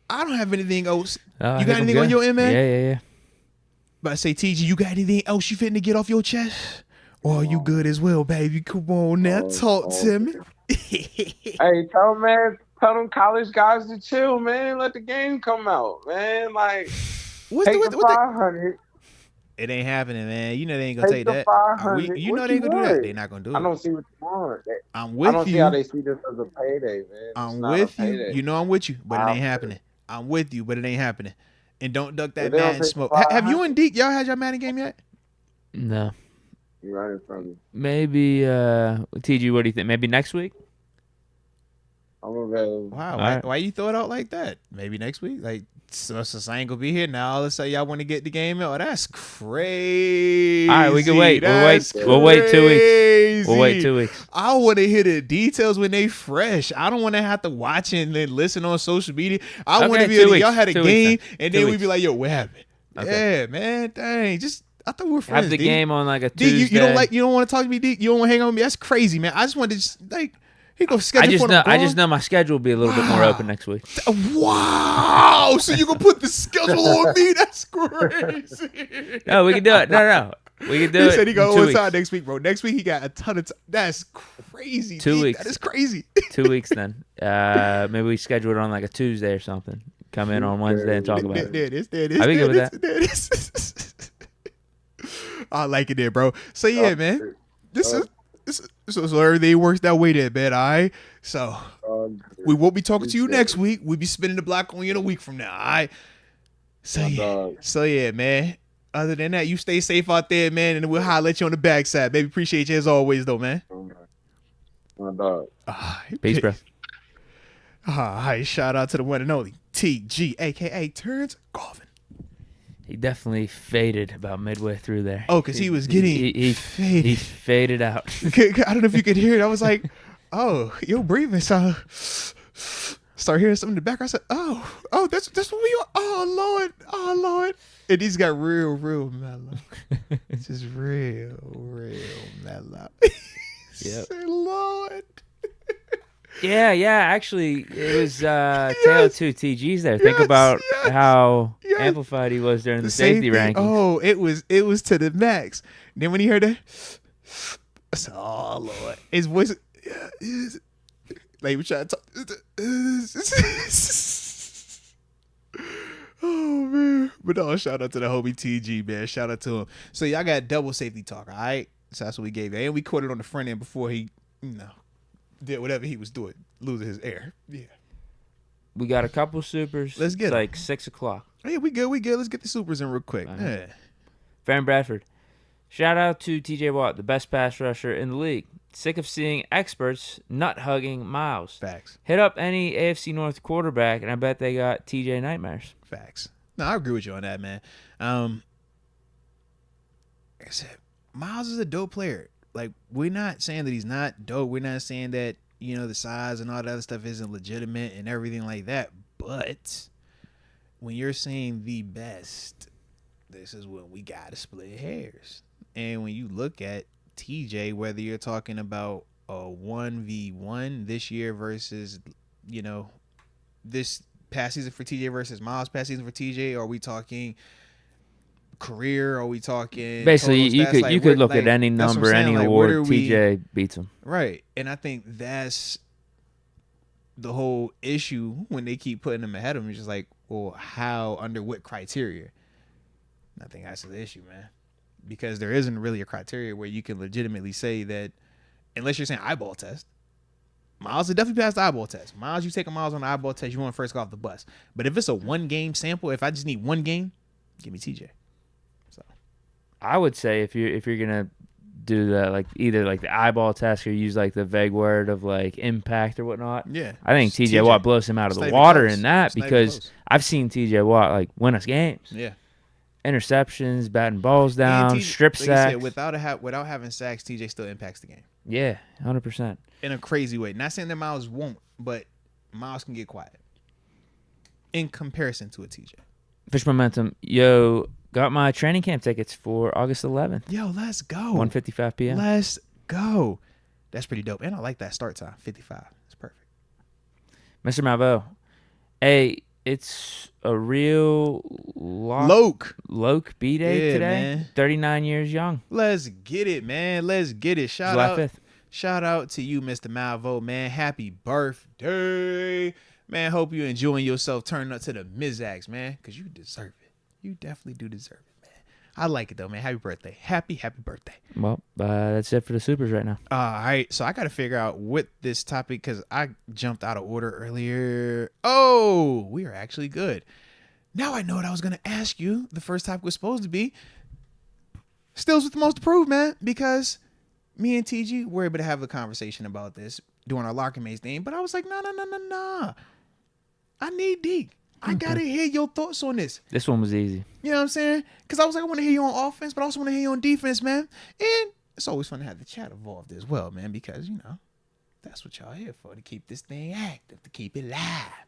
I don't have anything else. You got anything on your end, man? Yeah. Oh, But I say, TG, you got anything else you finna get off your chest? Or are you good as well, baby? Come on now, talk to me. Hey, tell man, Tell them college guys to chill, man. Let the game come out, man. Like, take the 500. It ain't happening, man. You know they ain't gonna Take take the that. 500. You know What they you ain't gonna do that. want? They not gonna do I it. don't see what you want. I'm I with don't see you. how they see this as a payday, man. It's I'm not a with you. payday. You know I'm with you, but it ain't happening. I'm with you, but it ain't happening. And don't duck that If they don't Madden take smoke. the Have you 500, and Deke, y'all had your Madden game yet? No. you're right in front of me. Maybe, TG, what do you think? Maybe next week? I'm available. Wow, why you throw it out like that? Maybe next week? Like, so I ain't gonna be here now. Let's say y'all want to get the game out. Oh, that's crazy. All right, we can wait. We'll wait 2 weeks. We'll wait 2 weeks. I want to hear the details when they fresh. I don't want to have to watch it and then listen on social media. I want to be able to, y'all had a game and then we be like, yo, what happened? Okay. Yeah, man, dang. I thought we were friends. Have the Deke. game on like a Tuesday. You don't want to talk to me, Deke? You don't want to hang out with me? That's crazy, man. I just wanted to just, like, he go schedule I just know my schedule will be a little bit more open next week. Wow! So you can put the schedule on me? That's crazy. No, we can do it. No. We can do it. He said he got 2 overtime weeks. next week, bro. Next week he got a ton of time. That's crazy. 2 weeks. That is crazy. 2 weeks then. Maybe we schedule it on like a Tuesday or something. Come in on Wednesday and talk about it. There it is. I'll be good with that. There it is. I like it there, bro. So yeah, man. So everything works that way there, man. All right. So we won't be talking to you next week. We'll be spinning the block on you in a week from now. All right. So yeah, man. Other than that, you stay safe out there, man, and we'll holler at you on the backside. Baby, appreciate you as always, though, man. My dog. Peace, bro. Hi, shout out to the one and only TG, aka Terece Garvin. He definitely faded about midway through there. Oh, because he was getting faded. He faded out. I don't know if you could hear it. I was like, oh, you're breathing. So start hearing something in the background. I said, oh, that's what we are. Oh, Lord. And these got real mellow. It's just real mellow. Yep. Say, Lord. Yeah. Actually, it was Tale 2 TG's there. Think about how amplified he was during the safety rankings. Oh, it was to the max. Then when he heard that, I said, oh, Lord. His voice, like, we trying to talk. Oh, man. But no, shout out to the homie TG, man. Shout out to him. So y'all got double safety talk, all right? So that's what we gave you. And we caught it on the front end before he, did whatever he was doing, losing his air. Yeah. We got a couple supers. Let's get it's it. like 6 o'clock. Yeah, we good. Let's get the supers in real quick. Yeah. Farron Bradford. Shout out to TJ Watt, the best pass rusher in the league. Sick of seeing experts nut-hugging Miles. Facts. Hit up any AFC North quarterback, and I bet they got TJ nightmares. Facts. No, I agree with you on that, man. Like I said, Miles is a dope player. Like, we're not saying that he's not dope. We're not saying that, the size and all that other stuff isn't legitimate and everything like that. But when you're saying the best, this is when we got to split hairs. And when you look at TJ, whether you're talking about a 1v1 this year versus, this past season for TJ versus Miles past season for TJ, or are we talking career? Are we talking basically you could look at any number, any award, TJ beats him. Right. And I think that's the whole issue when they keep putting him ahead of him. It's just like, well, how, under what criteria? I think that's the issue, man. Because there isn't really a criteria where you can legitimately say that, unless you're saying eyeball test. Miles would definitely pass the eyeball test. Miles, you take a Miles on the eyeball test, you want to first go off the bus. But if it's a one-game sample, if I just need one game, give me TJ. So I would say if you're gonna do that, like either like the eyeball test or use like the vague word of like impact or whatnot. Yeah, I think TJ Watt blows him out of the water in that, because I've seen TJ Watt like win us games. Yeah. Interceptions, batting balls down, strip sacks. Without having sacks, TJ still impacts the game. Yeah, 100%. In a crazy way. Not saying that Miles won't, but Miles can get quiet in comparison to a TJ. Fish Momentum, yo, got my training camp tickets for August 11th. Yo, let's go. 1:55 p.m. Let's go. That's pretty dope. And I like that start time, 55. It's perfect. Mr. Malvo, hey, it's a real Loke B-Day today. Man. 39 years young. Let's get it, man. Let's get it. July 5th. Shout out to you, Mr. Malvo, man. Happy birthday. Man, hope you're enjoying yourself turning up to the Mizax, man, because you deserve it. You definitely do deserve it, man. I like it, though, man. Happy birthday. Happy birthday. Well, that's it for the supers right now. All right, so I got to figure out what this topic, because I jumped out of order earlier. Oh, we are actually good. Now I know what I was going to ask you. The first topic was supposed to be Stills with the most approved, man, because me and TG were able to have a conversation about this during our Locker Mates thing, but I was like, nah. I need Deke. I got to hear your thoughts on this. This one was easy. You know what I'm saying? Because I was like, I want to hear you on offense, but I also want to hear you on defense, man. And it's always fun to have the chat involved as well, man, because, you know, that's what y'all here for, to keep this thing active, to keep it live.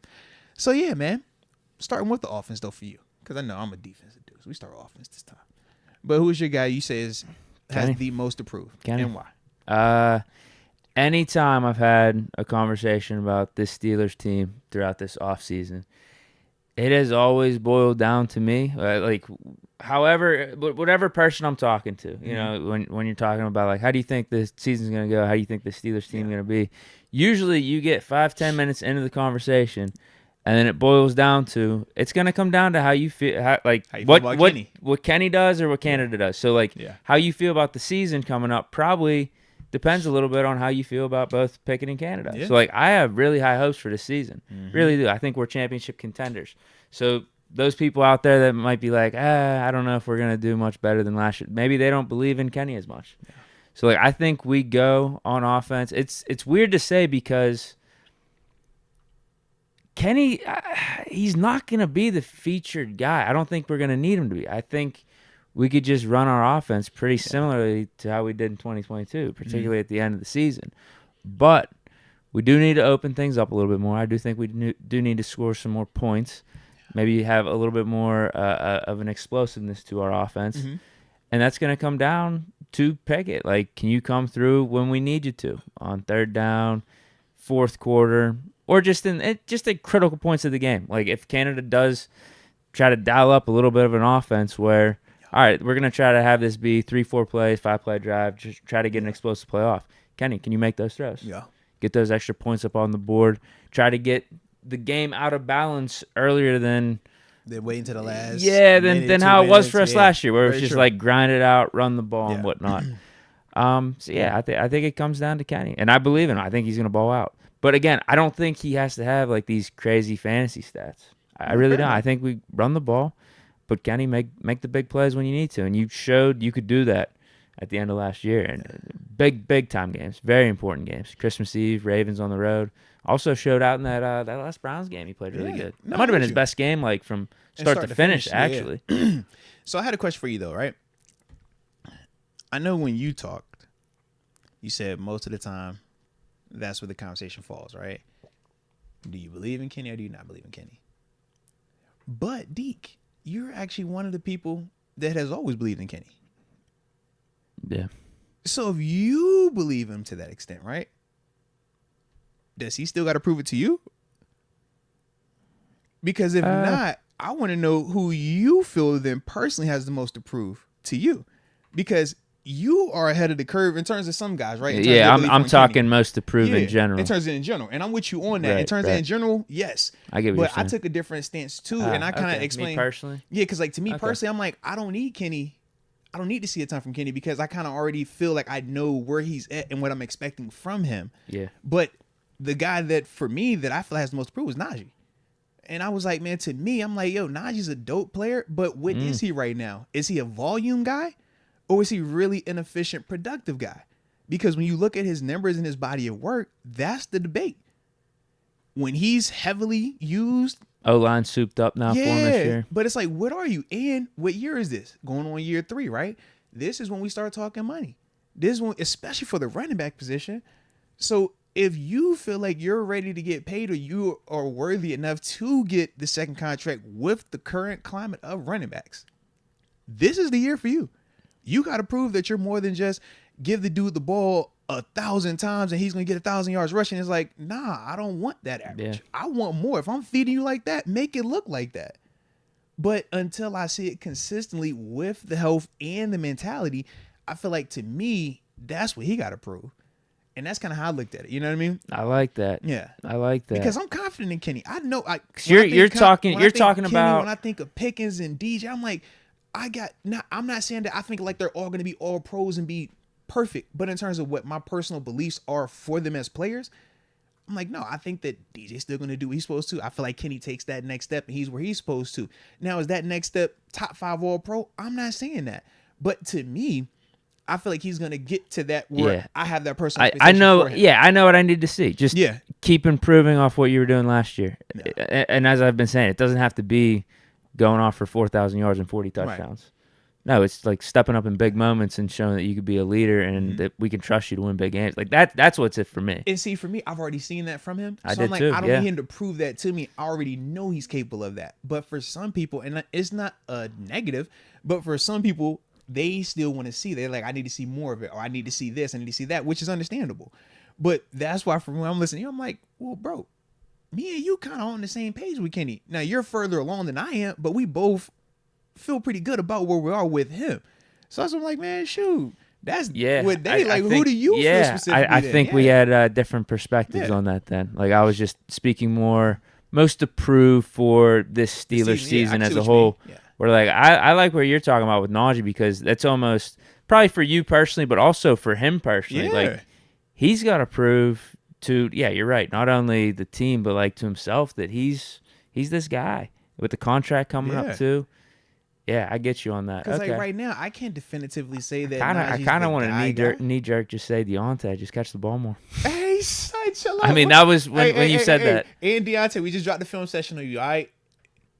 So, yeah, man, starting with the offense, though, for you, because I know I'm a defensive dude, so we start with offense this time. But who's your guy you say has the most approved, and why? Anytime I've had a conversation about this Steelers team throughout this offseason, it has always boiled down to me, whatever person I'm talking to, you know, when you're talking about, like, how do you think the season's going to go? How do you think the Steelers team is going to be? Usually you get 5-10 minutes into the conversation, and then it boils down to, it's going to come down to how you feel, what Kenny does or what Canada does. So, how you feel about the season coming up probably depends a little bit on how you feel about both Pickett and Canada. Yeah. So, I have really high hopes for this season. Really do. I think we're championship contenders. So, those people out there that might be like, I don't know if we're going to do much better than last year. Maybe they don't believe in Kenny as much. Yeah. So, I think we go on offense. It's weird to say because Kenny, he's not going to be the featured guy. I don't think we're going to need him to be. I think we could just run our offense pretty similarly to how we did in 2022, particularly at the end of the season. But we do need to open things up a little bit more. I do think we do need to score some more points, maybe have a little bit more of an explosiveness to our offense. And that's going to come down to Pickett. Can you come through when we need you to on third down, fourth quarter, or just at critical points of the game? If Canada does try to dial up a little bit of an offense where, all right, we're going to try to have this be 3-4 plays, 5-play drive, just try to get an explosive play off. Kenny, can you make those throws? Yeah. Get those extra points up on the board. Try to get the game out of balance earlier than they're waiting to the last. Yeah, than how it was for us last year, where it was just true. Grind it out, run the ball and whatnot. I think it comes down to Kenny, and I believe in him. I think he's going to ball out. But again, I don't think he has to have these crazy fantasy stats. I really don't. I think we run the ball, but Kenny make the big plays when you need to, and you showed you could do that at the end of last year. And big time games, very important games. Christmas Eve, Ravens on the road. Also showed out in that last Browns game. He played really good. That might have been his best game, from start to finish, actually. Yeah. So I had a question for you though, right? I know when you talked, you said most of the time that's where the conversation falls, right? Do you believe in Kenny or do you not believe in Kenny? But Deke, you're actually one of the people that has always believed in Kenny. Yeah. So if you believe him to that extent, right? Does he still got to prove it to you? Because if not, I want to know who you feel then personally has the most to prove to you. Because you are ahead of the curve in terms of some guys, right? Yeah, I'm talking Kenny. Most to prove in general. In terms of in general. And I'm with you on that. Right, in terms of in general, yes. I get what you're saying. But I took a different stance too. And I kind of explained. Me personally? Yeah, because to me personally, I'm like, I don't need Kenny. I don't need to see a ton from Kenny because I kind of already feel like I know where he's at and what I'm expecting from him. Yeah. But the guy that, for me, that I feel has the most to prove is Najee. And I was like, man, to me, I'm like, yo, Najee's a dope player, but what is he right now? Is he a volume guy or is he really an efficient, productive guy? Because when you look at his numbers and his body of work, that's the debate. When he's heavily used. O-line souped up now for him this year. But it's like, what are you? And what year is this? Going on year 3, right? This is when we start talking money. This one, especially for the running back position. So if you feel like you're ready to get paid or you are worthy enough to get the second contract with the current climate of running backs, this is the year for you. You got to prove that you're more than just give the dude the ball 1,000 times and he's going to get 1,000 yards rushing. It's like, nah, I don't want that average. Yeah. I want more. If I'm feeding you like that, make it look like that. But until I see it consistently with the health and the mentality, I feel like to me, that's what he got to prove. And that's kind of how I looked at it. You know what I mean? I like that. Yeah. I like that. Because I'm confident in Kenny. I know. You're talking Kenny, about when I think of Pickens and DJ, I'm like, I'm not saying that I think like they're all going to be all pros and be perfect. But in terms of what my personal beliefs are for them as players, I'm like, no, I think that DJ's still going to do what he's supposed to. I feel like Kenny takes that next step and he's where he's supposed to. Now, is that next step top 5 all pro? I'm not saying that. But to me, I feel like he's going to get to that where I have that personal I know. Yeah, I know what I need to see. Just keep improving off what you were doing last year. Yeah. And as I've been saying, it doesn't have to be going off for 4,000 yards and 40 touchdowns. Right. No, it's like stepping up in big moments and showing that you could be a leader and that we can trust you to win big games. Like that's what's it for me. And see, for me, I've already seen that from him. So I I'm like, I don't need him to prove that to me. I already know he's capable of that. But for some people, and it's not a negative, but for some people, they still want to see. They're like, I need to see more of it, or I need to see this, I need to see that, which is understandable. But that's why for when I'm listening, I'm like, well, bro, me and you kind of on the same page with Kenny. Now, you're further along than I am, but we both feel pretty good about where we are with him. So I'm like, man, shoot, that's what they like. Who do you feel specifically? I think we had different perspectives on that then. Like I was just speaking most approved for this Steelers season as a whole. Where like I like where you're talking about with Najee because that's almost probably for you personally, but also for him personally. Yeah. Like he's got to prove to you're right. Not only the team, but like to himself that he's this guy with the contract coming up too. Yeah, I get you on that. Because like right now, I can't definitively say that. I kind of want to knee jerk just say Deontay, just catch the ball more. Hey, chill out. I mean, that was when you said that. And Deontay, we just dropped the film session on you. All right,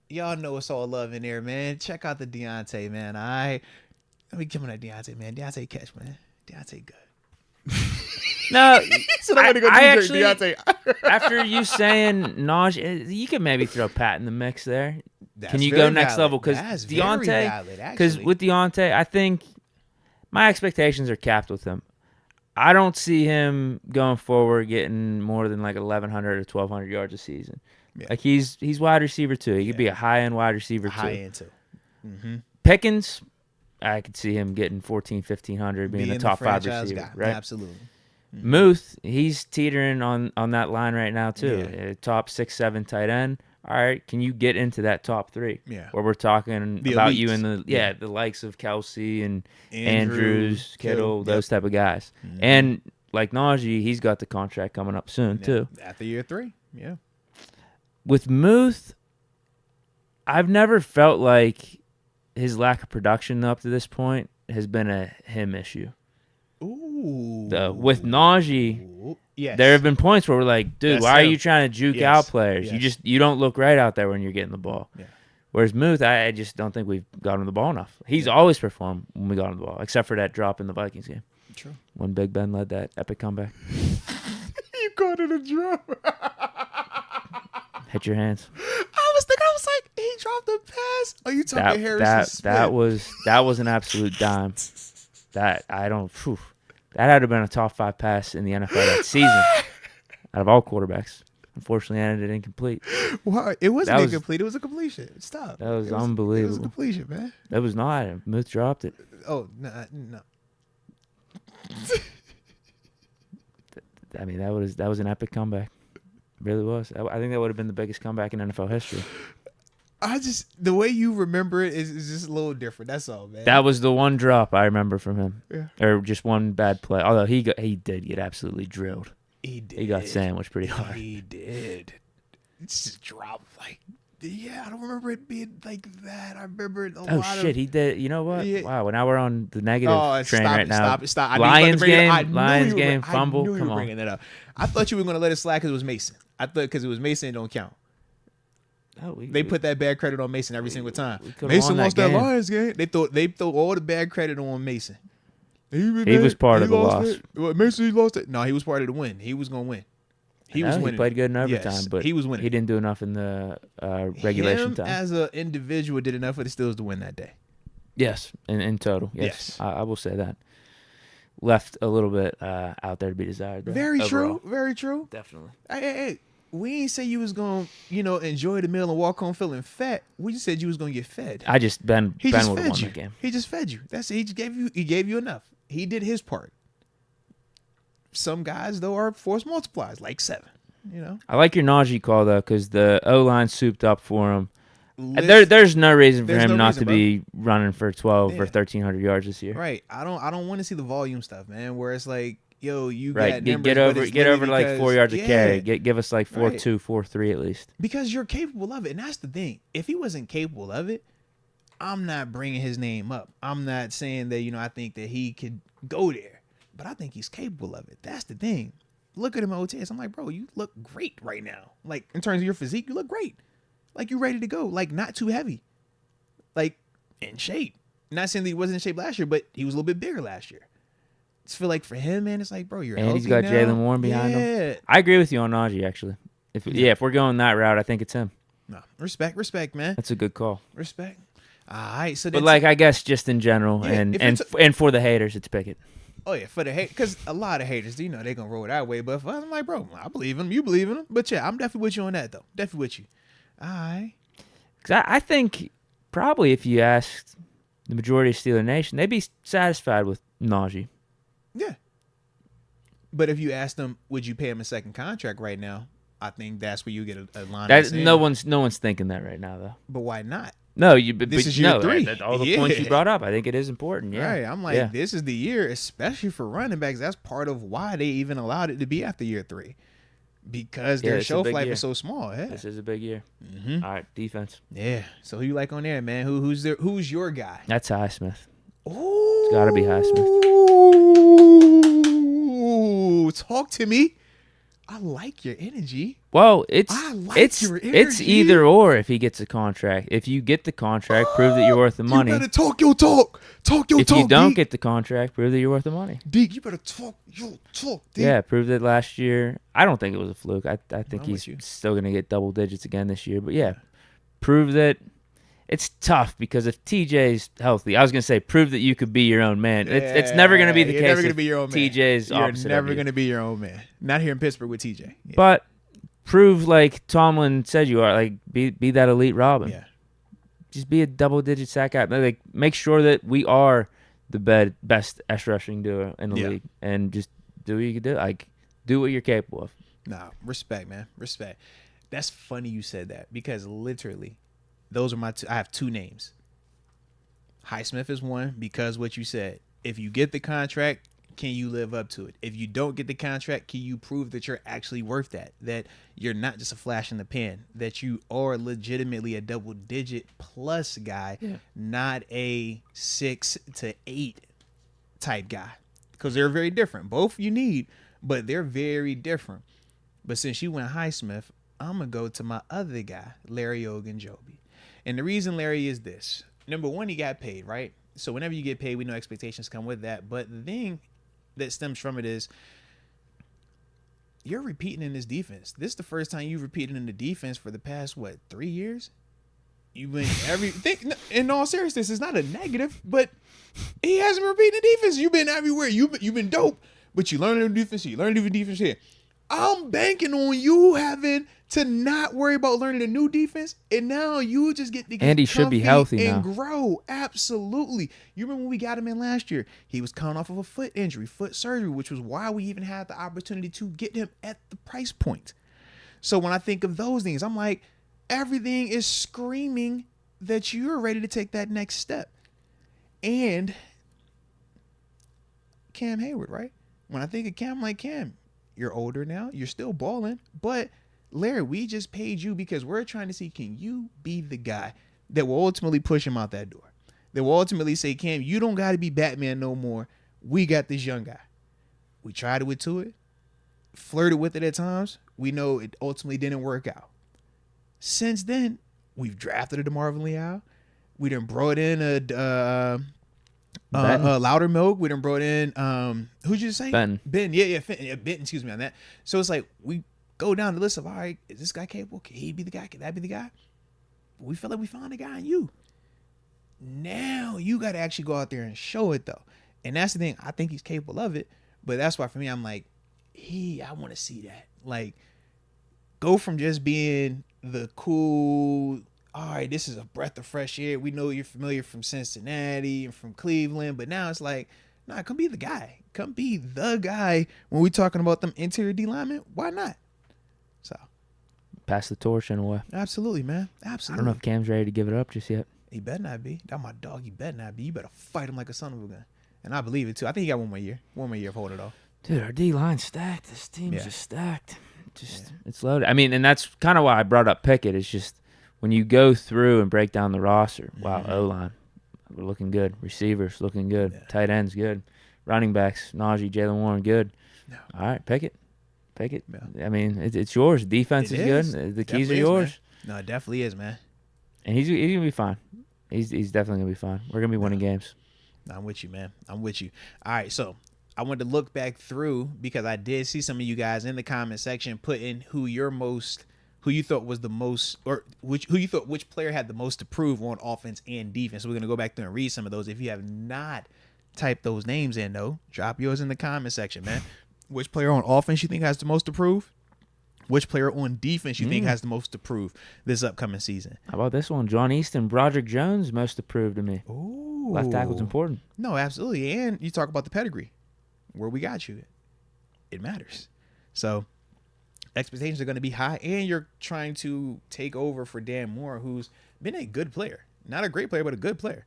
y'all know it's all love in there, man. Check out the Deontay, man. All right, let me give him that Deontay, man. Deontay catch, man. Deontay good. No, so I'm gonna go actually, Deontay. After you saying Najee, you could maybe throw Pat in the mix there. Can you go next level? Because Deontay, because with Deontay, I think my expectations are capped with him. I don't see him going forward getting more than like 1,100 or 1,200 yards a season. Yeah. Like he's wide receiver too. He could be a high end wide receiver too. High end too. Mm-hmm. Pickens, I could see him getting 1,400, 1,500, being a top 5 receiver. Guy. Right? Absolutely. Mm-hmm. Muth, he's teetering on that line right now too. Top 6, 7 tight end. All right, can you get into that top 3? Yeah. Where we're talking the about elites. You and the likes of Kelsey and Andrews, Kittle, those type of guys. Mm-hmm. And like Najee, he's got the contract coming up soon too. After year 3, yeah. With Muth, I've never felt like his lack of production up to this point has been a him issue. Ooh. With Najee, there have been points where we're like, dude, why are you trying to juke out players? You don't look right out there when you're getting the ball. Yeah. Whereas Muth, I just don't think we've got him the ball enough. He's always performed when we got him the ball, except for that drop in the Vikings game. True. When Big Ben led that epic comeback. You called it a drop. Hit your hands. I was like, he dropped the pass. Are you talking Harrison Smith? That was an absolute dime. That had to have been a top 5 pass in the NFL that season out of all quarterbacks. Unfortunately, ended incomplete. Well, it wasn't incomplete. It was a completion. Stop. That was unbelievable. It was a completion, man. That was not. Muth dropped it. Oh, no. I mean, that was an epic comeback. It really was. I think that would have been the biggest comeback in NFL history. The way you remember it is just a little different. That's all, man. That was the one drop I remember from him. Yeah. Or just one bad play. Although he did get absolutely drilled. He did. He got sandwiched pretty hard. He did. It's just dropped like, I don't remember it being like that. I remember it a lot. Oh, shit, he did. You know what? Yeah. Wow, well, now we're on the negative train right now. Stop. Lions game, fumble. I knew you were bringing that up. I thought you were going to let it slide because it was Mason. I thought because it was Mason, it don't count. They put that bad credit on Mason every single time. Mason lost that Lions game. They throw all the bad credit on Mason. He was part of the loss. Mason, he lost it. No, he was part of the win. He was going to win. He was winning. He played good in overtime, but he was winning. He didn't do enough in the regulation time. As an individual, did enough for the Steelers to win that day. Yes, in total. Yes. I will say that. Left a little bit out there to be desired. Though, very overall. True. Very true. Definitely. Hey. We ain't say you was gonna, enjoy the meal and walk home feeling fat. We just said you was gonna get fed. Ben would have won that game. He just fed you. He gave you enough. He did his part. some guys though are force multipliers, like 7. You know, I like your Najee call though, because the O-line souped up for him. Listen, There's no reason for there's him no not reason, to bro. be running for 12 or Yeah. 1,300 yards this year. right? I don't want to see the volume stuff, man. Where it's like, yo, you Right, got numbers, get but over it's get over literally like 4 yards a because- carry. yeah, Give us like 4.2, 4.3 at least. because you're capable of it, and that's the thing. If he wasn't capable of it, I'm not bringing his name up. I'm not saying that, I think that he could go there, but I think he's capable of it. That's the thing. Look at him at OTS. I'm like, bro, you look great right now. Like, in terms of your physique, you look great. Like, you're ready to go. Like, not too heavy. Like, in shape. Not saying that he wasn't in shape last year, but he was a little bit bigger last year. I just feel like for him, man, it's like, bro, you're And healthy he's got now. Jalen Warren behind him. I agree with you on Najee, actually. If we're going that route, I think it's him. No, respect, man. That's a good call. Respect. All right, so But like, I guess just in general, Yeah, and for the haters, it's Pickett. oh yeah, for the hate, because a lot of haters, they're gonna roll that way. But for us, I'm like, bro, I believe him, you believe in him. But yeah, I'm definitely with you on that though. Definitely with you. All right. Because I think probably if you asked the majority of Steeler Nation, they'd be satisfied with Najee. Yeah. But if you ask them, would you pay him a second contract right now? I think that's where you get a line. No one's thinking that right now though. But why not? No, This is year 3. All the points you brought up, I think it is important. Yeah, Right. I'm like, this is the year, especially for running backs. That's part of why they even allowed it to be after year 3, because their it's a shelf big life year. is so small. Yeah. This is a big year. Mm-hmm. All right, defense. Yeah. So who you like on there, man? Who's your guy? That's Highsmith. Ooh. It's gotta be Highsmith. Ooh, talk to me. I like your energy. Well, your it's energy. either or. If he gets a contract, if you get the contract, prove that you're worth the money. You better talk your talk. Talk your If talk. you don't Deke. get the contract, prove that you're worth the money. Deke, you better talk your talk. Deke. Yeah, prove that last year. I don't think it was a fluke. I think I'm he's with you. still going to get double digits again this year. But yeah, prove that. It's tough because if TJ's healthy, I was going to say prove that you could be your own man. It's never going to be the You're case. never gonna if be your own man. TJ's You're opposite never of you. going to be your own man. Not here in Pittsburgh with TJ. Yeah. But prove like Tomlin said you are. Like be that elite Robin. Yeah. Just be a double-digit sack guy. Like make sure that we are the best edge rushing duo in the league, and just do what you can do. Like do what you're capable of. Nah, respect, man. Respect. That's funny you said that, because literally those are my two. I have 2 names. Highsmith is one, because what you said. If you get the contract, can you live up to it? If you don't get the contract, can you prove that you're actually worth that you're not just a flash in the pan, that you are legitimately a double-digit plus guy, not a 6 to 8 type guy? Because they're very different. Both you need, but they're very different. But since you went Highsmith, I'm going to go to my other guy, Larry Ogunjobi. And the reason Larry is this. Number one, he got paid, right? So whenever you get paid, we know expectations come with that. But the thing that stems from it is you're repeating in this defense. This is the first time you've repeated in the defense for the past, 3 years? You've been everything. In all seriousness, it's not a negative, but he hasn't been repeating the defense. You've been everywhere. You've been dope, but you learn a new defense here. You learn a new defense here. I'm banking on you having to not worry about learning a new defense, and now you just get to get And he should be comfy healthy and now. grow. Absolutely. You remember when we got him in last year? He was coming off of a foot injury, foot surgery, which was why we even had the opportunity to get him at the price point. So when I think of those things, I'm like, everything is screaming that you're ready to take that next step. And Cam Hayward, right? When I think of Cam, I'm like, Cam, you're older now. You're still balling. But, Larry, we just paid you because we're trying to see, can you be the guy that will ultimately push him out that door? That will ultimately say, Cam, you don't got to be Batman no more. We got this young guy. We tried it with Tua, flirted with it at times. We know it ultimately didn't work out. Since then, we've drafted a DeMarvin Leal. We done brought in a Loudermilk. We done brought in who'd you say? Ben. Ben, yeah, Ben, excuse me on that. So it's like we go down the list of, all right, is this guy capable? Can he be the guy? Can that be the guy? We feel like we found a guy in you. Now you got to actually go out there and show it though. And that's the thing. I think he's capable of it. But that's why for me, I'm like, I want to see that. Like, go from just being the cool, all right, this is a breath of fresh air. We know you're familiar from Cincinnati and from Cleveland, but now it's like, Nah, come be the guy. Come be the guy when we talking about them interior D linemen. Why not? So Pass the torch in a way. absolutely, man. I Absolutely. don't know if Cam's ready to give it up just yet. He better not be. That's my dog. He better not be. You better fight him like a son of a gun. And I believe it too. I think he got one more year. One more year of holding it off. Dude, our D line's stacked. This team's Yeah. just stacked. It's loaded. I mean, and that's kind of why I brought up Pickett. It's just when you go through and break down the roster. Wow, O line, we're looking good. Receivers looking good. Yeah. Tight ends good. Running backs, Najee, Jalen Warren good. Yeah. All right, Pickett. Yeah. I mean, it's yours. Defense It is is. good. The keys Definitely are is, yours, man. No, it definitely is, man. and he's gonna be fine. He's definitely gonna be fine. We're gonna be winning games. No, I'm with you, man. I'm with you. All right, so I wanted to look back through because I did see some of you guys in the comment section put in who you thought was the most, or who you thought which player had the most to prove on offense and defense. So we're gonna go back through and read some of those. If you have not typed those names in, though, drop yours in the comment section, man. Which player on offense you think has the most to prove? Which player on defense you think has the most to prove this upcoming season? How about this one? John Easton, Broderick Jones, most to prove to me. Ooh. Left tackle's important. No, absolutely. And you talk about the pedigree. Where we got you. It matters. So expectations are going to be high, and you're trying to take over for Dan Moore, who's been a good player. Not a great player, but a good player.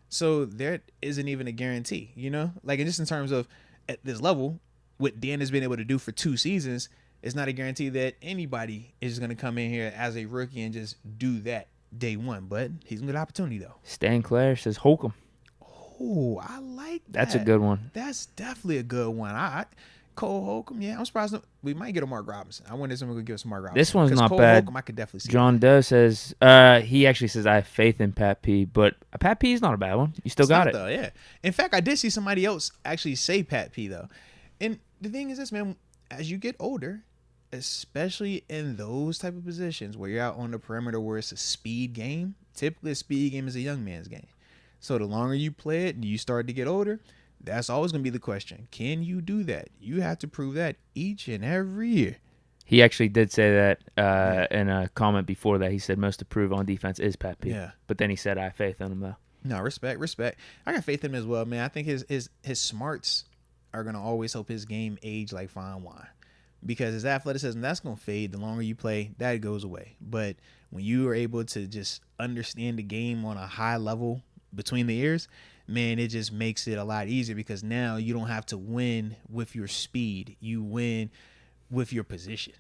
So there isn't even a guarantee, you know? Like, just in terms of at this level, what Dan has been able to do for 2 seasons, it's not a guarantee that anybody is going to come in here as a rookie and just do that day one. But he's a good opportunity, though. Stan Clare says Holcomb. Oh, I like that. That's a good one. That's definitely a good one. Cole Holcomb, yeah, I'm surprised we might get a Mark Robinson. I wonder if someone could give us a Mark Robinson. This one's 'Cause not Cole bad. Holcomb, I could definitely see. John Doe says he actually says I have faith in Pat P, but Pat P is not a bad one. You still It's got not, it. though, yeah. In fact, I did see somebody else actually say Pat P though. And the thing is this, man, as you get older, especially in those type of positions where you're out on the perimeter where it's a speed game, typically a speed game is a young man's game. So the longer you play it and you start to get older, that's always going to be the question. Can you do that? You have to prove that each and every year. He actually did say that in a comment before that. He said most to prove on defense is Pat P. Yeah. But then he said I have faith in him though. No, respect. I got faith in him as well, man. I think his smarts are going to always help his game age like fine wine. Because his athleticism, that's going to fade. The longer you play, that goes away. But when you are able to just understand the game on a high level between the ears, man, it just makes it a lot easier because now you don't have to win with your speed. You win with your position.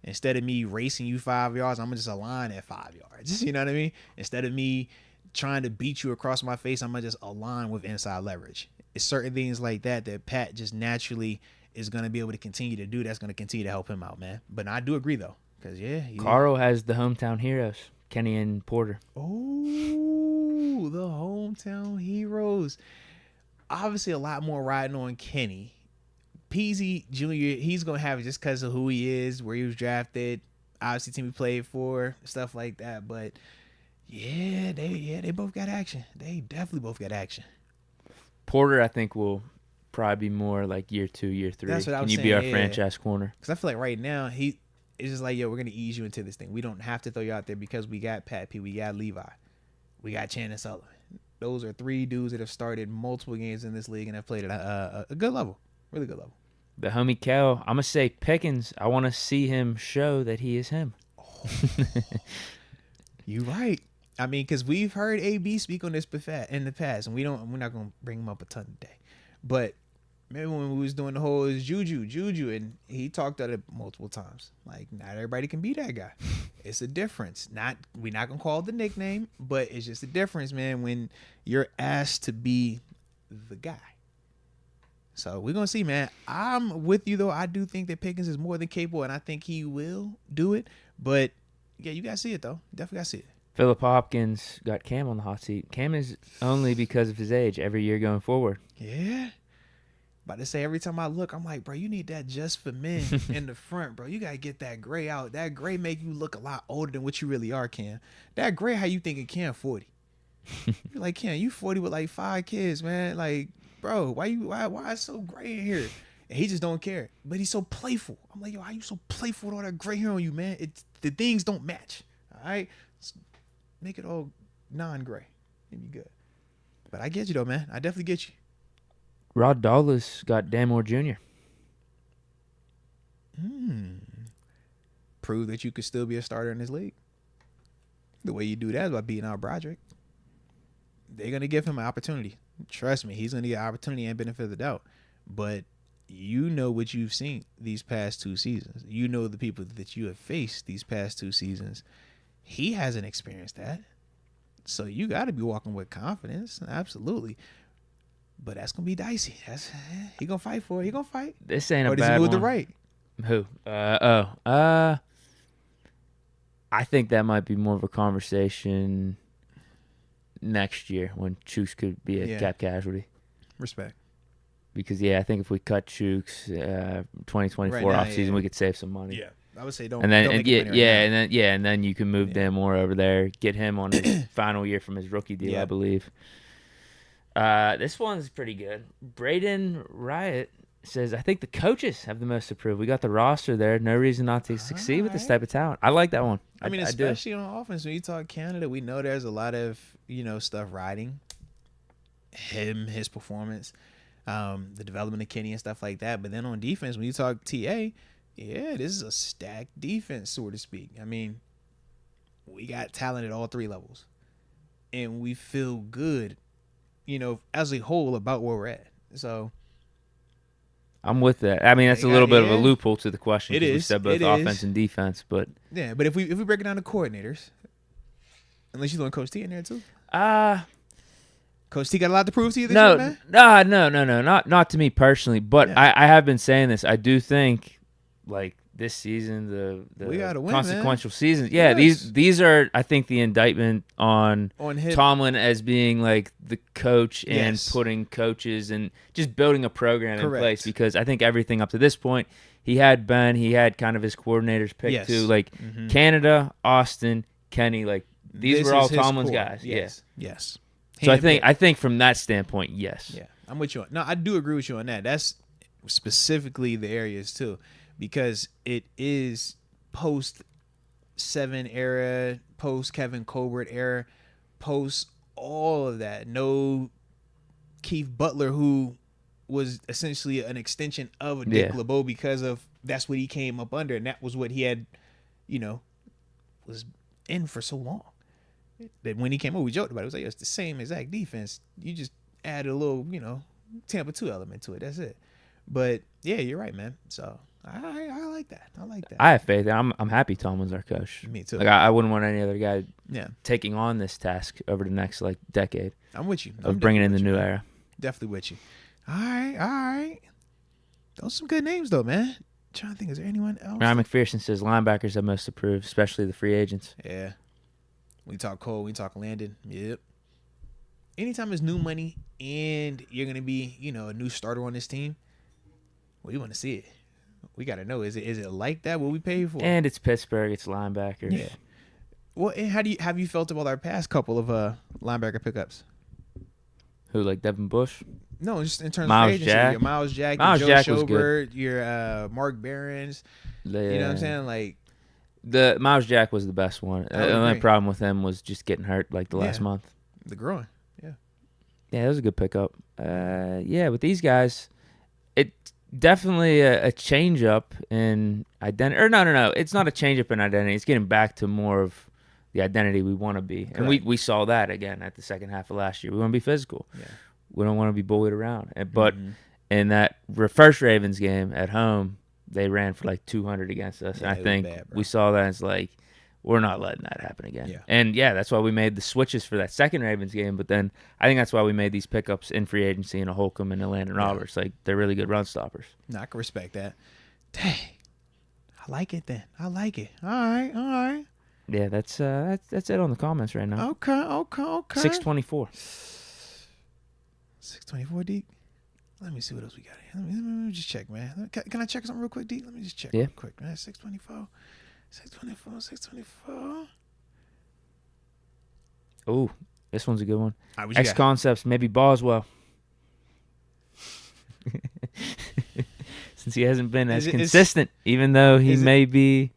Instead of me racing you 5 yards, I'm going to just align at 5 yards. You know what I mean? Instead of me trying to beat you across my face, I'm going to just align with inside leverage. It's certain things like that Pat just naturally is going to be able to continue to do. That's going to continue to help him out, man. But I do agree, though. Because, yeah. Carl has the hometown heroes, Kenny and Porter. Oh, the hometown heroes. Obviously, a lot more riding on Kenny. Peasy Jr., he's going to have it just because of who he is, where he was drafted, obviously team he played for, stuff like that. But, yeah, they both got action. They definitely both got action. Porter, I think, will probably be more like year 2, year 3. That's what I was Can you be saying, our franchise corner? Because I feel like right now, it's just like, yo, we're going to ease you into this thing. We don't have to throw you out there because we got Pat P, we got Levi, we got Channing Sullivan. Those are 3 dudes that have started multiple games in this league and have played at a good level, really good level. The homie Cal, I'm going to say Pickens, I want to see him show that he is him. Oh, you right. I mean, because we've heard AB speak on this in the past, and we're not going to bring him up a ton today. But maybe when we was doing the whole Juju, and he talked about it multiple times. Like, not everybody can be that guy. It's a difference. We're not going to call it the nickname, but it's just a difference, man, when you're asked to be the guy. So we're going to see, man. I'm with you, though. I do think that Pickens is more than capable, and I think he will do it. But, yeah, you got to see it, though. Definitely got to see it. Philip Hopkins got Cam on the hot seat. Cam is only because of his age every year going forward. Yeah. About to say, every time I look, I'm like, bro, you need that just for men in the front, bro. You got to get that gray out. That gray make you look a lot older than what you really are, Cam. That gray, how you thinking Cam 40? You're like, Cam, you 40 with like 5 kids, man. Like, bro, why is so gray in here? And he just don't care. But he's so playful. I'm like, yo, how you so playful with all that gray hair on you, man? The things don't match. All right? Make it all non-gray. It'd be good. But I get you, though, man. I definitely get you. Rod Dawless got Dan Moore Jr. Prove that you could still be a starter in this league. The way you do that is by beating out Broderick. They're going to give him an opportunity. Trust me, he's going to get an opportunity and benefit of the doubt. But you know what you've seen these past 2 seasons. You know the people that you have faced these past 2 seasons. He hasn't experienced that. So you got to be walking with confidence. Absolutely. But that's going to be dicey. He going to fight for it. He going to fight. This ain't a does bad he move one. to right? Who? I think that might be more of a conversation next year when Chooks could be a cap casualty. Respect. Because, I think if we cut Chooks 2024 offseason, we could save some money. Yeah. I would say don't. And then, don't make money right now. and then you can move Dan Moore over there, get him on his final year from his rookie deal, I believe. This one's pretty good. Braden Riot says, I think the coaches have the most to prove. We got the roster there. No reason not to succeed with this type of talent. I like that one. I mean, especially on offense. When you talk Canada, we know there's a lot of, stuff riding him, his performance, the development of Kenny and stuff like that. But then on defense, when you talk TA, this is a stacked defense, so to speak. I mean, we got talent at all 3 levels. And we feel good, as a whole about where we're at. So I'm with that. I mean, that's a little bit of a loophole to the question. It is. We said both offense and defense, but but if we break it down to coordinators, unless you throwing Coach T in there too. Coach T got a lot to prove to you this year, man? No, not to me personally, but I have been saying this. I do think this season, we gotta win, consequential man. seasons. Yeah, these are, I think, the indictment on him. Tomlin as being the coach and putting coaches and just building a program in place. Because I think everything up to this point, he had kind of his coordinators picked too. Canada, Austin, Kenny, these were all Tomlin's guys. Yes. So I think from that standpoint, yes. Yeah, I'm with you. No, I do agree with you on that. That's specifically the areas too. Because it is post-7 era, post-Kevin Colbert era, post all of that. No Keith Butler, who was essentially an extension of a Dick LeBeau because of that's what he came up under. And that was what he had, was in for so long. That when he came over, we joked about it. It was it's the same exact defense. You just add a little, Tampa 2 element to it. That's it. But, you're right, man. So I like that. I have faith. I'm happy Tomlin's our coach. Me too. I wouldn't want any other guy taking on this task over the next decade. I'm with you. Of bringing in the new era. Definitely with you. All right. Those are some good names though, man. I'm trying to think, is there anyone else? Ryan McPherson says linebackers have most approved, especially the free agents. Yeah. We talk Cole, we talk Landon. Yep. Anytime there's new money and you're gonna be, a new starter on this team, we want to see it. We got to know, is it like that? What we pay for? And it's Pittsburgh. It's linebackers. Yeah. Well, and have you felt about our past couple of linebacker pickups? Who, Devin Bush? No, just in terms Miles of agency. Jack. Your Miles Jack, Miles your Jack Joe was Schobert, your Mark Behrens. Yeah. You know what I'm saying? The Miles Jack was the best one. The only problem with him was just getting hurt the last month. The groin. Yeah. Yeah, that was a good pickup. With these guys, it definitely a change up in identity. Or no. It's not a change up in identity. It's getting back to more of the identity we want to be. Correct. And we saw that again at the second half of last year. We want to be physical. Yeah. We don't want to be bullied around. But in that first Ravens game at home, they ran for 200 against us. And I think we saw that as we're not letting that happen again. Yeah. And that's why we made the switches for that second Ravens game. But then I think that's why we made these pickups in free agency in a Holcomb and a Landon Roberts. They're really good run stoppers. No, I can respect that. Dang. I like it then. I like it. All right. Yeah, that's it on the comments right now. Okay. 624. 624, Deke. Let me see what else we got here. Let me just check, man. Can I check something real quick, Deke? Let me just check real quick, man. 624. Oh, this one's a good one. X Concepts, maybe Boswell. Since he hasn't been as consistent, even though he may be.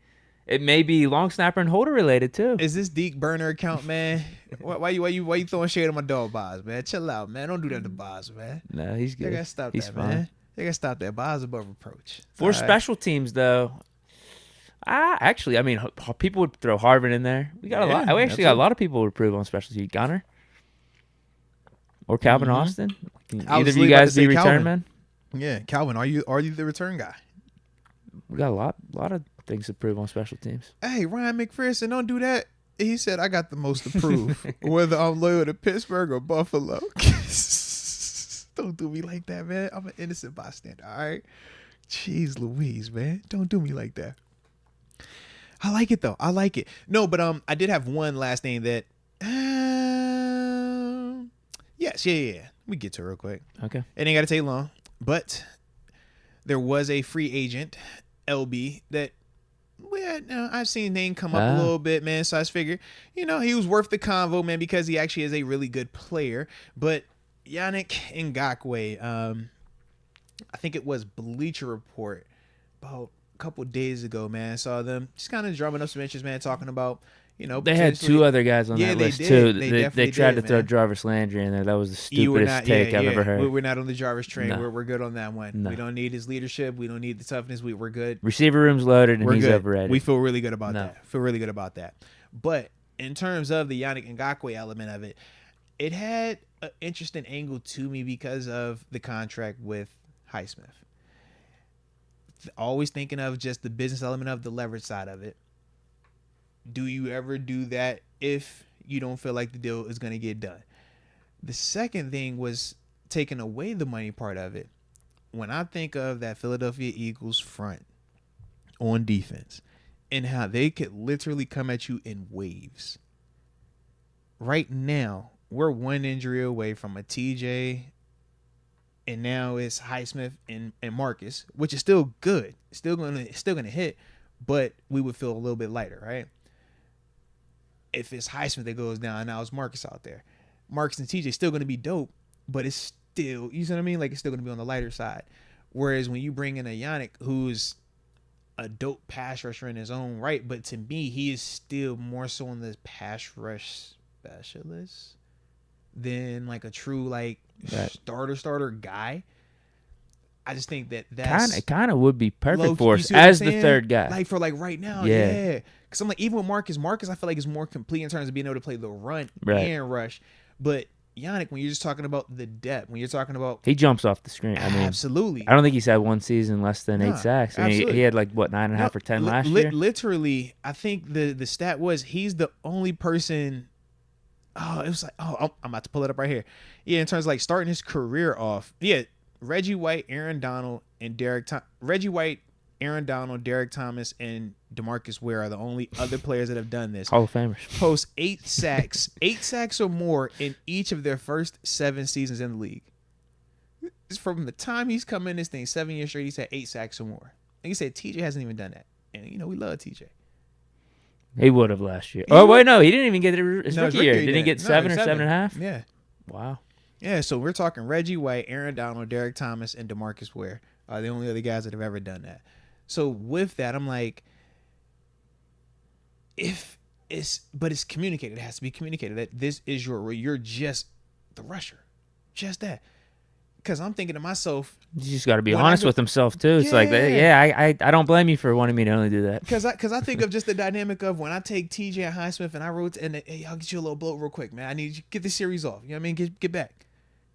It may be long snapper and holder related too. Is this Deke burner account, man? Why you throwing shade on my dog Boz, man? Chill out, man. Don't do that to Boz, man. No, he's good. They gotta stop he's that, fine. man. They gotta stop that. Boz above reproach. For special teams, though, actually, I mean, people would throw Harvin in there. We got a lot. We actually got a lot of people who approve on special teams. Gunner or Calvin Austin. Either of you guys be return men? Yeah, Calvin, are you the return guy? We got a lot of things to prove on special teams. Hey, Ryan McPherson, don't do that. He said I got the most to prove, whether I'm loyal to Pittsburgh or Buffalo. Don't do me like that, man. I'm an innocent bystander, all right? Jeez Louise, man. Don't do me like that. I like it, though. I like it. No, but I did have one last name that... yes, yeah. We get to it real quick. Okay. It ain't got to take long. But there was a free agent, LB, that... I've seen name come up a little bit, man. So I just figured, he was worth the convo, man, because he actually is a really good player. But Yannick Ngakoue, I think it was Bleacher Report about a couple days ago, man. I saw them just kind of drumming up some interest, man, talking about, they had two other guys on that list too. They tried to throw man. Jarvis Landry in there. That was the stupidest take I've ever heard. We're not on the Jarvis train. No. We're good on that one. No. We don't need his leadership. We don't need the toughness. We're good. Receiver room's loaded, and he's good. overrated. We feel really good about that. But in terms of the Yannick Ngakoue element of it, it had an interesting angle to me because of the contract with Highsmith. Always thinking of just the business element of the leverage side of it. Do you ever do that if you don't feel like the deal is going to get done? The second thing was taking away the money part of it. When I think of that Philadelphia Eagles front on defense and how they could literally come at you in waves. Right now, we're one injury away from a TJ, and now it's Highsmith and Marcus, which is still good. It's still gonna hit, but we would feel a little bit lighter, right? If it's Highsmith that goes down, now it's Marcus out there. Marcus and TJ still going to be dope, but it's still, you see what I mean? Like, it's still going to be on the lighter side. Whereas when you bring in a Yannick, who's a dope pass rusher in his own right, but to me, he is still more so on the pass rush specialist than like a true like starter guy. I just think that's kind of would be perfect for us as the third guy. Like for like right now, yeah. Because I'm like, even with Marcus, I feel like is more complete in terms of being able to play the run and rush. But Yannick, when you're just talking about the depth, when you're talking about... He jumps off the screen. I mean, absolutely. I don't think he's had one season less than 8 sacks. I mean, he had like, what, 9.5 or 10 last year? Literally, I think the stat was he's the only person... Oh, it was like... Oh, I'm about to pull it up right here. Yeah, in terms of like starting his career off. Yeah, Reggie White, Aaron Donald, and Derek Thomas. Reggie White, Aaron Donald, Derek Thomas, and DeMarcus Ware are the only other players that have done this. Hall of Famers. Post 8 sacks or more in each of their first 7 seasons in the league. From the time he's come in this thing, 7 years straight, he's had 8 sacks or more. Like you said, TJ hasn't even done that. And, we love TJ. He would have last year. Wait, no, he didn't even get his rookie year. Didn't he get 7 or 7.5? Yeah. Wow. Yeah, so we're talking Reggie White, Aaron Donald, Derek Thomas, and DeMarcus Ware are the only other guys that have ever done that. So with that, I'm like, but it's communicated. It has to be communicated that this is you're just the rusher, just that. Because I'm thinking to myself, you just got to be honest with himself too. It's like, I don't blame you for wanting me to only do that. Because I think of just the dynamic of when I take TJ and Highsmith and I wrote and hey, I'll get you a little blow real quick, man. I need you to get this series off. You know what I mean? Get back.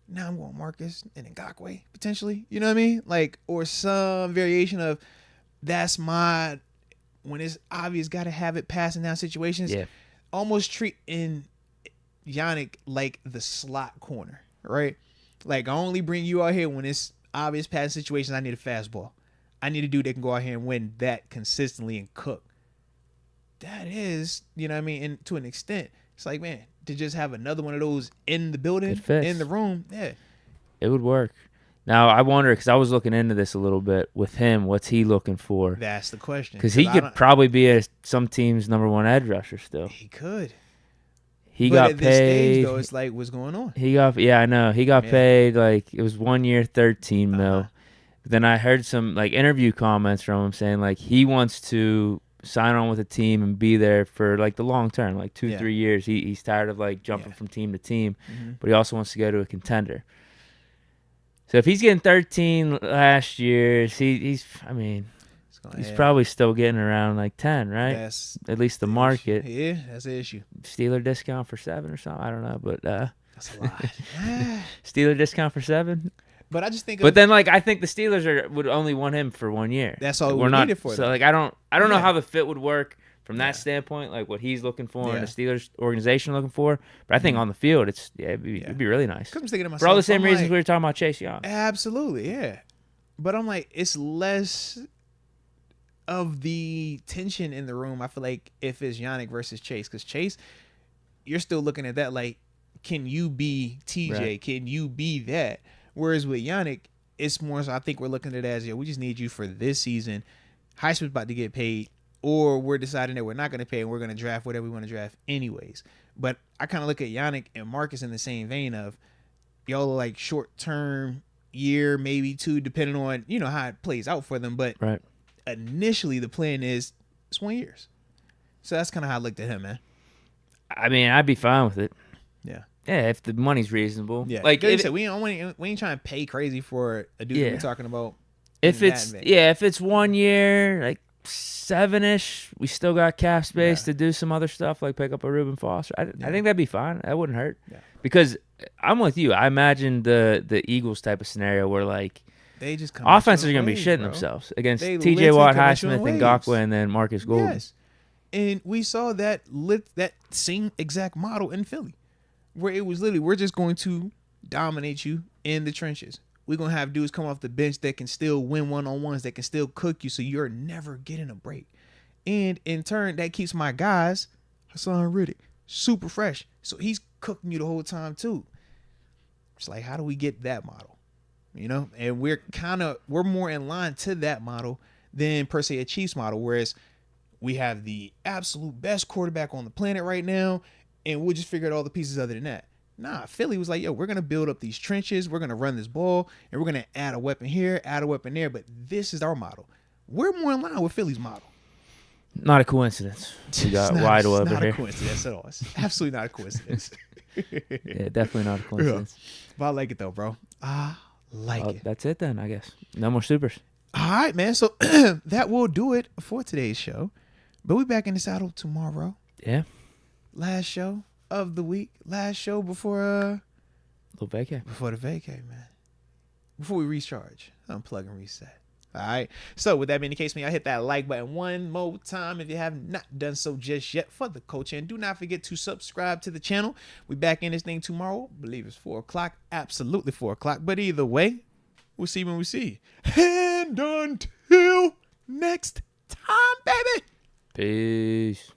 Now I'm going Marcus and Ngakoue potentially. You know what I mean? Like, or some variation of that's my, when it's obvious, got to have it passing down situations. Yeah. Almost treating Yannick like the slot corner, right? Like, I only bring you out here when it's obvious passing situations. I need a fastball. I need a dude that can go out here and win that consistently and cook. That is, you know what I mean? And to an extent, it's like, man, to just have another one of those in the building, in the room, yeah. It would work. Now, I wonder, because I was looking into this a little bit with him, what's he looking for? That's the question. Because he could probably be some team's number 1 edge rusher still. He could. He but got at paid. This stage, though, it's like, what's going on? I know. He got paid, like, it was 1 year, 13 mil. Then I heard some, like, interview comments from him saying, like, he wants to sign on with a team and be there for like the long term, like 2-3 years. He's tired of like jumping from team to team, but he also wants to go to a contender. So if he's getting 13 last year, he's probably still getting around like 10, right? That's at least the market. Yeah, that's the issue. Steeler discount for 7 or something. I don't know, but that's a lot. Steeler discount for 7. But I just think. But then, like, I think the Steelers would only want him for 1 year. That's all we're not needed for. So, like, I don't know how the fit would work from that standpoint, like what he's looking for and the Steelers organization looking for. But I think on the field, it'd be really nice. I'm thinking to myself, for all the same reasons we were talking about Chase Young. Absolutely, yeah. But I'm like, it's less of the tension in the room. I feel like if it's Yannick versus Chase, because Chase, you're still looking at that like, can you be TJ? Right. Can you be that? Whereas with Yannick, it's more so I think we're looking at it as, we just need you for this season. Highsmith's about to get paid, or we're deciding that we're not going to pay and we're going to draft whatever we want to draft anyways. But I kind of look at Yannick and Marcus in the same vein of, y'all are like short-term, year, maybe 2, depending on, how it plays out for them. But initially the plan is it's 1 year. So that's kind of how I looked at him, man. I mean, I'd be fine with it. Yeah. Yeah, if the money's reasonable. Yeah. Like you said, we ain't trying to pay crazy for a dude we're talking about. If it's 1 year, like 7-ish, we still got cap space to do some other stuff, like pick up a Reuben Foster. I think that'd be fine. That wouldn't hurt. Yeah. Because I'm with you. I imagine the Eagles type of scenario where like they just come offenses are going to be shitting themselves against T.J. Watt, Highsmith, and Ngakwe, and then Marcus Golden. Yes. And we saw that same exact model in Philly, where it was literally, we're just going to dominate you in the trenches. We're going to have dudes come off the bench that can still win one-on-ones, that can still cook you, so you're never getting a break. And in turn, that keeps my guys, Hassan Riddick, super fresh. So he's cooking you the whole time too. It's like, how do we get that model? And we're more in line to that model than per se a Chiefs model, whereas we have the absolute best quarterback on the planet right now, and we'll just figure out all the pieces other than that. Nah, Philly was like, we're going to build up these trenches, we're going to run this ball, and we're going to add a weapon here, add a weapon there, but this is our model. We're more in line with Philly's model. Not a coincidence. We got Waddle over here. It's not a coincidence at all. It's absolutely not a coincidence. Yeah, definitely not a coincidence. But I like it, though, bro. I like it. That's it then, I guess. No more supers. All right, man. So that will do it for today's show. But we back in the saddle tomorrow. Yeah. Last show of the week. Last show before little vacay. Before the vacay, man. Before we recharge. Unplug and reset. All right. So with that being the case, man, I hit that like button one more time if you have not done so just yet for the coach. And do not forget to subscribe to the channel. We back in this thing tomorrow. I believe it's 4:00. Absolutely 4:00. But either way, we'll see when we see. And until next time, baby. Peace.